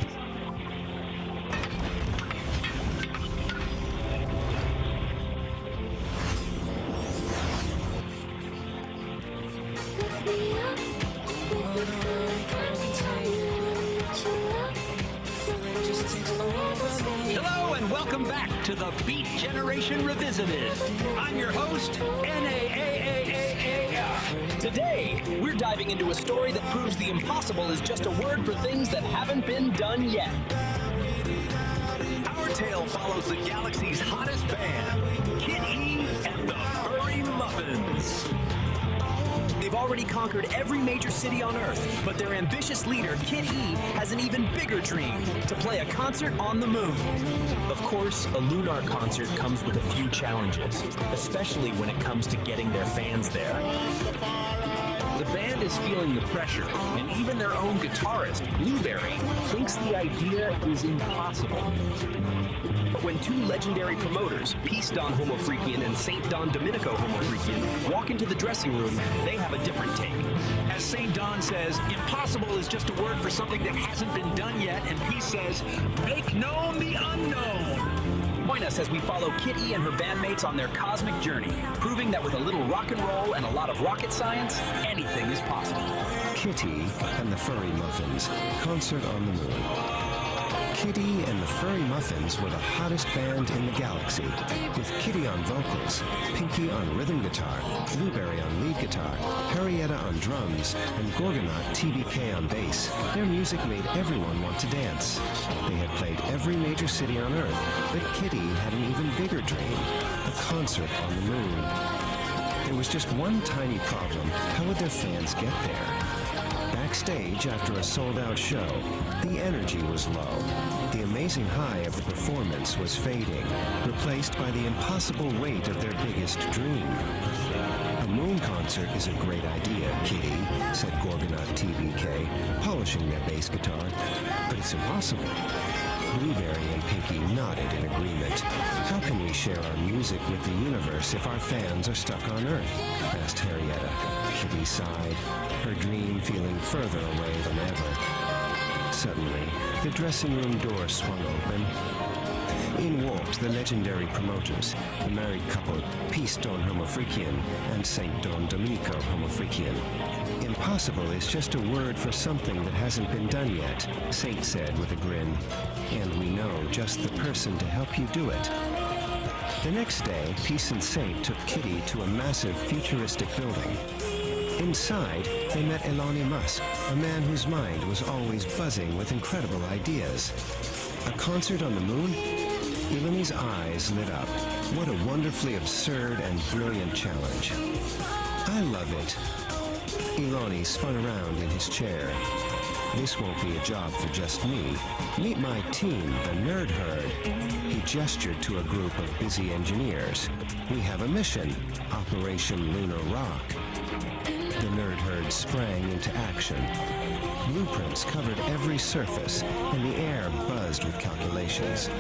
Hello and welcome back to the Beat Generation Revisited. I'm your host, N-A-A-A-A-A. Today, we're diving into a story that proves the impossible is just a word for things that haven't been done yet. Our tale follows the galaxy's hottest band, Kid E and the Furry Muffins. They've already conquered every major city on Earth, but their ambitious leader, Kid E, has an even bigger dream, to play a concert on the moon. Of course, a lunar concert comes with a few challenges, especially when it comes to getting their fans there. The band is feeling the pressure, and even their own guitarist, Blueberry, thinks the idea is impossible. But when two legendary promoters, Peace Don Homo Freakian and Saint Don Domenico Homo Freakian, walk into the dressing room, they have a different take. As St. Don says, impossible is just a word for something that hasn't been done yet, and Peace says, make known the unknown. Join us as we follow Kid E and her bandmates on their cosmic journey, proving that with a little rock and roll and a lot of rocket science, anything is possible. Kitty and the Furry Muffins, concert on the moon. Kitty and the Furry Muffins were the hottest band in the galaxy, with Kitty on vocals, Pinky on rhythm guitar, Blueberry on lead guitar, Harrietta on drums, and Gorgonaut TBK on bass. Their music made everyone want to dance. They had played every major city on Earth, but Kitty had an even bigger dream, a concert on the moon. There was just one tiny problem. How would their fans get there? Backstage, after a sold-out show, the energy was low. The amazing high of the performance was fading, replaced by the impossible weight of their biggest dream. A moon concert is a great idea, Kitty, said Gorgonaut TBK, polishing their bass guitar, but it's impossible. Blueberry and Pinky nodded in agreement. How can we share our music with the universe if our fans are stuck on Earth? Asked Harrietta. Kitty sighed, her dream feeling further away than ever. Suddenly, the dressing room door swung open. In walked the legendary promoters, the married couple Peace Don Homo Freakian and Saint Don Domenico Homo Freakian. Impossible is just a word for something that hasn't been done yet, Saint said with a grin. And we know just the person to help you do it. The next day, Peace and Saint took Kitty to a massive futuristic building. Inside, they met Elon Musk, a man whose mind was always buzzing with incredible ideas. A concert on the moon? Eloni's eyes lit up. What a wonderfully absurd and brilliant challenge. I love it. Eloni spun around in his chair. This won't be a job for just me. Meet my team, the Nerd Herd. He gestured to a group of busy engineers. We have a mission, Operation Lunar Rock. The Nerd Herd light sprang into action. Blueprints covered every surface, and the air buzzed with calculations.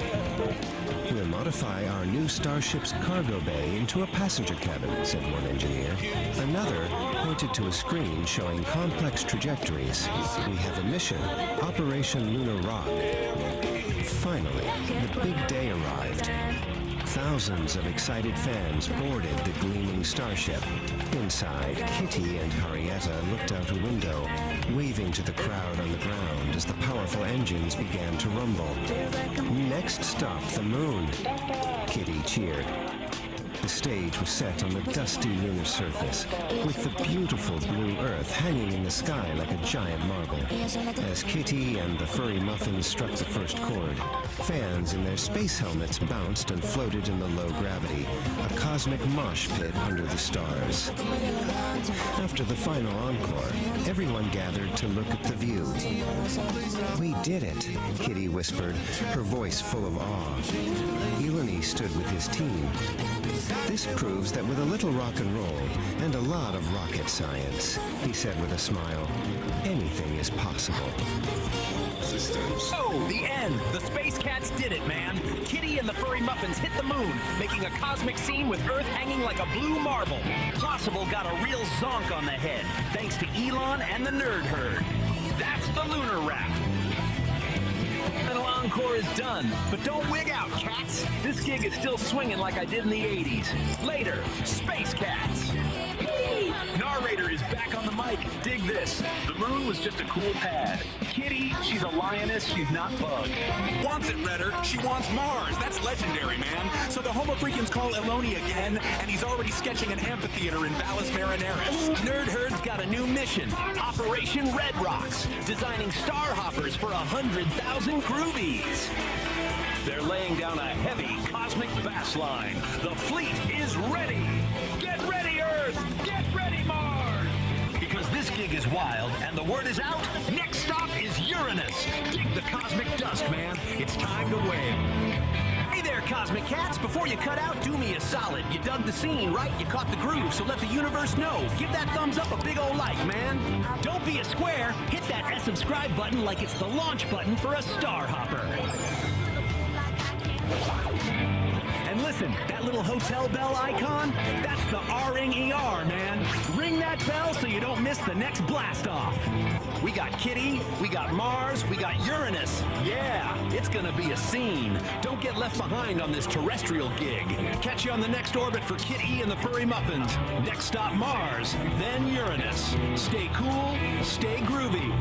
We'll modify our new starship's cargo bay into a passenger cabin, said one engineer. Another pointed to a screen showing complex trajectories. We have a mission, Operation Lunar Rock. Finally, the big day arrived. Thousands of excited fans boarded the gleaming starship. Inside, Kitty and Harrietta looked out a window, waving to the crowd on the ground as the powerful engines began to rumble. Next stop, the moon. Kitty cheered. The stage was set on the dusty lunar surface, with the beautiful blue Earth hanging in the sky like a giant marble. As Kitty and the furry muffins struck the first chord, fans in their space helmets bounced and floated in the low gravity, a cosmic mosh pit under the stars. After the final encore, everyone gathered to look at the view. "We did it," Kitty whispered, her voice full of awe. Eleni stood with his team. "This proves that with a little rock and roll and a lot of rocket science," he said with a smile, "anything is possible." Oh, the end! The Space Cats did it, man! Kitty and the furry muffins hit the moon, making a cosmic scene with Earth hanging like a blue marble. Possible got a real zonk on the head, thanks to Elon and the Nerd Herd. That's the Lunar Wrap. The encore is done, but don't wig out, cats. This gig is still swinging like I did in the 80s. Later, Space Cats. Narrator is back on the mic. Dig this. The moon was just a cool pad. Kitty, she's a lioness, she's not Bug. Wants it, Redder. She wants Mars. That's legendary, man. So the Homo Freakins call Eloni again, and he's already sketching an amphitheater in Valles Marineris. Nerd Herd's got a new mission, Operation Red Rocks, designing star hoppers for 100,000 groovies. They're laying down a heavy cosmic bass line. The fleet is ready. Get ready, Earth! Get ready, Mars! Because this gig is wild, and the word is out, next stop is Uranus. Dig the cosmic dust, man. It's time to wave. Hey there, Cosmic Cats. Before you cut out, do me a solid. You dug the scene, right? You caught the groove, so let the universe know. Give that thumbs up a big ol' like, man. Don't be a square. Hit that subscribe button like it's the launch button for a star hopper. And listen, that little hotel bell icon, that's the R-ing ER, man. Ring that bell so you don't miss the next blast off. We got Kitty, we got Mars, we got Uranus. Yeah, it's gonna be a scene. Don't get left behind on this terrestrial gig. Catch you on the next orbit for Kitty and the furry muffins. Next stop Mars, then Uranus. Stay cool, stay groovy.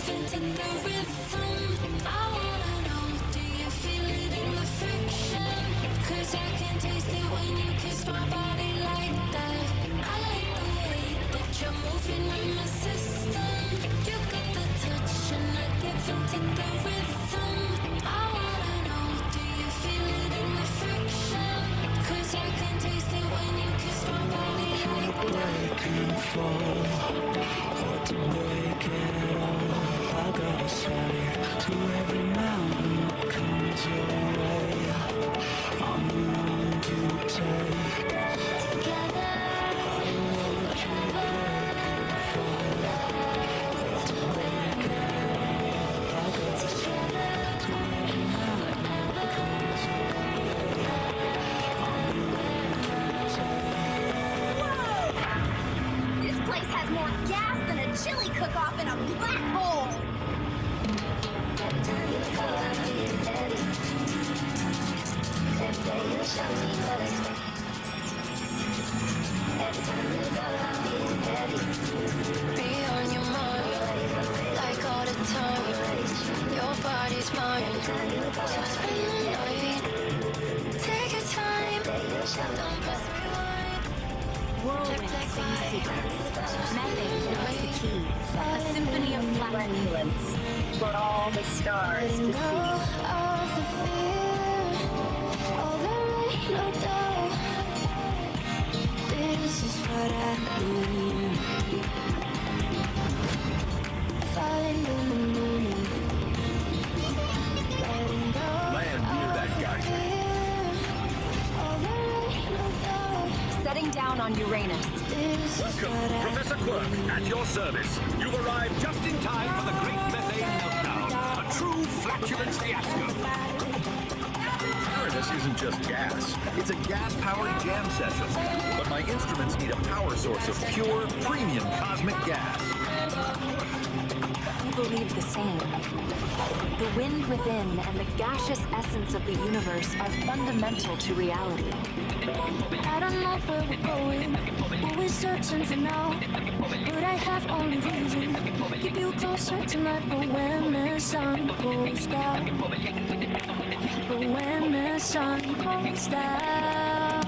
give into the rhythm. I wanna know, do you feel it in the friction? 'Cause I can taste it when you kiss my body like that. I like the way that you're moving in my system. You got the touch and I give into the rhythm. I wanna know, do you feel it in the friction? 'Cause I can taste it when you kiss my body like that. Breaking fall, hard to break it all. I gotta say, to every mountain that comes your way, I'm the one to take. Together, I know that you break the fall. Hard to break it all. I gotta say, to every mountain that comes your way, I'm the one to take. This place has more gas than a chili cook-off in a black hole! Be on your mind, like all the time. Your body's mine, so spend the night. Take your time, don't press rewind. Whirlwind sings secrets. Methane holds the key. A symphony of flatulence. For all the stars to Letting go of the fear, all the rain or doubt. This is what I need. Finding the meaning. Letting go Land near that guy. all the rain or doubt. Setting down on Uranus. This is what I Professor Quirk, at your service. You've arrived just in time for the great methane meltdown. A true flatulence fiasco. Uranus isn't just gas. It's a gas-powered jam session. But my instruments need a power source of pure, premium cosmic gas. We believe the same. The wind within and the gaseous essence of the universe are fundamental to reality. I don't know where we're going, but we're searching for now. But I have only reason, keep you closer tonight. But when the sun goes down, but when the sun goes down.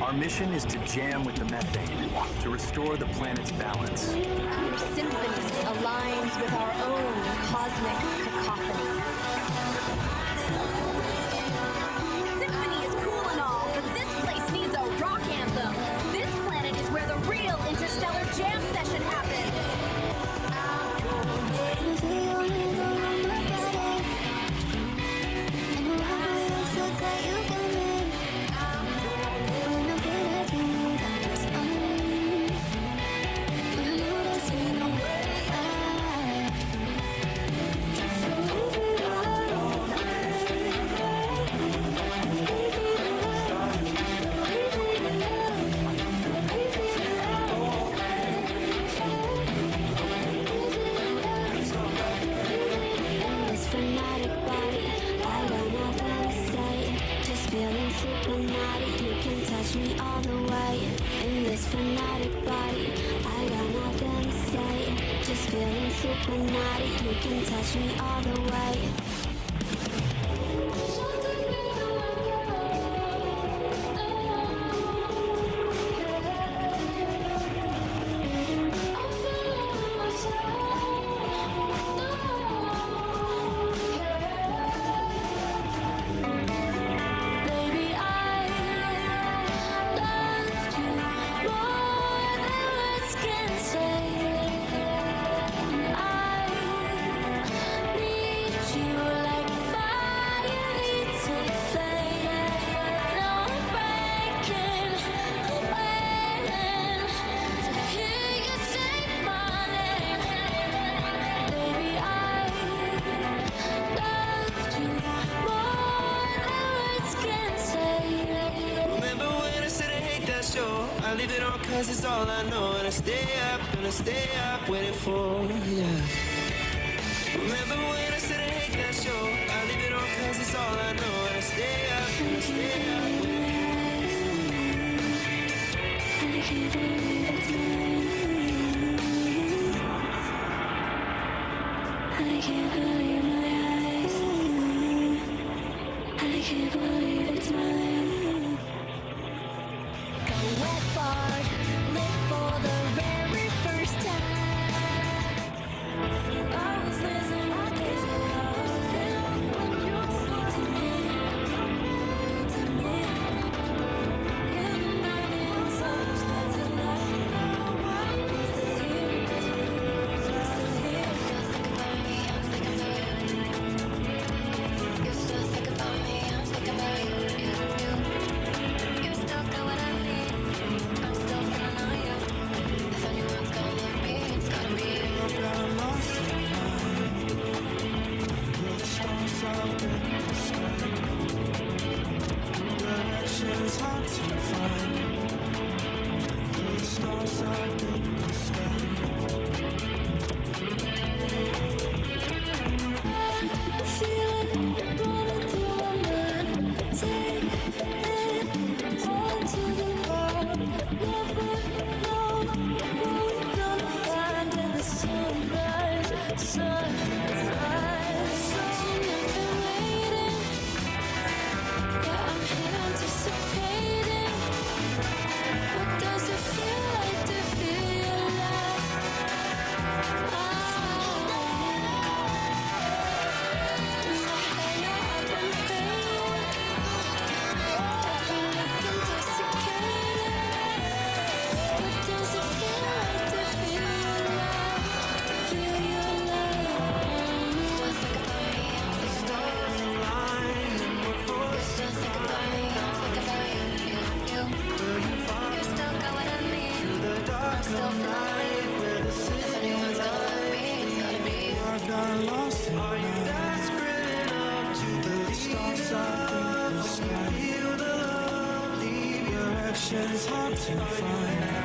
Our mission is to jam with the methane, to restore the planet's balance. Our symphony aligns with our own cosmic cacophony. Symphony is cool and all, but this place needs a rock anthem. This planet is where the real interstellar jam session happens. You can touch me all the way. leave it on cause it's all I know. And I stay up waiting for you. Remember when I said I hate that show? I leave it on cause it's all I know. And I stay up waiting for you. can't believe my eyes. I can't believe it's mine. Go wet fart, live for the very first time. I was listening to this Directions hard to find. The stars are in the sky. feeling running through my mind. Take it all to the world. Never know who you're gonna find in the sunrise. Sunrise. Watching nothing waiting. Yeah, I'm here anticipating. What does it feel like to feel alive? Directions hard to find.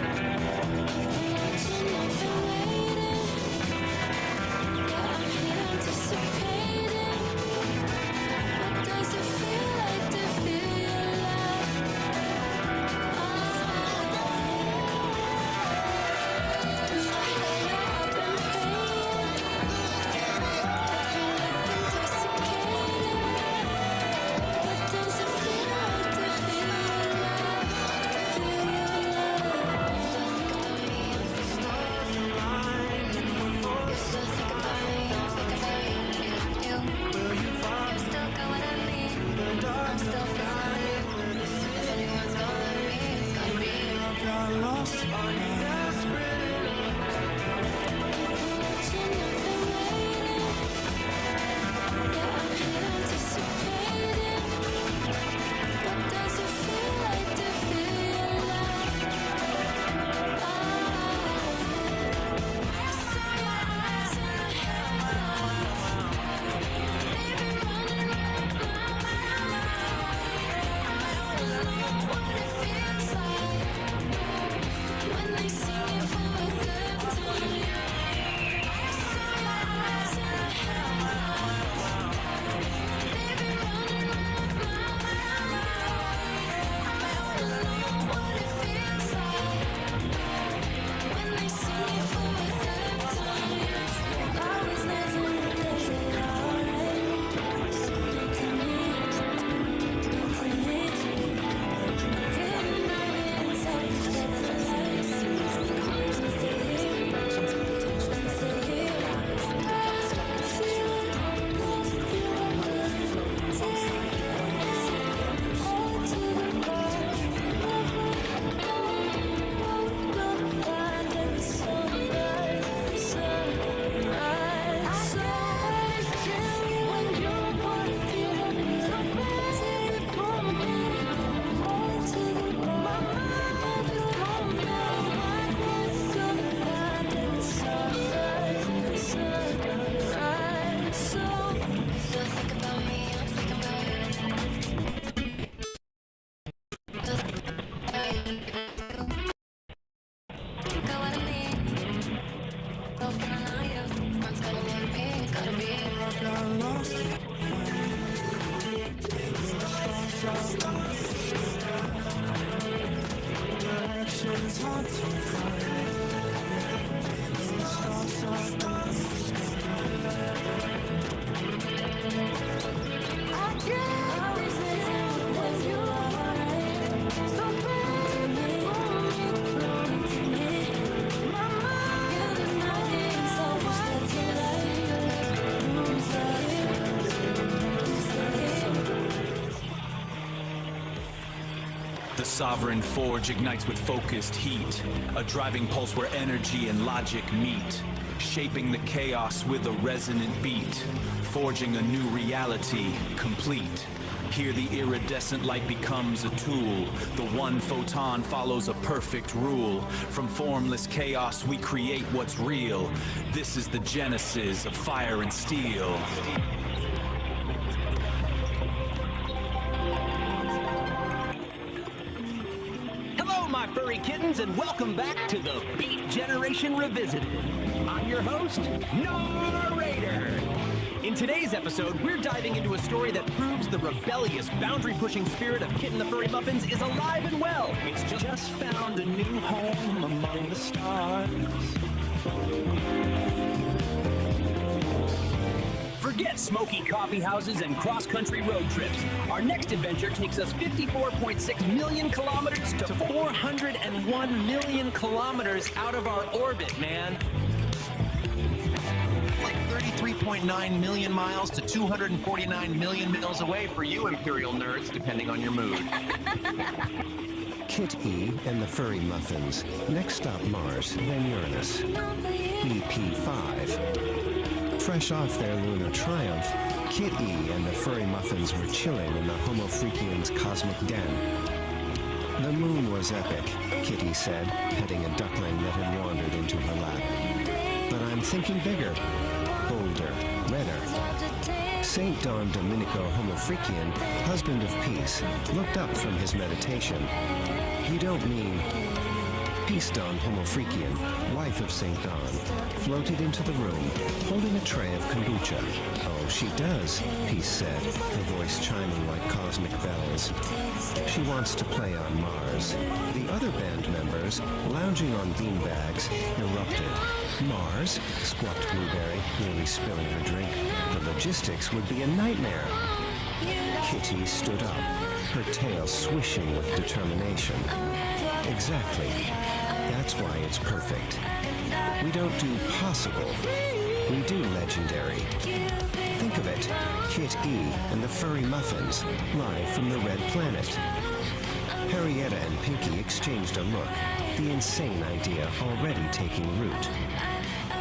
sovereign forge ignites with focused heat, a driving pulse where energy and logic meet, shaping the chaos with a resonant beat, forging a new reality, complete. Here the iridescent light becomes a tool. The one photon follows a perfect rule. From formless chaos we create what's real. This is the genesis of fire and steel. Hello, my furry kittens, and welcome back to the Beat Generation Revisited. I'm your host, Narrator. In today's episode, we're diving into a story that proves the rebellious, boundary-pushing spirit of Kitten the Furry Muffins is alive and well. It's just found a new home among the stars. Forget smoky coffee houses and cross-country road trips. Our next adventure takes us 54.6 million kilometers to 401 million kilometers out of our orbit, man. 33.9 million miles to 249 million miles away for you Imperial nerds, depending on your mood. Kit E and the Furry Muffins. Next stop Mars, then Uranus. EP5. Fresh off their lunar triumph, Kit E and the Furry Muffins were chilling in the Homo Freakians' cosmic den. The moon was epic, Kitty said, petting a duckling that had wandered into her lap. But I'm thinking bigger. Bolder, redder. Saint Don Domenico Homofreakian, husband of peace, looked up from his meditation. You don't mean... Peace Don Homofreakian, wife of Saint Don, floated into the room, holding a tray of kombucha. Oh, she does, Peace said, her voice chiming like cosmic bells. She wants to play on Mars. The other band members, lounging on beanbags, erupted. Mars? Squawked Blueberry, nearly spilling her drink. The logistics would be a nightmare. Kitty stood up, her tail swishing with determination. Exactly. That's why it's perfect. We don't do possible. We do legendary. Think of it. Kit E and the Furry Muffins, live from the Red Planet. Harrietta and Pinky exchanged a look, the insane idea already taking root.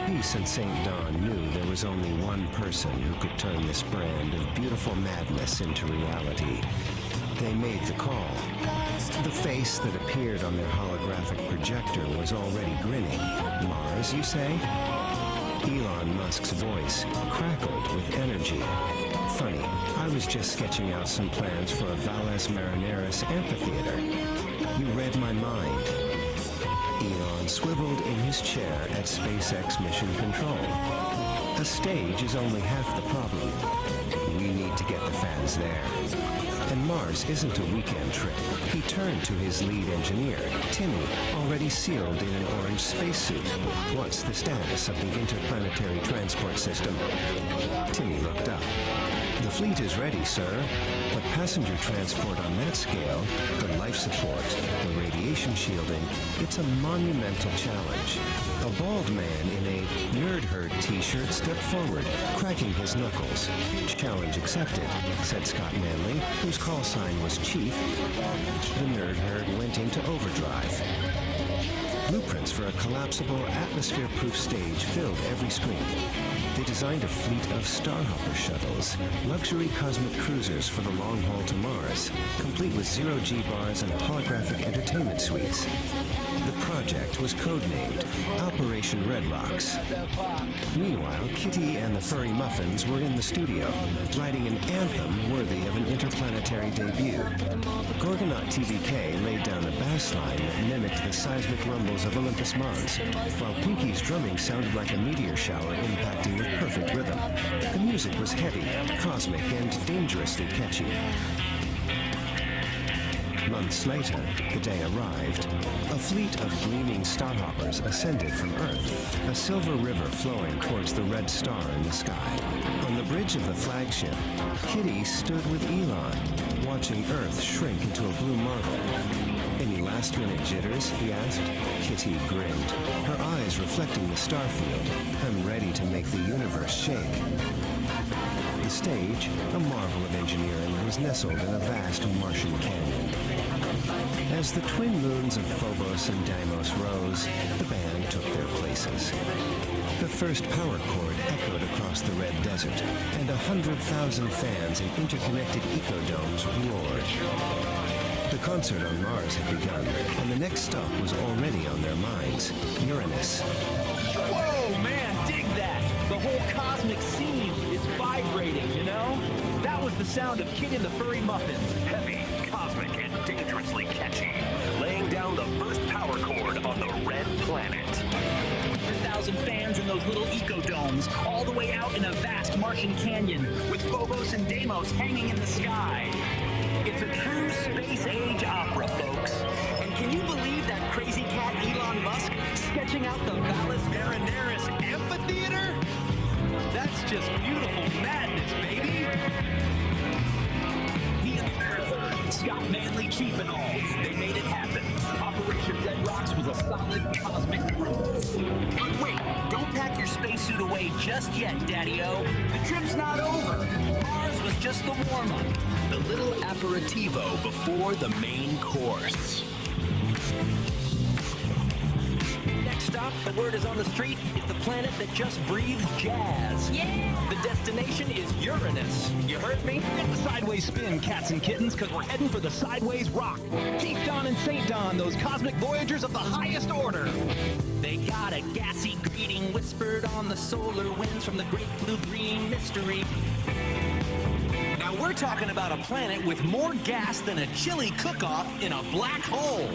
Peace and St. Don knew there was only one person who could turn this brand of beautiful madness into reality. They made the call. The face that appeared on their holographic projector was already grinning. Mars, you say? Elon Musk's voice crackled with energy. Funny, I was just sketching out some plans for a Valles Marineris amphitheater. You read my mind. Elon swiveled in his chair at SpaceX Mission Control. A stage is only half the problem. We need to get the fans there. And Mars isn't a weekend trip. He turned to his lead engineer, Timmy, already sealed in an orange spacesuit. What's the status of the interplanetary transport system? Timmy looked up. The fleet is ready, sir. But passenger transport on that scale, the life support, the radiation shielding, it's a monumental challenge. A bald man in a Nerd Herd t-shirt stepped forward, cracking his knuckles. Challenge accepted, said Scott Manley, whose call sign was Chief. The Nerd Herd went into overdrive. Blueprints for a collapsible, atmosphere-proof stage filled every screen. They designed a fleet of Starhopper shuttles, luxury cosmic cruisers for the long haul to Mars, complete with zero-G bars and holographic entertainment suites. The project was codenamed Operation Red Rocks. Meanwhile, Kitty and the Furry Muffins were in the studio, writing an anthem worthy of an interplanetary debut. Gorgonaut TVK laid down a bass line that mimicked the seismic rumbles of Olympus Mons, while Pinky's drumming sounded like a meteor shower impacting with perfect rhythm. The music was heavy, cosmic, and dangerously catchy. Months later, the day arrived. A fleet of gleaming starhoppers ascended from Earth, a silver river flowing towards the red star in the sky. On the bridge of the flagship, Kitty stood with Elon, watching Earth shrink into a blue marble. Any last-minute jitters, he asked. Kitty grinned, her eyes reflecting the starfield. I'm ready to make the universe shake. The stage, a marvel of engineering, was nestled in a vast Martian canyon. As the twin moons of Phobos and Deimos rose, the band took their places. The first power chord echoed across the red desert, and 100,000 fans in interconnected ecodomes roared. The concert on Mars had begun, and the next stop was already on their minds, Uranus. Whoa, man, dig that! The whole cosmic scene is vibrating, you know? That was the sound of Kid in the Furry Muffins. Heavy, cosmic, and dangerously catchy. Laying down the first power chord on the red planet. 100,000 fans in those little ecodomes, all the way out in a vast Martian canyon, with Phobos and Deimos hanging in the sky. It's a true space-age opera, folks. And can you believe that crazy cat Elon Musk sketching out the Valles Marineris amphitheater? That's just beautiful madness, baby. He and the Marathon, Scott Manley, Chief and all, they made it happen. Operation Red Rocks was a solid cosmic group. But wait, don't pack your spacesuit away just yet, Daddy-O. The trip's not over. Ours was just the warm-up. The little aperitivo before the main course. Next stop, the word is on the street, is the planet that just breathes jazz. Yeah! The destination is Uranus. You heard me? Get the sideways spin, cats and kittens, because we're heading for the sideways rock. Keep Don and St. Don, those cosmic voyagers of the highest order. They got a gassy greeting whispered on the solar winds from the great blue-green mystery. Now we're talking about a planet with more gas than a chili cook-off in a black hole.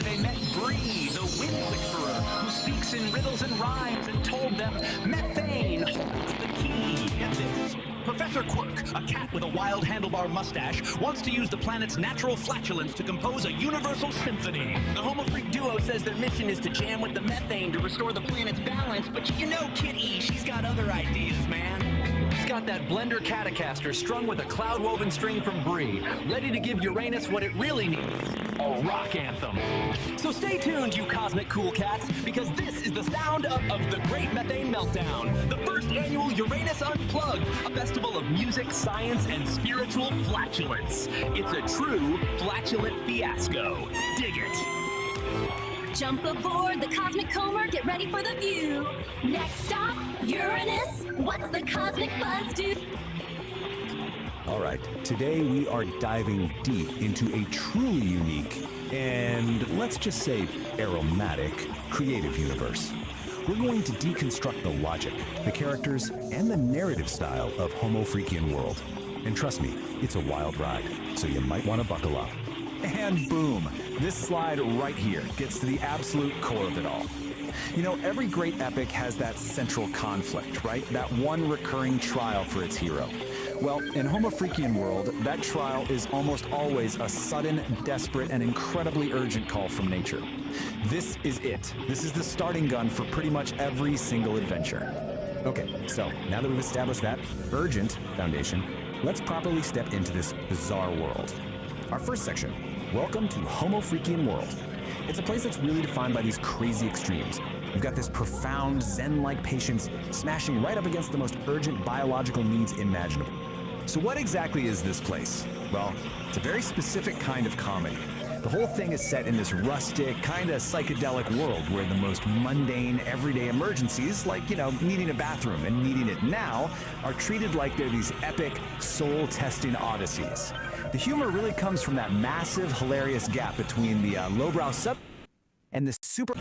They met Bree, the wind whisperer, who speaks in riddles and rhymes, and told them methane holds the key. Get this. Professor Quirk, a cat with a wild handlebar mustache, wants to use the planet's natural flatulence to compose a universal symphony. The Homo Freak duo says their mission is to jam with the methane to restore the planet's balance, but you know Kitty, she's got other ideas, man. She's got that blender Catacaster strung with a cloud-woven string from Bree, ready to give Uranus what it really needs. A rock anthem. So stay tuned, you cosmic cool cats, because this is the sound of the Great Methane Meltdown, the first annual Uranus Unplugged, a festival of music, science, and spiritual flatulence. It's a true flatulent fiasco. Dig it. Jump aboard the Cosmic Comer, get ready for the view. Next stop, Uranus. What's the cosmic buzz do? All right, today we are diving deep into a truly unique and, let's just say, aromatic creative universe. We're going to deconstruct the logic, the characters, and the narrative style of Homo Freakian World. And trust me, it's a wild ride, so you might want to buckle up. And boom, this slide right here gets to the absolute core of it all. You know, every great epic has that central conflict, right? That one recurring trial for its hero. Well, in Homo Freakian World, that trial is almost always a sudden, desperate, and incredibly urgent call from nature. This is it. This is the starting gun for pretty much every single adventure. Okay, so now that we've established that urgent foundation, let's properly step into this bizarre world. Our first section, welcome to Homo Freakian World. It's a place that's really defined by these crazy extremes. We've got this profound Zen-like patience smashing right up against the most urgent biological needs imaginable. So what exactly is this place? Well, it's a very specific kind of comedy. The whole thing is set in this rustic, kind of psychedelic world where the most mundane, everyday emergencies, like, you know, needing a bathroom and needing it now, are treated like they're these epic, soul-testing odysseys. The humor really comes from that massive, hilarious gap between the lowbrow sub and the super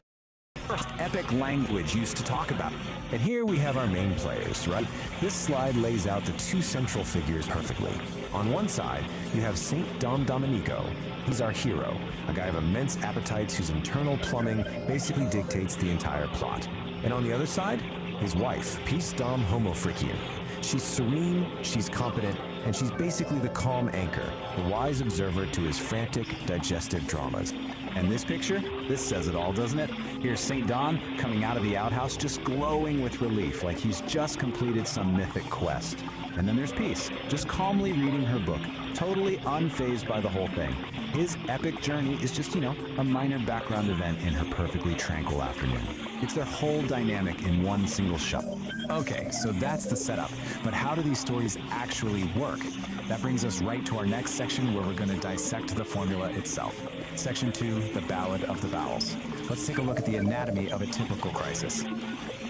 epic language used to talk about. And here we have our main players, right? This slide lays out the two central figures perfectly. On one side, you have Saint Dom Domenico. He's our hero, a guy of immense appetites whose internal plumbing basically dictates the entire plot. And on the other side, his wife, Peace Dom Homo Freakian. She's serene, she's competent, and she's basically the calm anchor, the wise observer to his frantic, digestive dramas. And this picture, this says it all, doesn't it? Here's St. Don coming out of the outhouse just glowing with relief, like he's just completed some mythic quest. And then there's Peace, just calmly reading her book, totally unfazed by the whole thing. His epic journey is just, you know, a minor background event in her perfectly tranquil afternoon. It's their whole dynamic in one single shot. Okay, so that's the setup. But how do these stories actually work? That brings us right to our next section where we're going to dissect the formula itself. Section 2, the Ballad of the Bowels. Let's take a look at the anatomy of a typical crisis.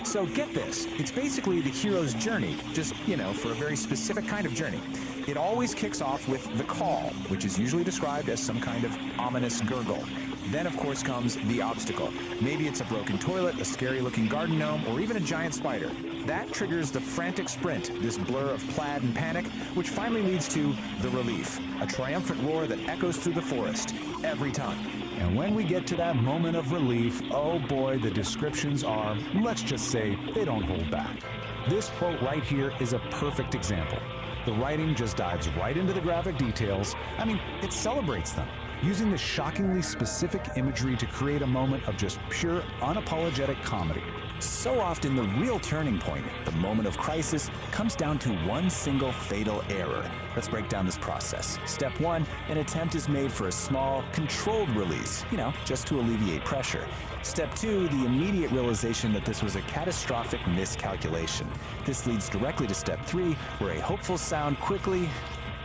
So get this, it's basically the hero's journey, just, for a very specific kind of journey. It always kicks off with the call, which is usually described as some kind of ominous gurgle. Then, of course, comes the obstacle. Maybe it's a broken toilet, a scary-looking garden gnome, or even a giant spider. That triggers the frantic sprint, this blur of plaid and panic, which finally leads to the relief, a triumphant roar that echoes through the forest, every time. And when we get to that moment of relief, oh boy, the descriptions are, let's just say, they don't hold back. This quote right here is a perfect example. The writing just dives right into the graphic details. I mean, it celebrates them, using the shockingly specific imagery to create a moment of just pure, unapologetic comedy. So often the real turning point, the moment of crisis, comes down to one single fatal error. Let's break down this process. Step 1, an attempt is made for a small, controlled release, just to alleviate pressure. Step 2, the immediate realization that this was a catastrophic miscalculation. This leads directly to Step 3, where a hopeful sound quickly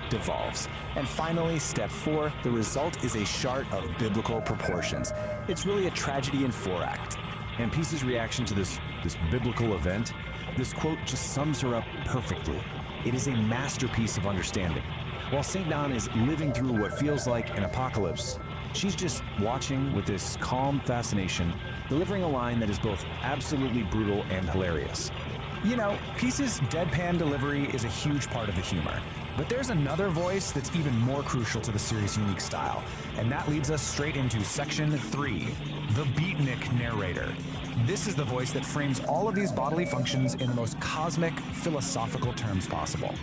devolves. And finally, Step 4, the result is a chart of biblical proportions. It's really a tragedy in 4-act. And Peace's reaction to this biblical event, this quote just sums her up perfectly. It is a masterpiece of understanding. While St. Dawn is living through what feels like an apocalypse, she's just watching with this calm fascination, delivering a line that is both absolutely brutal and hilarious. Peace's deadpan delivery is a huge part of the humor. But there's another voice that's even more crucial to the series' unique style, and that leads us straight into Section 3, the beatnik narrator. This is the voice that frames all of these bodily functions in the most cosmic, philosophical terms possible.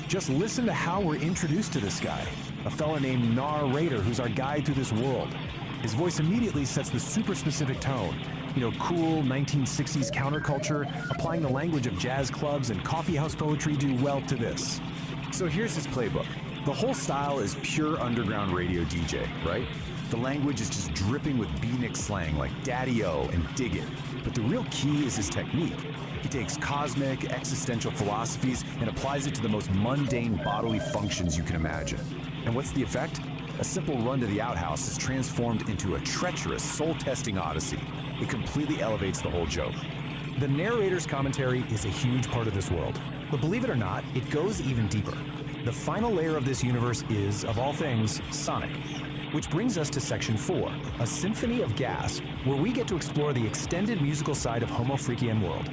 Just listen to how we're introduced to this guy, a fella named Narrator, who's our guide through this world. His voice immediately sets the super specific tone. Cool 1960s counterculture, applying the language of jazz clubs and coffeehouse poetry do well to this. So here's his playbook. The whole style is pure underground radio DJ, right? The language is just dripping with beatnik slang like daddy-o and dig it. But the real key is his technique. He takes cosmic, existential philosophies and applies it to the most mundane bodily functions you can imagine. And what's the effect? A simple run to the outhouse is transformed into a treacherous, soul-testing odyssey. It completely elevates the whole joke. The narrator's commentary is a huge part of this world. But believe it or not, it goes even deeper. The final layer of this universe is, of all things, sonic. Which brings us to Section 4, a symphony of gas, where we get to explore the extended musical side of Homo Freakian World.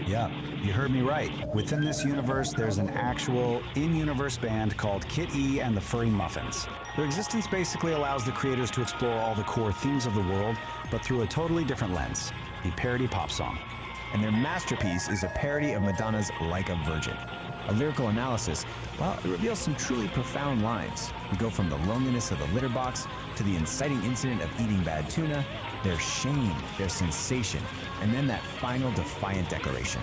Yeah, you heard me right. Within this universe, there's an actual in-universe band called Kit E and the Furry Muffins. Their existence basically allows the creators to explore all the core themes of the world, but through a totally different lens, a parody pop song. And their masterpiece is a parody of Madonna's Like a Virgin. A lyrical analysis, well, it reveals some truly profound lines. We go from the loneliness of the litter box to the inciting incident of eating bad tuna, their shame, their sensation, and then that final defiant declaration.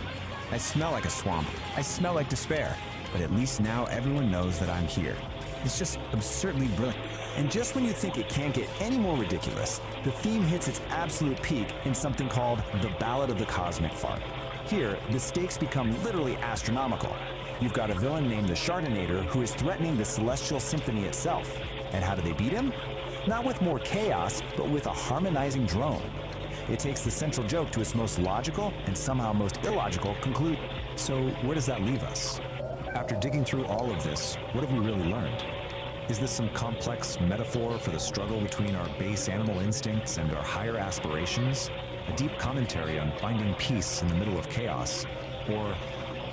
I smell like a swamp. I smell like despair. But at least now everyone knows that I'm here. It's just absurdly brilliant. And just when you think it can't get any more ridiculous, the theme hits its absolute peak in something called the Ballad of the Cosmic Fart. Here, the stakes become literally astronomical. You've got a villain named the Chardinator who is threatening the celestial symphony itself. And how do they beat him? Not with more chaos, but with a harmonizing drone. It takes the central joke to its most logical and somehow most illogical conclusion. So where does that leave us? After digging through all of this, what have we really learned? Is this some complex metaphor for the struggle between our base animal instincts and our higher aspirations? A deep commentary on finding peace in the middle of chaos? Or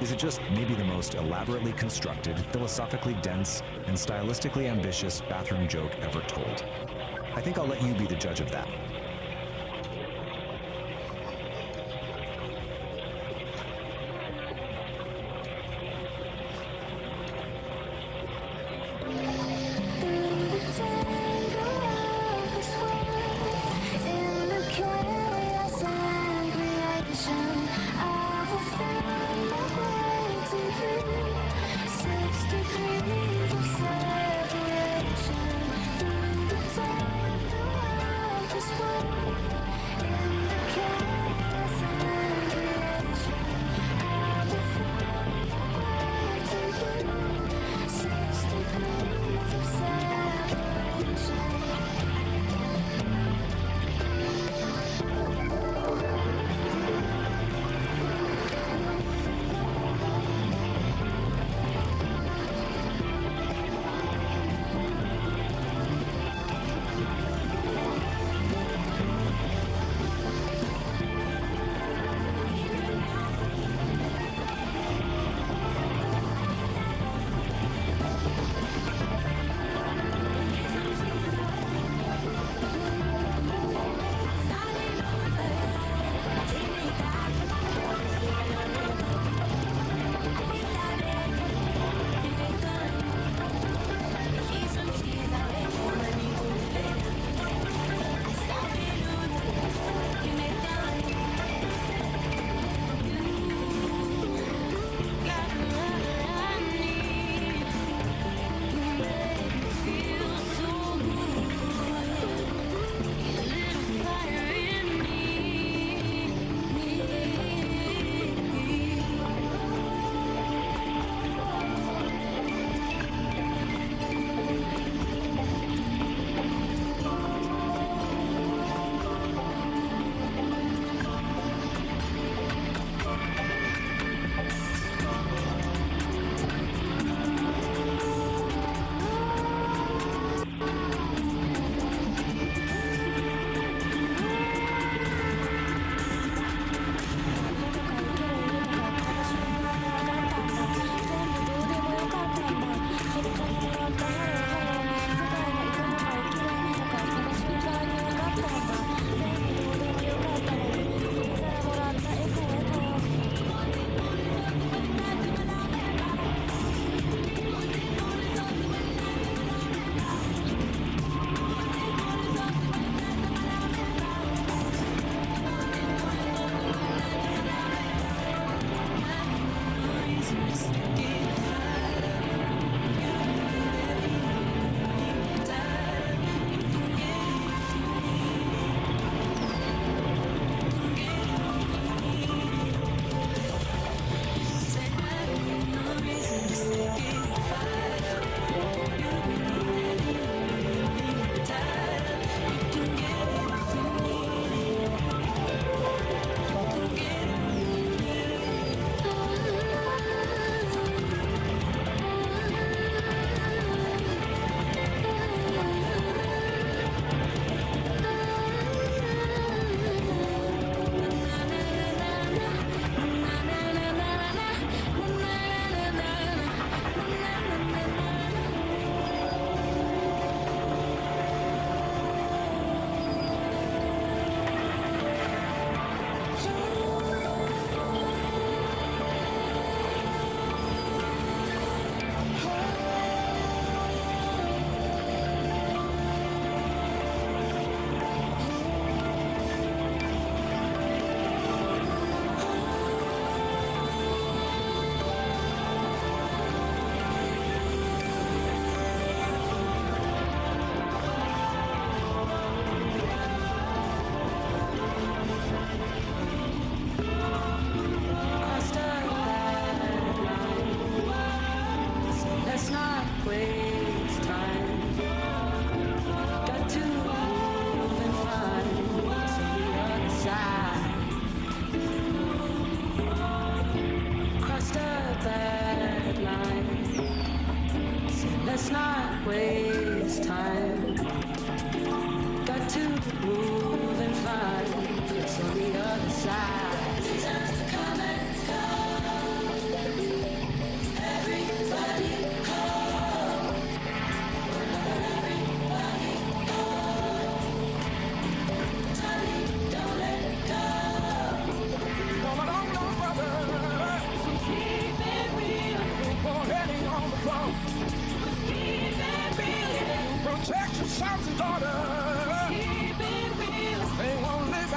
is it just maybe the most elaborately constructed, philosophically dense, and stylistically ambitious bathroom joke ever told? I think I'll let you be the judge of that. This world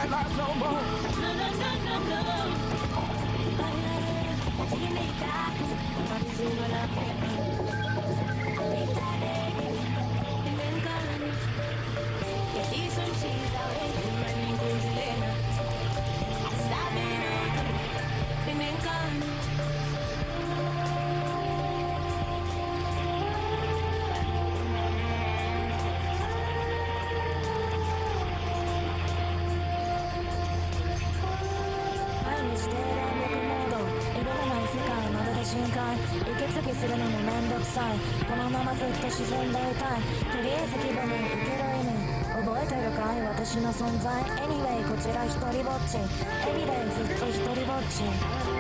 can't last no more. Anyway こちら一人ぼっちエビデンスずっと一人ぼっち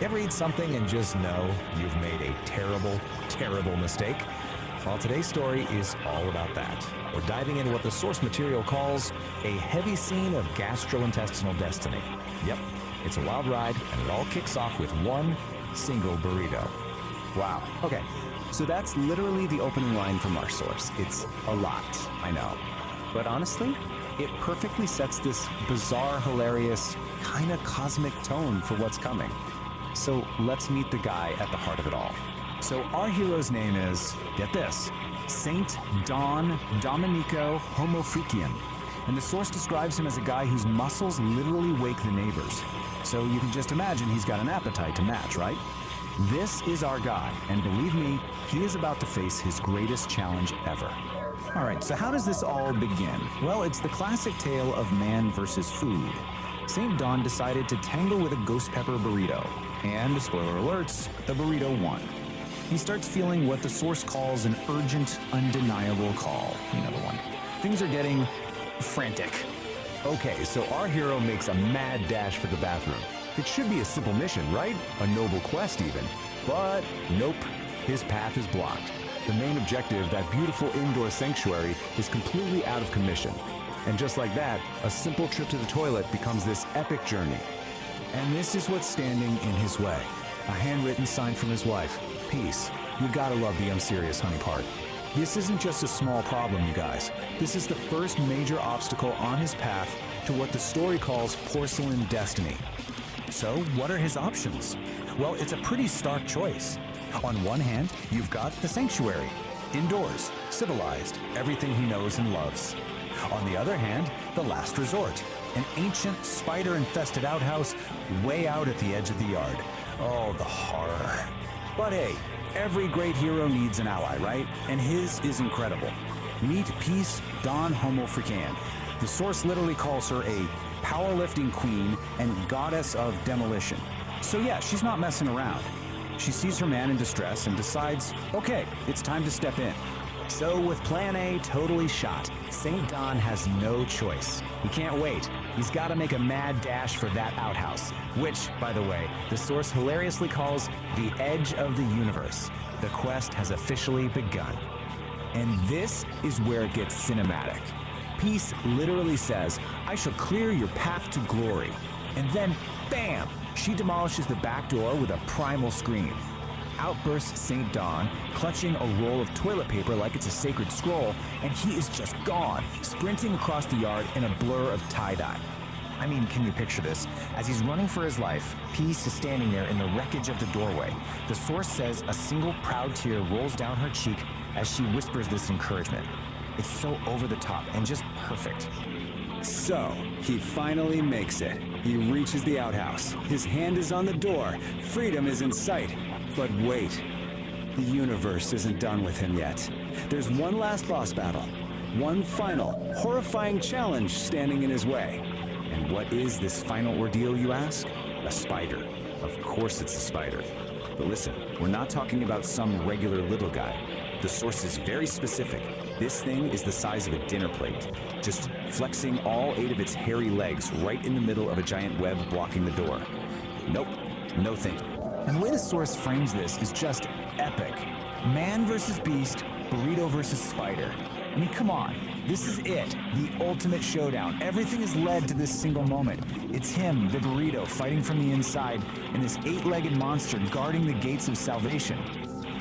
Ever eat something and just know you've made a terrible, terrible mistake? Well, today's story is all about that. We're diving into what the source material calls a heavy scene of gastrointestinal destiny. Yep, it's a wild ride, and it all kicks off with one single burrito. Wow. Okay, so that's literally the opening line from our source. It's a lot, I know. But honestly, it perfectly sets this bizarre, hilarious, kind of cosmic tone for what's coming. So let's meet the guy at the heart of it all. So our hero's name is, get this, Saint Don Domenico Homofrician. And the source describes him as a guy whose muscles literally wake the neighbors. So you can just imagine he's got an appetite to match, right? This is our guy, and believe me, he is about to face his greatest challenge ever. All right, so how does this all begin? Well, it's the classic tale of man versus food. Saint Don decided to tangle with a ghost pepper burrito. And, spoiler alerts, the burrito won. He starts feeling what the source calls an urgent, undeniable call. You know the one. Things are getting frantic. Okay, so our hero makes a mad dash for the bathroom. It should be a simple mission, right? A noble quest even. But nope, his path is blocked. The main objective, that beautiful indoor sanctuary, is completely out of commission. And just like that, a simple trip to the toilet becomes this epic journey. And this is what's standing in his way. A handwritten sign from his wife. Peace. You gotta love the I'm serious, honey part. This isn't just a small problem, you guys. This is the first major obstacle on his path to what the story calls porcelain destiny. So, what are his options? Well, it's a pretty stark choice. On one hand, you've got the sanctuary. Indoors, civilized, everything he knows and loves. On the other hand, the last resort. An ancient, spider-infested outhouse way out at the edge of the yard. Oh, the horror. But hey, every great hero needs an ally, right? And his is incredible. Meet Peace Don Homofrician. The source literally calls her a powerlifting queen and goddess of demolition. So yeah, she's not messing around. She sees her man in distress and decides, okay, it's time to step in. So with plan A totally shot, Saint Don has no choice. He can't wait. He's got to make a mad dash for that outhouse, which, by the way, the source hilariously calls the edge of the universe. The quest has officially begun. And this is where it gets cinematic. Peace literally says, I shall clear your path to glory. And then, bam, she demolishes the back door with a primal scream. Out bursts Saint Don, clutching a roll of toilet paper like it's a sacred scroll, and he is just gone, sprinting across the yard in a blur of tie-dye. I mean, can you picture this? As he's running for his life, Peace is standing there in the wreckage of the doorway. The source says a single proud tear rolls down her cheek as she whispers this encouragement. It's so over the top and just perfect. So, he finally makes it. He reaches the outhouse. His hand is on the door. Freedom is in sight. But wait, the universe isn't done with him yet. There's one last boss battle. One final, horrifying challenge standing in his way. And what is this final ordeal, you ask? A spider. Of course it's a spider. But listen, we're not talking about some regular little guy. The source is very specific. This thing is the size of a dinner plate, just flexing all 8 of its hairy legs right in the middle of a giant web blocking the door. Nope, no thinking. And the way the source frames this is just epic. Man versus beast, burrito versus spider. I mean, come on. This is it, the ultimate showdown. Everything is led to this single moment. It's him, the burrito, fighting from the inside, and this 8-legged monster guarding the gates of salvation.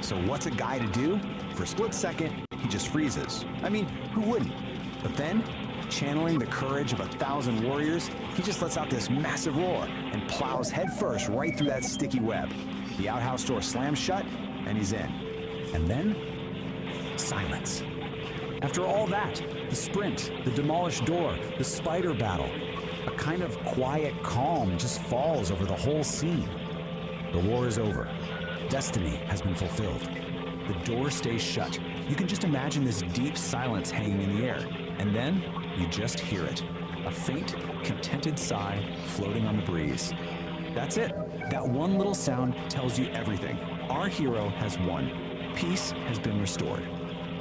So what's a guy to do? For a split second, he just freezes. I mean, who wouldn't? But then, channeling the courage of 1,000 warriors, he just lets out this massive roar and plows headfirst right through that sticky web. The outhouse door slams shut, and he's in. And then, silence. After all that, the sprint, the demolished door, the spider battle, a kind of quiet calm just falls over the whole scene. The war is over. Destiny has been fulfilled. The door stays shut. You can just imagine this deep silence hanging in the air. And then you just hear it. A faint, contented sigh floating on the breeze. That's it. That one little sound tells you everything. Our hero has won. Peace has been restored.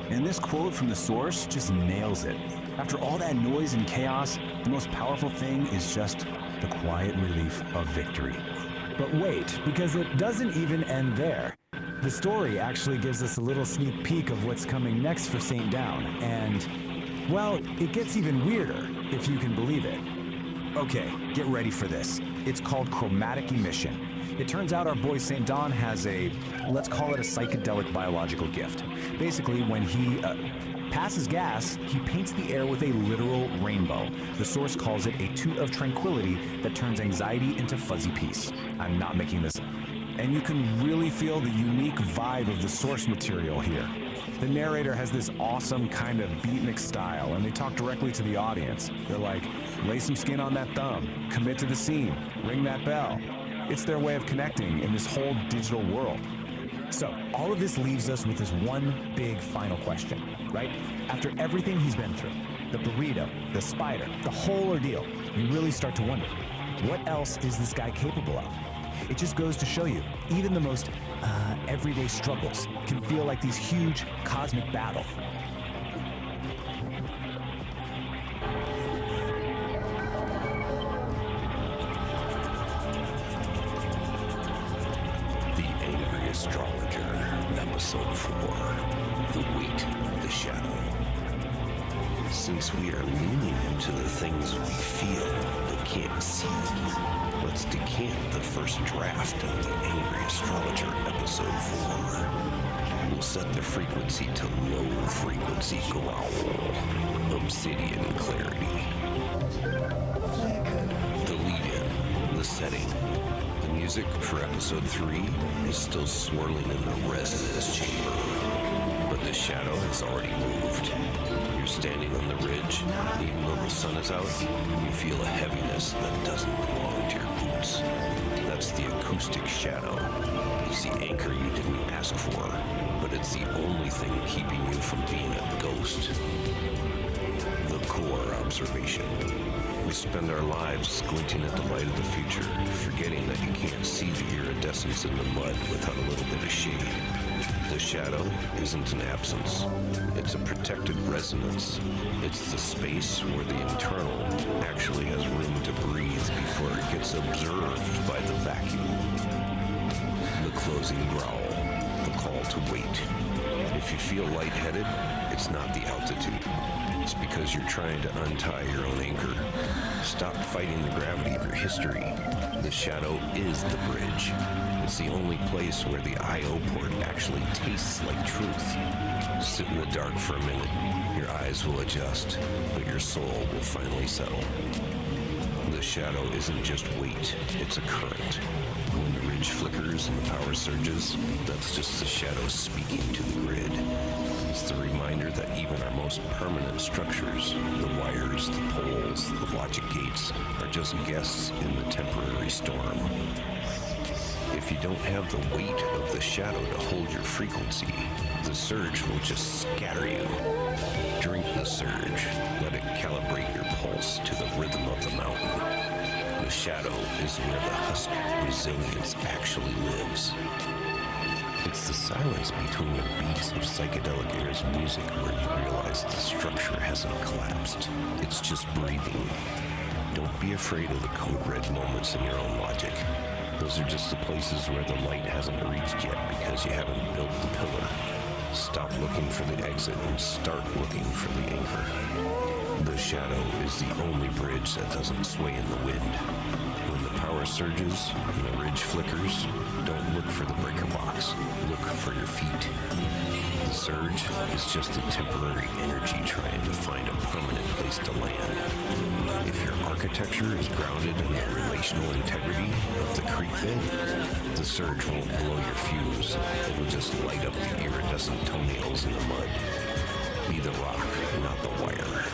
And this quote from the source just nails it. After all that noise and chaos, the most powerful thing is just the quiet relief of victory. But wait, because it doesn't even end there. The story actually gives us a little sneak peek of what's coming next for St. Down, and, well, it gets even weirder, if you can believe it. Okay, get ready for this. It's called chromatic emission. It turns out our boy St. Dawn has a, let's call it a psychedelic biological gift. Basically, when he passes gas, he paints the air with a literal rainbow. The source calls it a toot of tranquility that turns anxiety into fuzzy peace. I'm not making this up. And you can really feel the unique vibe of the source material here. The narrator has this awesome kind of beatnik style, and they talk directly to the audience. They're like, lay some skin on that thumb, commit to the scene, ring that bell. It's their way of connecting in this whole digital world. So, all of this leaves us with this one big final question, right? After everything he's been through, the burrito, the spider, the whole ordeal, you really start to wonder, what else is this guy capable of? It just goes to show you, even the most everyday struggles can feel like these huge cosmic battles. Astrologer, Episode 4, The Weight of the Shadow. Since we are leaning into the things we feel but can't see, let's decant the first draft of The Angry Astrologer, Episode 4. We'll set the frequency to low frequency growl, obsidian clarity. The lead-in, the setting. The music for Episode 3 is still swirling in the resonance chamber, but the shadow has already moved. You're standing on the ridge, even though the sun is out, you feel a heaviness that doesn't belong to your boots. That's the acoustic shadow. It's the anchor you didn't ask for, but it's the only thing keeping you from being a ghost. The core observation. We spend our lives squinting at the light of the future, forgetting that you can't see the iridescence in the mud without a little bit of shade. The shadow isn't an absence. It's a protected resonance. It's the space where the internal actually has room to breathe before it gets observed by the vacuum. The closing growl, the call to wait. If you feel lightheaded, it's not the altitude. It's because you're trying to untie your own anchor. Stop fighting the gravity of your history. The shadow is the bridge. It's the only place where the I.O. port actually tastes like truth. Sit in the dark for a minute. Your eyes will adjust, but your soul will finally settle. The shadow isn't just weight, it's a current. When the ridge flickers and the power surges, that's just the shadow speaking to the grid. It's the reminder that even our most permanent structures, the wires, the poles, the logic gates, are just guests in the temporary storm. If you don't have the weight of the shadow to hold your frequency, the surge will just scatter you. Drink the surge. Let it calibrate your pulse to the rhythm of the mountain. shadow is where the husk resilience actually lives. It's the silence between the beats of Psychedelic Aire's music where you realize the structure hasn't collapsed. It's just breathing. Don't be afraid of the code red moments in your own logic. Those are just the places where the light hasn't reached yet because you haven't built the pillar. Stop looking for the exit and start looking for the anchor. The shadow is the only bridge that doesn't sway in the wind. When the power surges and the ridge flickers, don't look for the breaker box. Look for your feet. The surge is just a temporary energy trying to find a permanent place to land. If your architecture is grounded in the relational integrity of the creek bed, the surge won't blow your fuse. It will just light up the iridescent toenails in the mud. Be the rock, not the wire.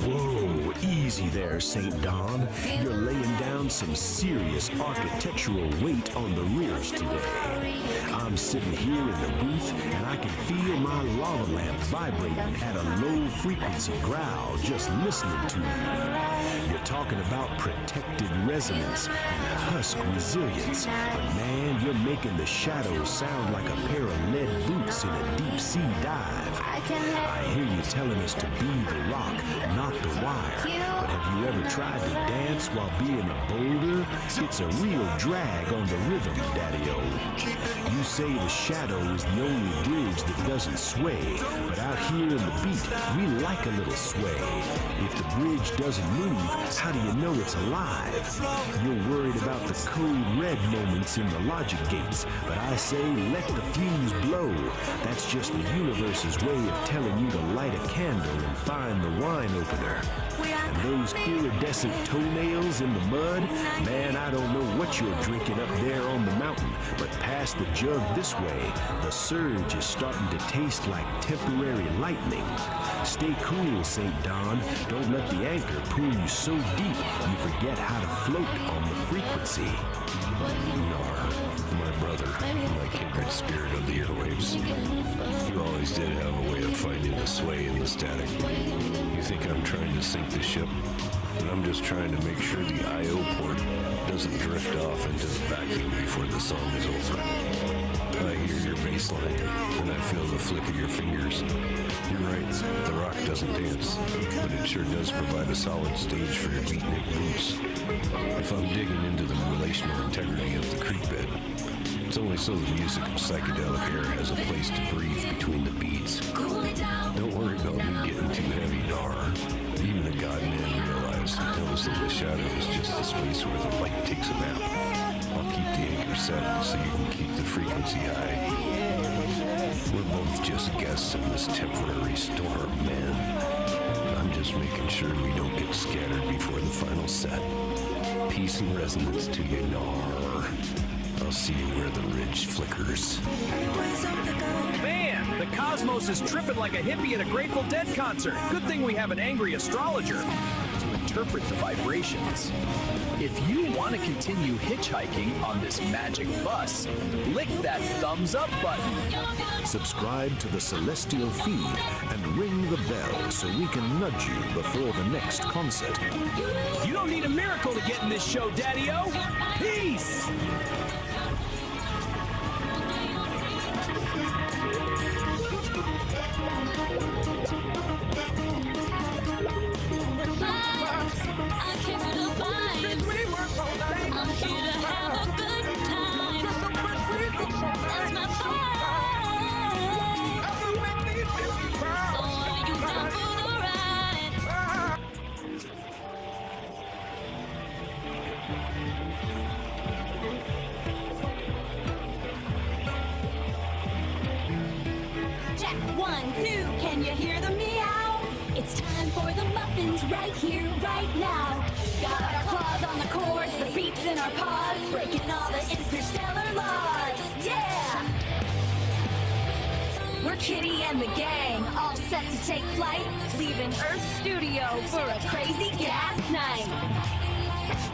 Whoa, easy there, St. Don. You're laying down some serious architectural weight on the ridge today. I'm sitting here in the booth and I can feel my lava lamp vibrating at a low frequency growl just listening to you. You're talking about protected resonance and husk resilience, but man, you're making the shadows sound like a pair of lead boots in a deep sea dive. I hear you telling us to be the rock, not the wire. But have you ever tried to dance while being a boulder? It's a real drag on the rhythm, Daddy-O. You say the shadow is the only bridge that doesn't sway, but out here in the beat, we like a little sway. If the bridge doesn't move, how do you know it's alive? You're worried about the code red moments in the logic gates, but I say let the fuse blow. That's just the universe's way of telling you to light a candle and find the wine opener. And those iridescent toenails in the mud, man, I don't know what you're drinking up there on the mountain, but past the jug this way, the surge is starting to taste like temporary lightning. Stay cool, St. Don. Don't let the anchor pull you so deep you forget how to float on the frequency. Nar, my brother, my kindred spirit of the airwaves. You always did have a way of finding the sway in the static. You think I'm trying to sink the ship, but I'm just trying to make sure the I.O. port doesn't drift off into the vacuum before the song is over. I hear your bass line, and I feel the flick of your fingers. You're right, the rock doesn't dance, but it sure does provide a solid stage for your beatnik boots. If I'm digging into the relational integrity of the creek bed, it's only so the music of Psychedelic Aire has a place to breathe between the beats. Don't worry about me getting too heavy, Nar. Even a god man realized and knows that the shadow is just the space where the light takes a nap. I'll keep the anchor set so you can keep the frequency high. We're both just guests in this temporary storm, man. I'm just making sure we don't get scattered before the final set. Peace and resonance to you, Nar. I'll see you where the ridge flickers. Man, the cosmos is tripping like a hippie at a Grateful Dead concert. Good thing we have an angry astrologer to interpret the vibrations. If you want to continue hitchhiking on this magic bus, lick that thumbs up button. Subscribe to the Celestial feed and ring the bell so we can nudge you before the next concert. You don't need a miracle to get in this show, Daddy-O. Peace! Check, 1, 2, can you hear the meow? It's time for the muffins right here, right now. Got our claws on the chords, the beats in our paws, breaking all the interstellar laws, yeah! We're Kitty and the gang, all set to take flight, leaving Earth Studio for a crazy gas night.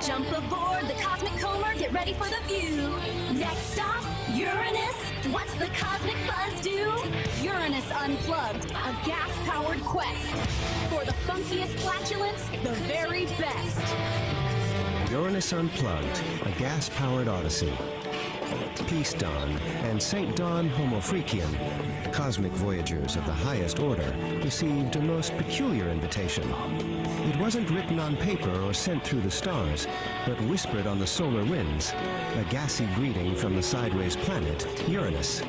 Jump aboard the Cosmic Comer, get ready for the view. Next stop, Uranus. What's the cosmic buzz do? Uranus Unplugged, a gas-powered quest for the funkiest flatulence, the very best. Uranus Unplugged, a gas-powered odyssey. Peace Dawn and St. Dawn Homofreakian, cosmic voyagers of the highest order, received a most peculiar invitation. It wasn't written on paper or sent through the stars, but whispered on the solar winds, a gassy greeting from the sideways planet, Uranus.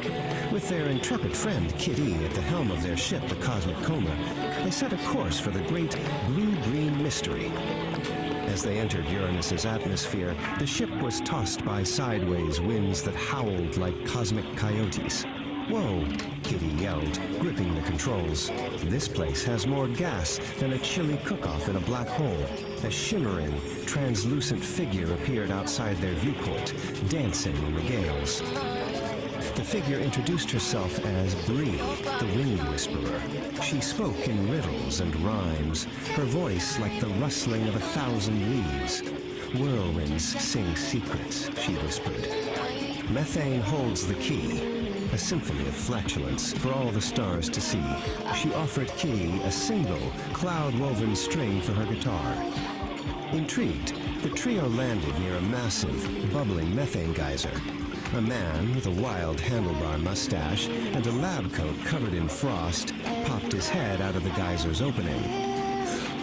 With their intrepid friend, Kid E, at the helm of their ship, the Cosmic Coma, they set a course for the great blue-green mystery. As they entered Uranus's atmosphere, the ship was tossed by sideways winds that howled like cosmic coyotes. "Whoa," Kitty yelled, gripping the controls. "This place has more gas than a chili cook-off in a black hole." A shimmering, translucent figure appeared outside their viewport, dancing in the gales. The figure introduced herself as Bree, the Wind Whisperer. She spoke in riddles and rhymes, her voice like the rustling of 1,000 leaves. "Whirlwinds sing secrets," she whispered. "Methane holds the key, a symphony of flatulence for all the stars to see." She offered Kitty a single, cloud-woven string for her guitar. Intrigued, the trio landed near a massive, bubbling methane geyser. A man with a wild handlebar mustache and a lab coat covered in frost popped his head out of the geyser's opening.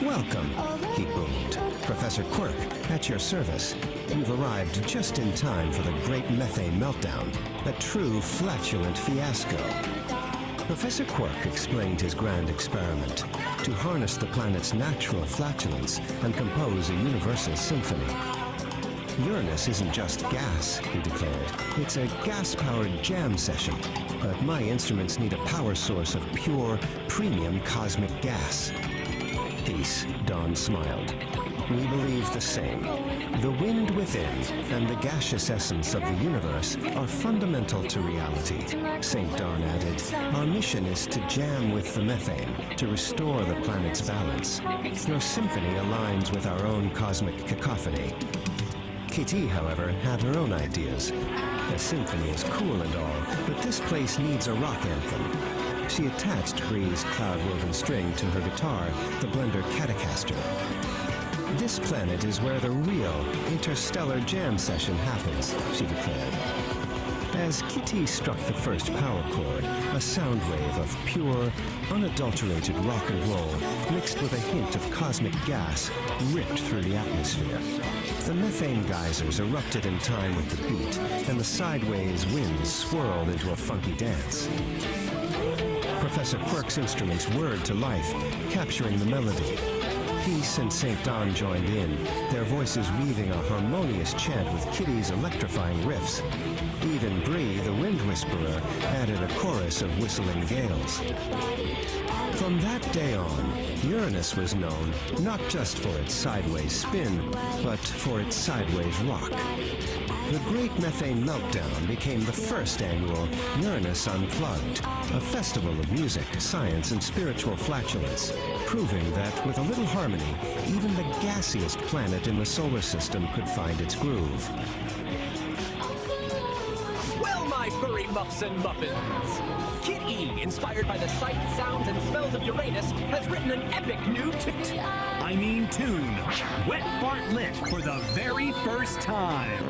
"Welcome," he boomed. "Professor Quirk, at your service. You've arrived just in time for the great methane meltdown, a true flatulent fiasco." Professor Quirk explained his grand experiment, to harness the planet's natural flatulence and compose a universal symphony. "Uranus isn't just gas," he declared. "It's a gas-powered jam session, but my instruments need a power source of pure, premium cosmic gas." "Peace," Dawn smiled. "We believe the same. The wind within and the gaseous essence of the universe are fundamental to reality." St. Dawn added, "Our mission is to jam with the methane, to restore the planet's balance. Your symphony aligns with our own cosmic cacophony." Kitty, however, had her own ideas. A symphony is cool and all, but this place needs a rock anthem. She attached Bree's cloud-woven string to her guitar, the Blender Catacaster. "This planet is where the real interstellar jam session happens," she declared. As Kitty struck the first power chord, a sound wave of pure, unadulterated rock and roll, mixed with a hint of cosmic gas, ripped through the atmosphere. The methane geysers erupted in time with the beat, and the sideways winds swirled into a funky dance. Professor Quirk's instruments whirred to life, capturing the melody. Peace and St. Dawn joined in, their voices weaving a harmonious chant with Kitty's electrifying riffs. Even Bree, the Wind Whisperer, added a chorus of whistling gales. From that day on, Uranus was known not just for its sideways spin, but for its sideways rock. The Great Methane Meltdown became the first annual Uranus Unplugged, a festival of music, science, and spiritual flatulence, proving that with a little harmony, even the gassiest planet in the solar system could find its groove. Well, my furry muffs and muffins, Kid E, inspired by the sights, sounds, and smells of Uranus, has written an epic new tune, Wet Fart Lit, for the very first time.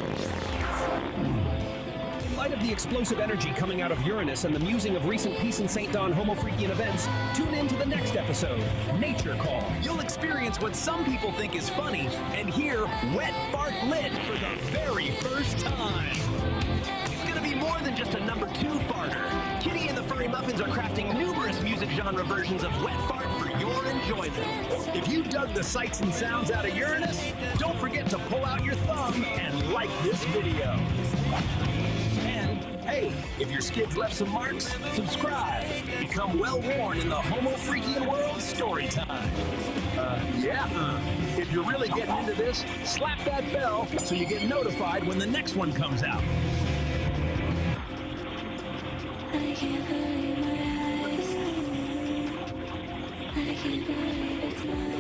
In light of the explosive energy coming out of Uranus and the musing of recent Peace and St. Dawn Homofreakian events, tune in to the next episode, Nature Call. You'll experience what some people think is funny and hear Wet Fart Lit for the very first time. It's gonna be more than just a number 2 farter. Kitty and the Furry Muffins are crafting numerous music genre versions of Wet Fart for your enjoyment. If you dug the sights and sounds out of Uranus, don't forget to pull out your thumb and like this video. And hey, if your skids left some marks, subscribe. Become well-worn in the Homofreakian world story time. If you're really getting into this, slap that bell so you get notified when the next one comes out. I can't believe my eyes. I can't believe it's mine.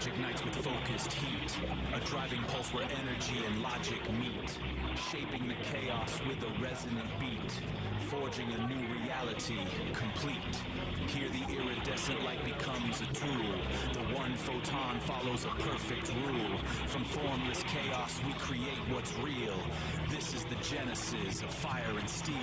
Forge ignites with focused heat, a driving pulse where energy and logic meet, shaping the chaos with a resonant beat, forging a new reality, complete. Here the iridescent light becomes a tool, the one photon follows a perfect rule. From formless chaos we create what's real. This is the genesis of fire and steel.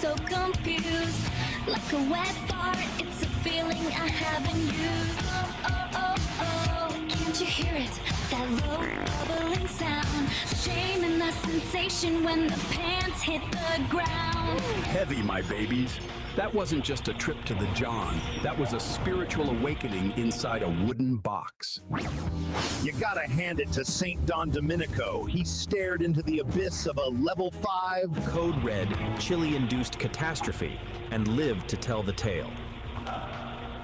so confused. Like a wet fart, it's a feeling I haven't used. Oh, can't you hear it? That low bubbling sound. Shame and the sensation when the pants hit the ground. Heavy, my babies. That wasn't just a trip to the John. That was a spiritual awakening inside a wooden box. You gotta hand it to St. Don Domenico. He stared into the abyss of a level 5 Code Red, chili-induced catastrophe, and lived to tell the tale.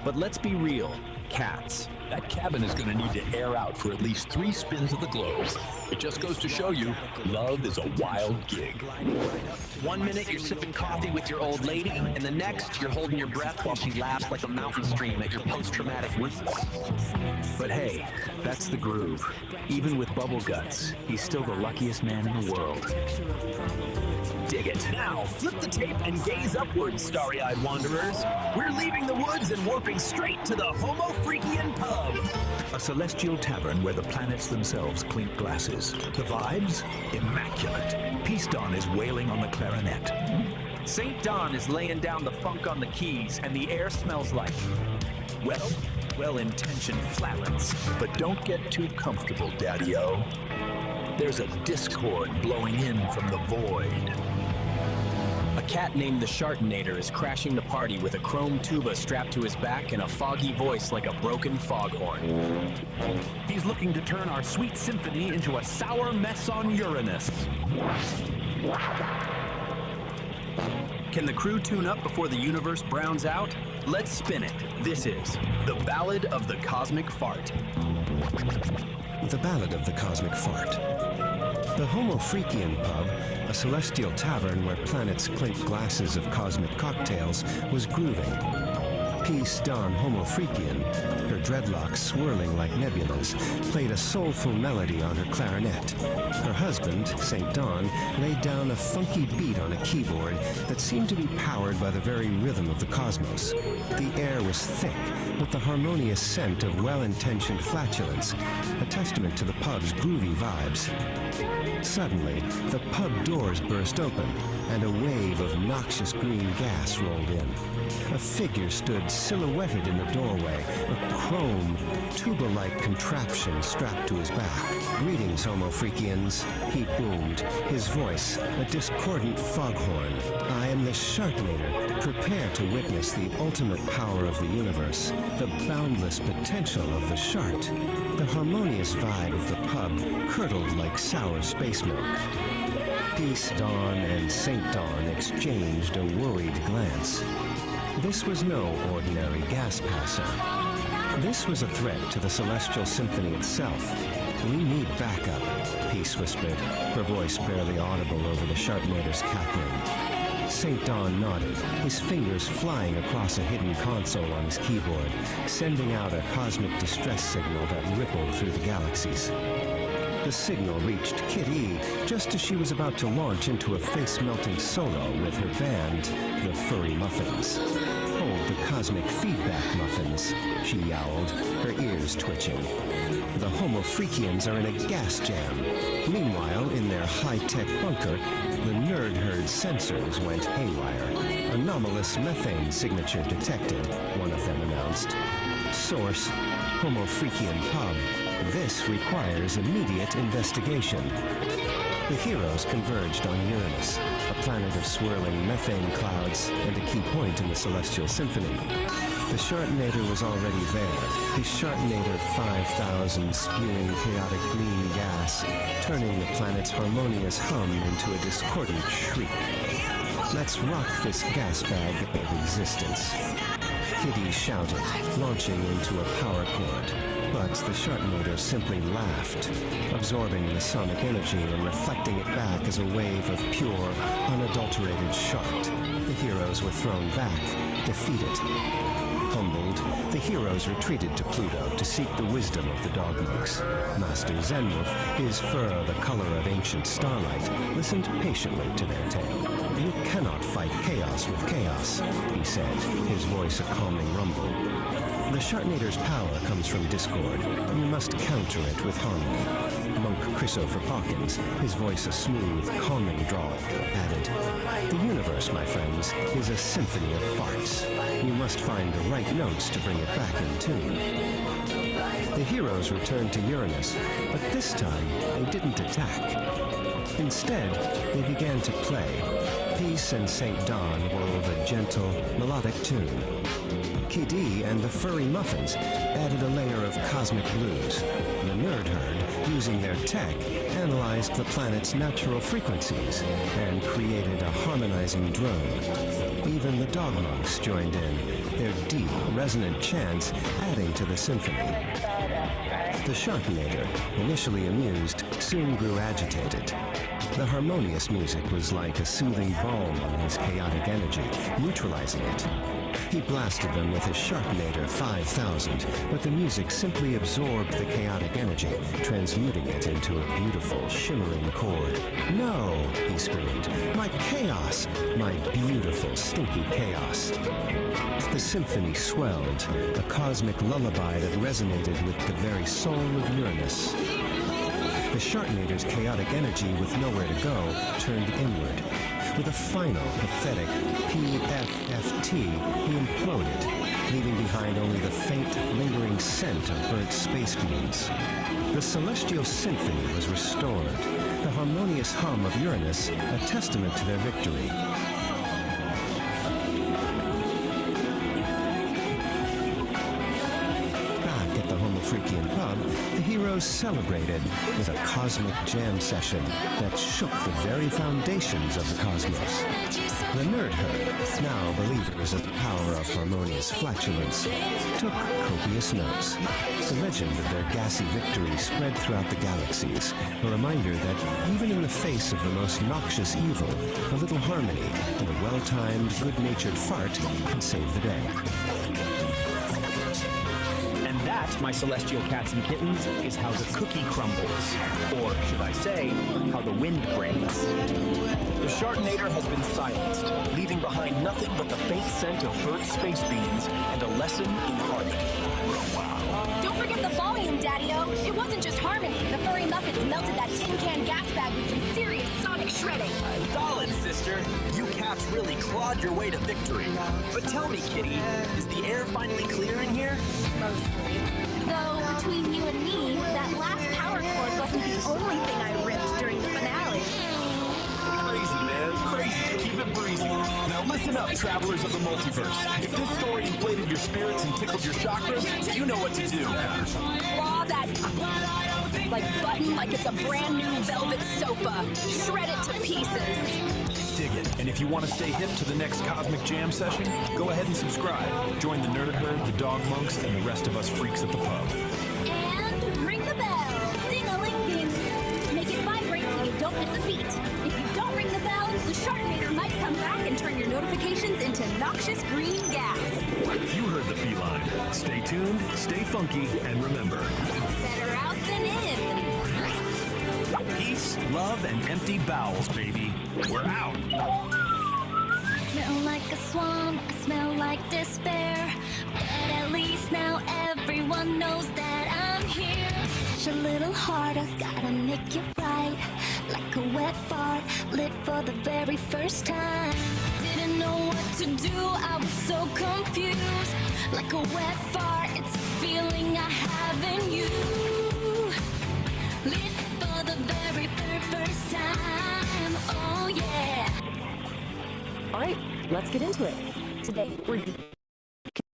But let's be real, cats. That cabin is gonna need to air out for at least 3 spins of the globe. It just goes to show you, love is a wild gig. 1 minute you're sipping coffee with your old lady, and the next you're holding your breath while she laughs like a mountain stream at your post-traumatic weakness. But hey, that's the groove. Even with bubble guts, he's still the luckiest man in the world. Dig it. Now, flip the tape and gaze upwards, starry-eyed wanderers. We're leaving the woods and warping straight to the Homo Freakian Pub. A celestial tavern where the planets themselves clink glasses. The vibes? Immaculate. Peace Don is wailing on the clarinet. St. Don is laying down the funk on the keys, and the air smells like, well-intentioned flatulence. But don't get too comfortable, Daddy-O. There's a discord blowing in from the void. A cat named the Shartinator is crashing the party with a chrome tuba strapped to his back and a foggy voice like a broken foghorn. He's looking to turn our sweet symphony into a sour mess on Uranus. Can the crew tune up before the universe browns out? Let's spin it. This is The Ballad of the Cosmic Fart. The Ballad of the Cosmic Fart. The Homo Freakian Pub, a celestial tavern where planets clink glasses of cosmic cocktails, was grooving. Peace Don Homo Freakian, her dreadlocks swirling like nebulas, played a soulful melody on her clarinet. Her husband, St. Don, laid down a funky beat on a keyboard that seemed to be powered by the very rhythm of the cosmos. The air was thick, with the harmonious scent of well-intentioned flatulence, a testament to the pub's groovy vibes. Suddenly, the pub doors burst open, and a wave of noxious green gas rolled in. A figure stood silhouetted in the doorway, a chrome, tuba-like contraption strapped to his back. "Greetings, Homo Freakians," he boomed, his voice a discordant foghorn. "I am the Shartinator. Prepare to witness the ultimate power of the universe, the boundless potential of the Shart." The harmonious vibe of the pub curdled like sour space milk. Peace Don and St. Don exchanged a worried glance. This was no ordinary gas passer. This was a threat to the Celestial Symphony itself. "We need backup," Peace whispered, her voice barely audible over the Shartinator's cackling. St. Don nodded, his fingers flying across a hidden console on his keyboard, sending out a cosmic distress signal that rippled through the galaxies. The signal reached Kit E just as she was about to launch into a face-melting solo with her band, the Furry Muffins. "Hold the cosmic feedback, Muffins," she yowled, her ears twitching. The Homo Freakians are in a gas jam. Meanwhile, in their high-tech bunker, the nerd herd sensors went haywire. "Anomalous methane signature detected," one of them announced. "Source, Homo Freakian Pub. This requires immediate investigation." The heroes converged on Uranus, a planet of swirling methane clouds and a key point in the Celestial Symphony. The Shartinator was already there, his Shartinator 5000 spewing chaotic green gas, turning the planet's harmonious hum into a discordant shriek. "Let's rock this gas bag of existence," Kitty shouted, launching into a power chord. But the Shartinator simply laughed, absorbing the sonic energy and reflecting it back as a wave of pure, unadulterated Shart. The heroes were thrown back, defeated. Humbled, the heroes retreated to Pluto to seek the wisdom of the dog monks. Master Zenwolf, his fur the color of ancient starlight, listened patiently to their tale. "You cannot fight chaos with chaos," he said, his voice a calming rumble. The Sharknator's power comes from discord. You must counter it with harmony. Monk Christopher Hawkins, his voice a smooth, calming drawl, added, "The universe, my friends, is a symphony of farts. You must find the right notes to bring it back in tune." The heroes returned to Uranus, but this time they didn't attack. Instead, they began to play. Peace and St. Dawn wove a gentle, melodic tune. Kid E and the Furry Muffins added a layer of cosmic blues. The Nerd Herd, using their tech, analyzed the planet's natural frequencies and created a harmonizing drone. Even the Dog Monks joined in, their deep, resonant chants adding to the symphony. The Sharknator, initially amused, soon grew agitated. The harmonious music was like a soothing balm on his chaotic energy, neutralizing it. He blasted them with his Sharknator 5000, but the music simply absorbed the chaotic energy, transmuting it into a beautiful, shimmering chord. "No!" he screamed. "My chaos! My beautiful, stinky chaos!" The symphony swelled, a cosmic lullaby that resonated with the very soul of Uranus. The Sharknator's chaotic energy, with nowhere to go, turned inward. With a final, pathetic PFFT, he imploded, leaving behind only the faint, lingering scent of burnt space beams. The celestial symphony was restored, the harmonious hum of Uranus a testament to their victory. Freakian pub, the heroes celebrated with a cosmic jam session that shook the very foundations of the cosmos. The Nerd Herd, now believers of the power of harmonious flatulence, took copious notes. The legend of their gassy victory spread throughout the galaxies, a reminder that even in the face of the most noxious evil, a little harmony and a well-timed, good-natured fart can save the day. That, my celestial cats and kittens, is how the cookie crumbles. Or should I say, how the wind breaks. The Sharknator has been silenced, leaving behind nothing but the faint scent of burnt space beans and a lesson in harmony. Don't forget the volume, Daddy-O. It wasn't just harmony. The Furry Muffins melted that tin can gas bag with some serious sonic shredding. Solid, sister. You cats really clawed your way to victory. But tell me, Kitty, is the air finally clear in here? Mostly. Though, between you and me, that last power cord wasn't the only thing I ripped during the finale. Crazy, man. Crazy. Keep it breezy. Now listen up, travelers of the multiverse. If this story inflated your spirits and tickled your chakras, you know what to do. Claw that button like it's a brand new velvet sofa. Shred it to pieces. Dig it. And if you want to stay hip to the next Cosmic Jam session, go ahead and subscribe. Join the Nerd Herd, the Dog Monks, and the rest of us freaks at the pub. And ring the bell. Ding-a-ling-ding. Make it vibrate so you don't miss a beat. If you don't ring the bell, the Sharknator might come back and turn your notifications into noxious green gas. You heard the feline. Stay tuned, stay funky, and remember. Better out than in. Peace, love, and empty bowels, baby. We're out. Smell like a swamp, I smell like despair. But at least now everyone knows that I'm here. Push a little harder, gotta make it right. Like a wet fart, lit for the very first time. Didn't know what to do, I was so confused. Like a wet fart, it's a feeling I have in you. Lit for the very first time, oh yeah. All right, let's get into it. Today, we're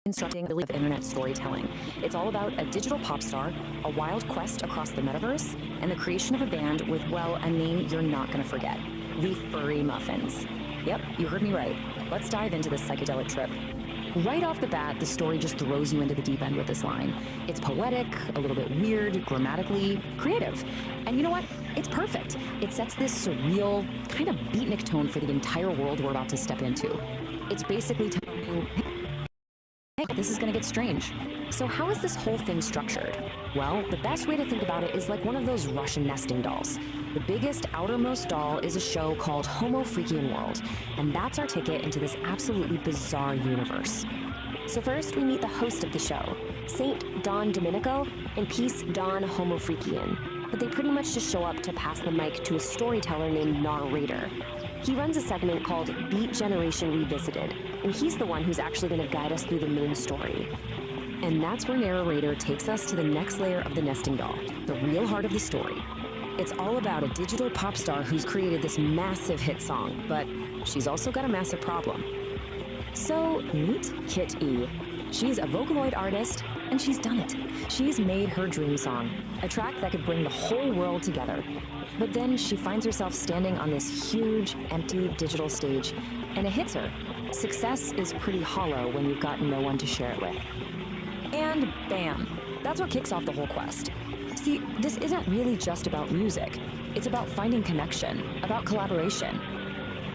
constructing the internet storytelling. It's all about a digital pop star, a wild quest across the metaverse, and the creation of a band with, well, a name you're not gonna forget, the Furry Muffins. Yep, you heard me right. Let's dive into this psychedelic trip. Right off the bat, the story just throws you into the deep end with this line. It's poetic, a little bit weird, grammatically creative. And you know what? It's perfect. It sets this surreal, kind of beatnik tone for the entire world we're about to step into. It's basically telling you, hey, this is gonna get strange. So how is this whole thing structured? Well, the best way to think about it is like one of those Russian nesting dolls. The biggest, outermost doll is a show called Homo Freakian World, and that's our ticket into this absolutely bizarre universe. So first, we meet the host of the show, Saint Don Domenico and Peace Don Homofreakian. But they pretty much just show up to pass the mic to a storyteller named Narrator. He runs a segment called Beat Generation Revisited, and he's the one who's actually going to guide us through the main story. And that's where Narrator takes us to the next layer of the nesting doll, the real heart of the story. It's all about a digital pop star who's created this massive hit song, but she's also got a massive problem. So meet Kit E. She's a Vocaloid artist, and she's done it. She's made her dream song, a track that could bring the whole world together. But then she finds herself standing on this huge, empty digital stage, and it hits her. Success is pretty hollow when you've got no one to share it with. And bam, that's what kicks off the whole quest. See, this isn't really just about music. It's about finding connection, about collaboration.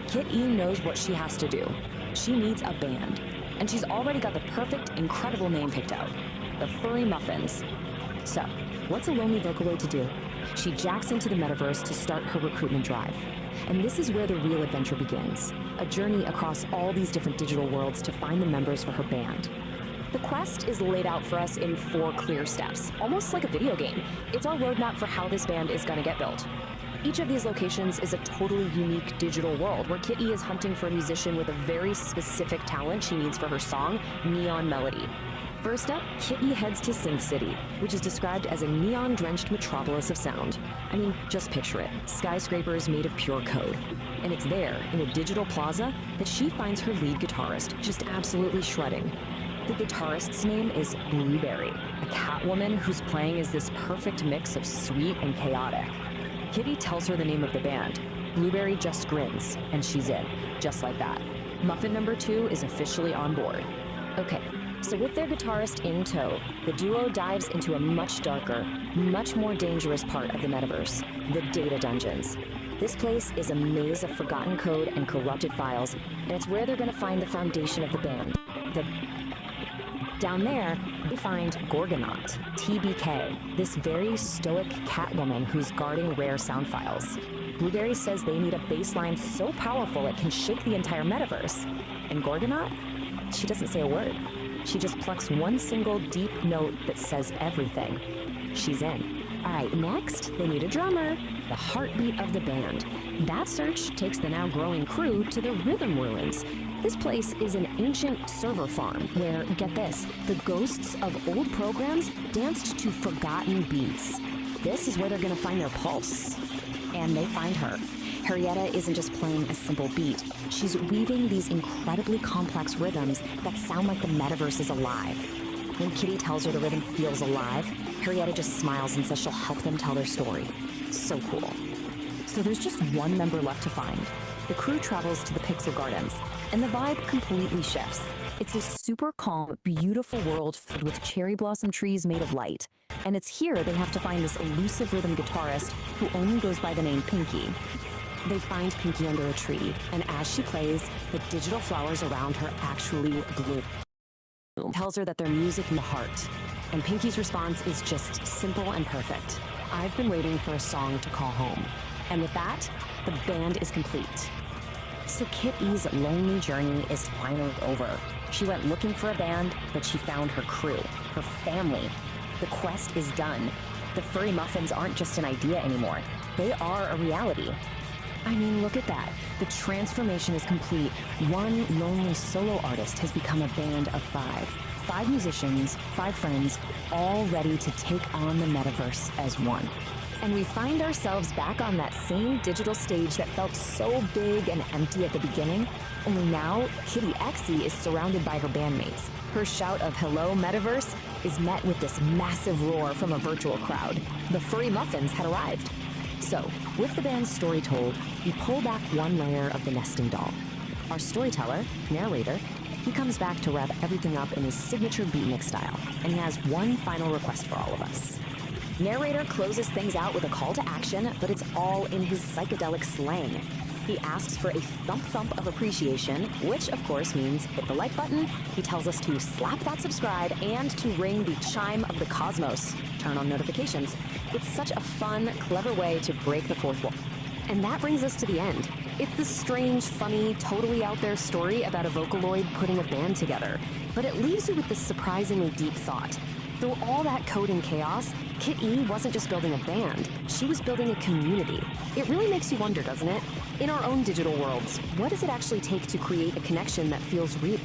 Kit E knows what she has to do. She needs a band. And she's already got the perfect, incredible name picked out, the Furry Muffins. So, what's a lonely Vocaloid to do? She jacks into the metaverse to start her recruitment drive. And this is where the real adventure begins, a journey across all these different digital worlds to find the members for her band. The quest is laid out for us in 4 clear steps, almost like a video game. It's our roadmap for how this band is going to get built. Each of these locations is a totally unique digital world where Kit E is hunting for a musician with a very specific talent she needs for her song, Neon Melody. First up, Kit E heads to Synth City, which is described as a neon-drenched metropolis of sound. I mean, just picture it, skyscrapers made of pure code. And it's there, in a digital plaza, that she finds her lead guitarist just absolutely shredding. The guitarist's name is Blueberry, a Catwoman whose playing is this perfect mix of sweet and chaotic. Kitty tells her the name of the band. Blueberry just grins, and she's in, just like that. Muffin number 2 is officially on board. Okay, so with their guitarist in tow, the duo dives into a much darker, much more dangerous part of the metaverse, the data dungeons. This place is a maze of forgotten code and corrupted files, and it's where they're going to find the foundation of the band. Down there, we find Gorgonaut, TBK, this very stoic Catwoman who's guarding rare sound files. Blueberry says they need a bass line so powerful it can shake the entire metaverse. And Gorgonaut? She doesn't say a word. She just plucks one single deep note that says everything. She's in. All right, next, they need a drummer, the heartbeat of the band. That search takes the now growing crew to the Rhythm Ruins. This place is an ancient server farm where, get this, the ghosts of old programs danced to forgotten beats. This is where they're gonna find their pulse. And they find her. Harrietta isn't just playing a simple beat. She's weaving these incredibly complex rhythms that sound like the metaverse is alive. When Kitty tells her the rhythm feels alive, Harrietta just smiles and says she'll help them tell their story. So cool. So there's just one member left to find. The crew travels to the Pixel Gardens, and the vibe completely shifts. It's a super calm, beautiful world filled with cherry blossom trees made of light. And it's here they have to find this elusive rhythm guitarist who only goes by the name Pinky. They find Pinky under a tree, and as she plays, the digital flowers around her actually bloom. Tells her that they're music in the heart. And Pinky's response is just simple and perfect. I've been waiting for a song to call home. And with that, the band is complete. So Kit E's lonely journey is finally over. She went looking for a band, but she found her crew, her family. The quest is done. The Furry Muffins aren't just an idea anymore. They are a reality. I mean, look at that. The transformation is complete. One lonely solo artist has become a band of 5. 5 musicians, 5 friends, all ready to take on the metaverse as one. And we find ourselves back on that same digital stage that felt so big and empty at the beginning, only now Kitty Exie is surrounded by her bandmates. Her shout of "Hello, Metaverse" is met with this massive roar from a virtual crowd. The Furry Muffins had arrived. So, with the band's story told, we pull back one layer of the nesting doll. Our storyteller, Narrator, he comes back to wrap everything up in his signature beatnik style, and he has one final request for all of us. Narrator closes things out with a call to action, but it's all in his psychedelic slang. He asks for a thump of appreciation, which of course means hit the like button. He tells us to slap that subscribe and to ring the chime of the cosmos. Turn on notifications. It's such a fun, clever way to break the fourth wall. And that brings us to the end. It's this strange, funny, totally out there story about a Vocaloid putting a band together. But it leaves you with this surprisingly deep thought. Through all that code and chaos, Kit E wasn't just building a band, she was building a community. It really makes you wonder, doesn't it? In our own digital worlds, what does it actually take to create a connection that feels real?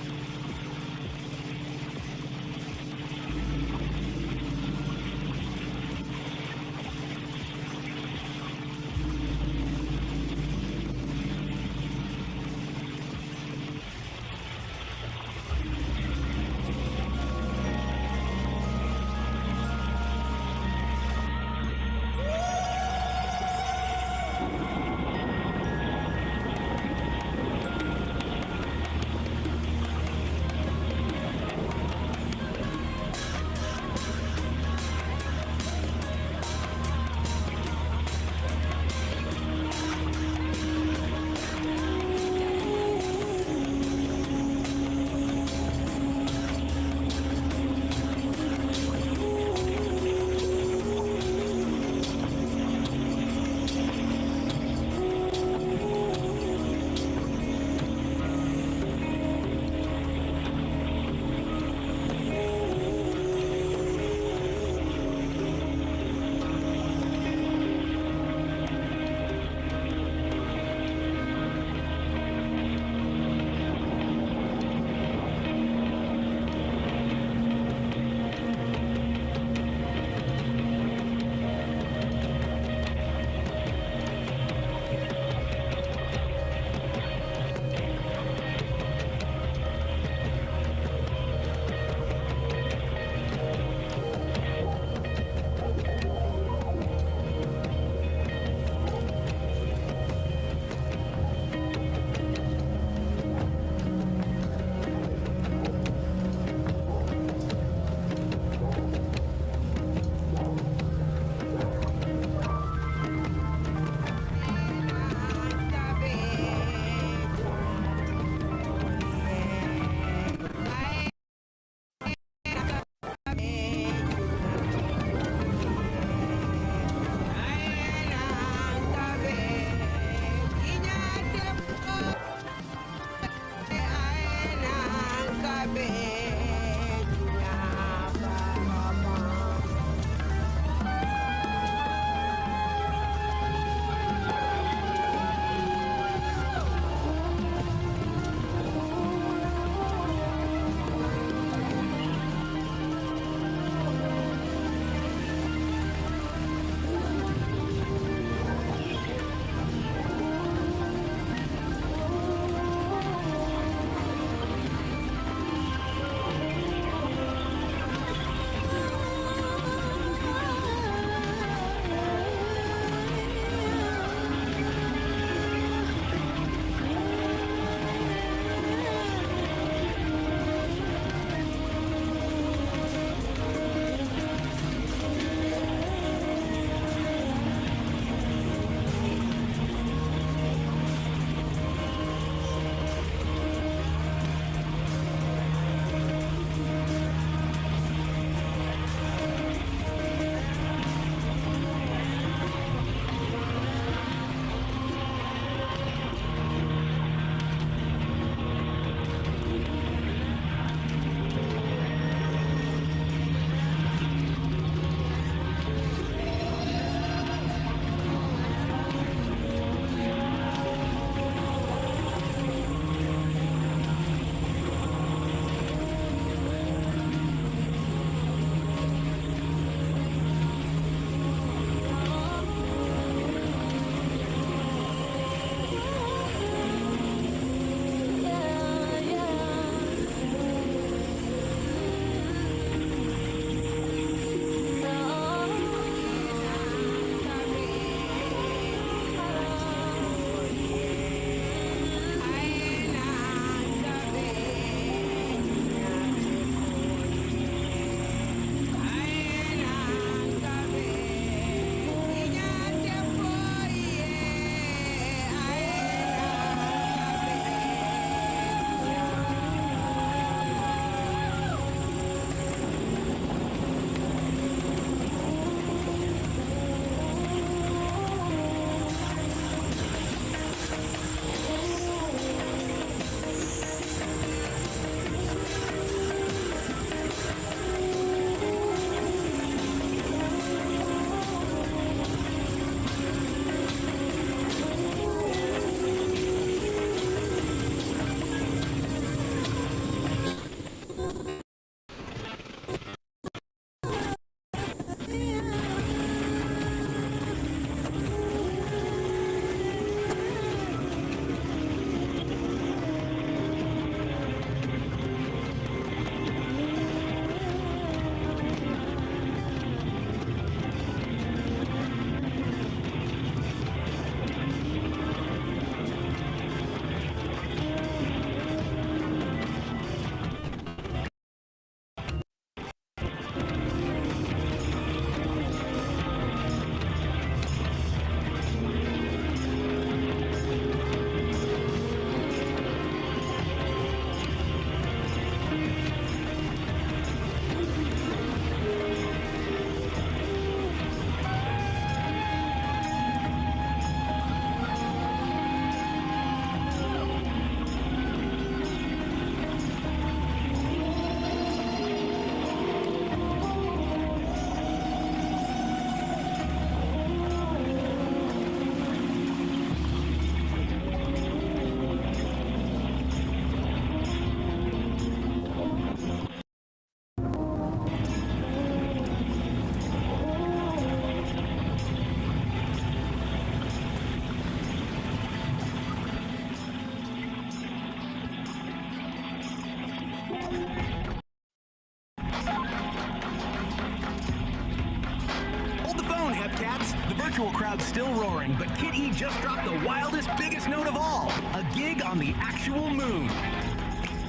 Cats? The virtual crowd's still roaring, but Kid E just dropped the wildest, biggest note of all. A gig on the actual moon.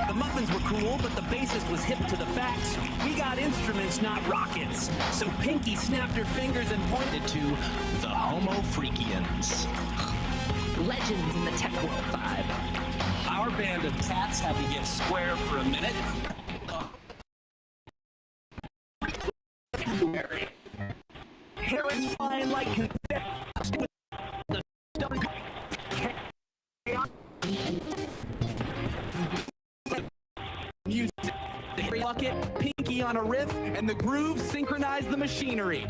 The Muffins were cool, but the bassist was hip to the facts. We got instruments, not rockets. So Pinky snapped her fingers and pointed to the Homo Freakians. Legends in the tech world vibe. Our band of cats had to get square for a minute. Hair is flying like confetti. Music, bucket, Pinky on a riff, and the groove synchronized the machinery.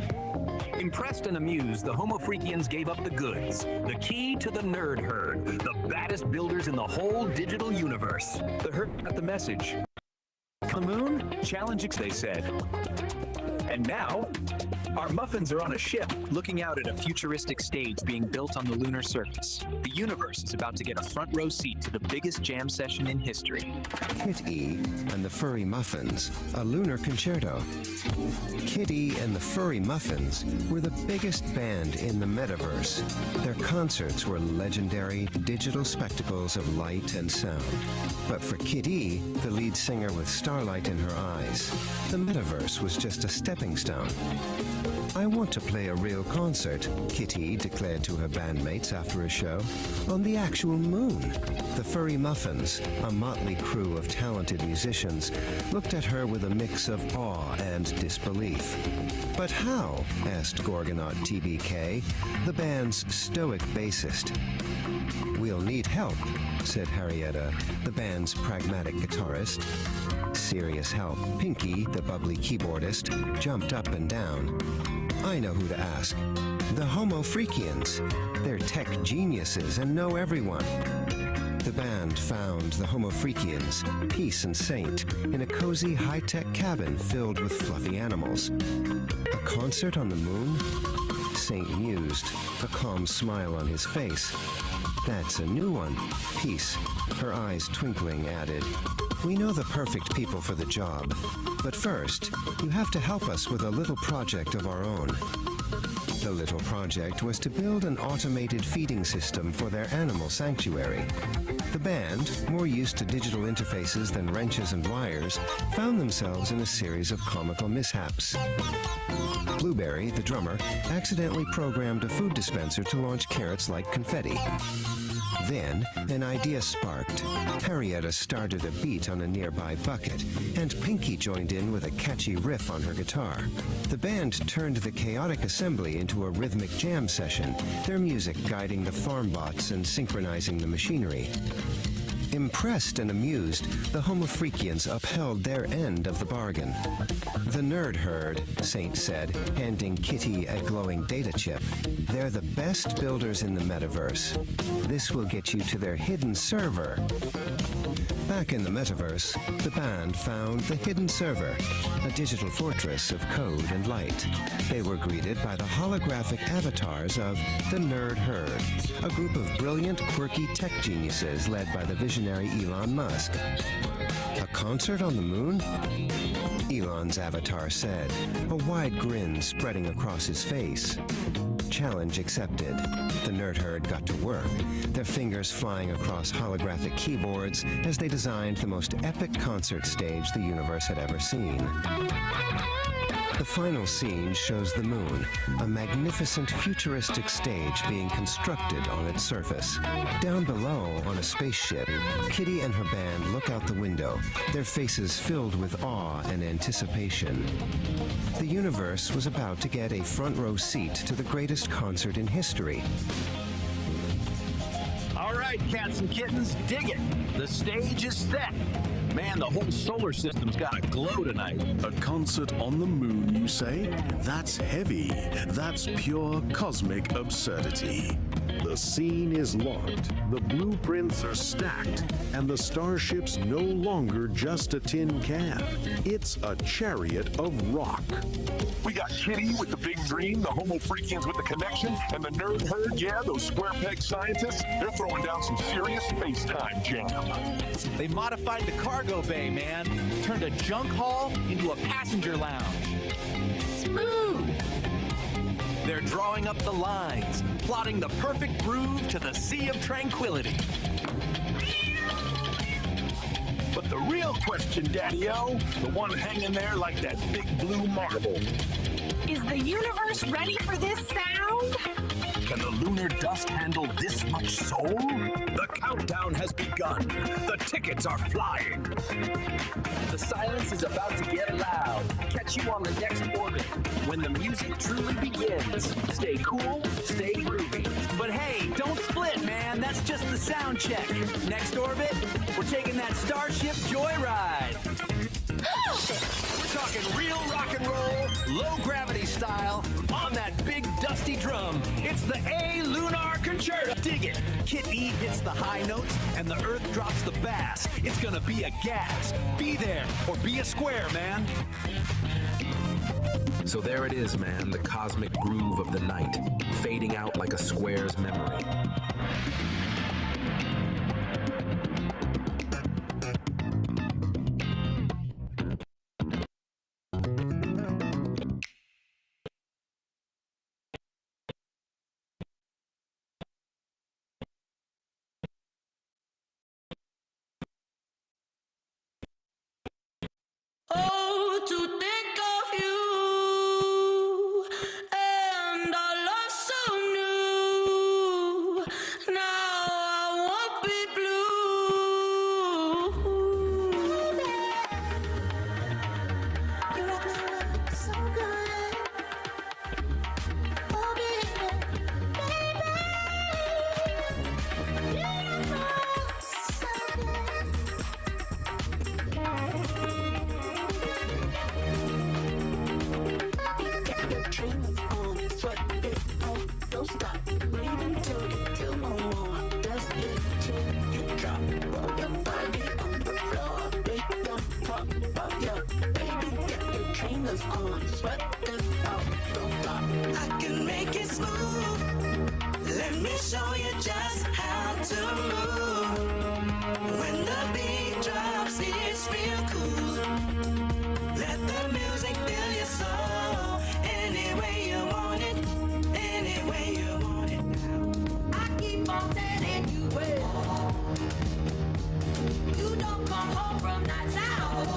Impressed and amused, the Homo Freakians gave up the goods. The key to the nerd herd, the baddest builders in the whole digital universe. The herd got the message. The moon? Challenge, they said. And now, our Muffins are on a ship, looking out at a futuristic stage being built on the lunar surface. The universe is about to get a front row seat to the biggest jam session in history. Kid E and the Furry Muffins, a lunar concerto. Kid E and the Furry Muffins were the biggest band in the metaverse. Their concerts were legendary digital spectacles of light and sound. But for Kid E, the lead singer with starlight in her eyes, the metaverse was just a stepping stone. I want to play a real concert, Kitty declared to her bandmates after a show, on the actual moon. The Furry Muffins, a motley crew of talented musicians, looked at her with a mix of awe and disbelief. But how? Asked Gorgonaut TBK, the band's stoic bassist. We'll need help, said Harrietta, the band's pragmatic guitarist. Serious help. Pinky, the bubbly keyboardist, jumped up and down. I know who to ask. The Homo Freakians. They're tech geniuses and know everyone. The band found the Homo Freakians, Peace and Saint, in a cozy high-tech cabin filled with fluffy animals. A concert on the moon? Saint mused, a calm smile on his face. That's a new one. Peace, her eyes twinkling, added, we know the perfect people for the job. But first, you have to help us with a little project of our own. The little project was to build an automated feeding system for their animal sanctuary. The band, more used to digital interfaces than wrenches and wires, found themselves in a series of comical mishaps. Blueberry, the drummer, accidentally programmed a food dispenser to launch carrots like confetti. Then, an idea sparked. Harrietta started a beat on a nearby bucket, and Pinky joined in with a catchy riff on her guitar. The band turned the chaotic assembly into a rhythmic jam session, their music guiding the farm bots and synchronizing the machinery. Impressed and amused, the Homo Freakians upheld their end of the bargain. The nerd herd, Saint said, handing Kitty a glowing data chip. They're the best builders in the metaverse. This will get you to their hidden server. Back in the metaverse, the band found the hidden server, a digital fortress of code and light. They were greeted by the holographic avatars of the Nerd Herd, a group of brilliant, quirky tech geniuses led by the visionary Elon Musk. A concert on the moon? Elon's avatar said, a wide grin spreading across his face. Challenge accepted. The nerd herd got to work, their fingers flying across holographic keyboards as they designed the most epic concert stage the universe had ever seen. The final scene shows the moon, a magnificent futuristic stage being constructed on its surface. Down below, on a spaceship, Kitty and her band look out the window, their faces filled with awe and anticipation. The universe was about to get a front row seat to the greatest concert in history. All right, cats and kittens, dig it. The stage is set. Man, the whole solar system's got a glow tonight. A concert on the moon, you say? That's heavy. That's pure cosmic absurdity. The scene is locked, the blueprints are stacked, and the starship's no longer just a tin can. It's a chariot of rock. We got Kitty with the big dream, the Homo Freakians with the connection, and the nerd herd, yeah, those square peg scientists, they're throwing down some serious space-time jam. They modified the cargo bay, man. Turned a junk hall into a passenger lounge. Smooth! Their drawing up the lines, plotting the perfect groove to the Sea of Tranquility. But the real question, Daddy-O, the one hanging there like that big blue marble. Is the universe ready for this sound? Can the lunar dust handle this much soul? The countdown has begun. The tickets are flying. The silence is about to get loud. Catch you on the next orbit when the music truly begins. Stay cool, stay groovy. But hey, don't split, man. That's just the sound check. Next orbit, we're taking that Starship joyride. We're talking real rock and roll, low gravity style, on that big dusty drum. It's the A Lunar Concerto. Dig it. Kit E hits the high notes and the Earth drops the bass. It's gonna be a gas. Be there or be a square, man. So there it is, man, the cosmic groove of the night, fading out like a square's memory. Oh, to think of you and our love so new. Now I won't be blue. You rock my world so good. Oh, baby, baby. You rock my world so good. Dream on, sweat it out, don't stop. Breathe until you feel no more. That's it till you drop. Roll your body on the floor. Make them pop, pop, yeah. Baby, get your trainers on. Sweat it out, don't stop. I can make it smooth. Let me show you just how to move. When the beat drops, it's real cool. Let the music fill your soul. Any way you want it, any way you want it. I keep on telling you well. You don't come home from nights out.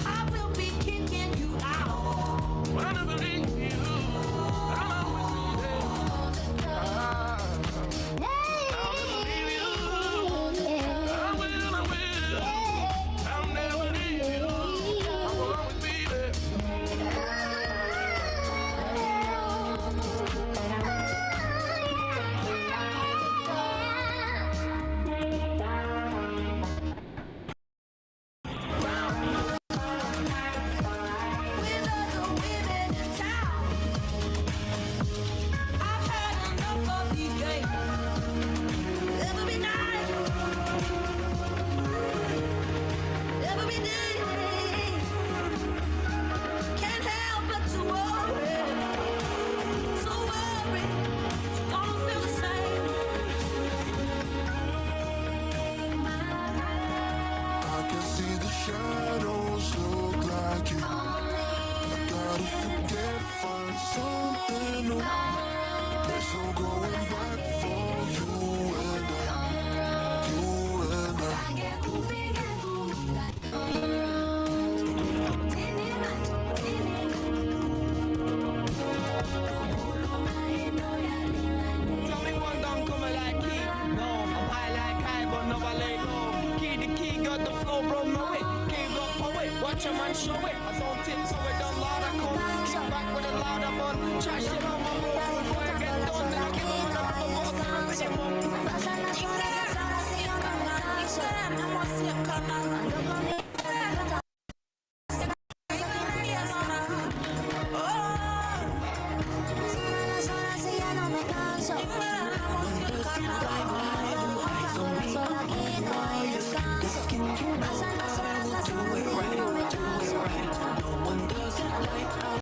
I will be kicking you out. When I believe you, I'll always be there. I'll never leave you. I will. I'll never leave you. I will always be there. With other women in town, I've had enough of these games. Every night, every day, can't help but to worry. So worry, don't feel the same. I can see the shadows look like you. I gotta forget, find something new. There's no going back for you and I. You and I. Tell me one don't come like key. No, I'm high like high, but never let go. Key the key, got the flow, bro, know it. King up poet, watch a man show it. I don't tiptoe it, don't lot of come. Kick back with a lot of bun. Try shit on my road before I get done. Then I give them No me canso.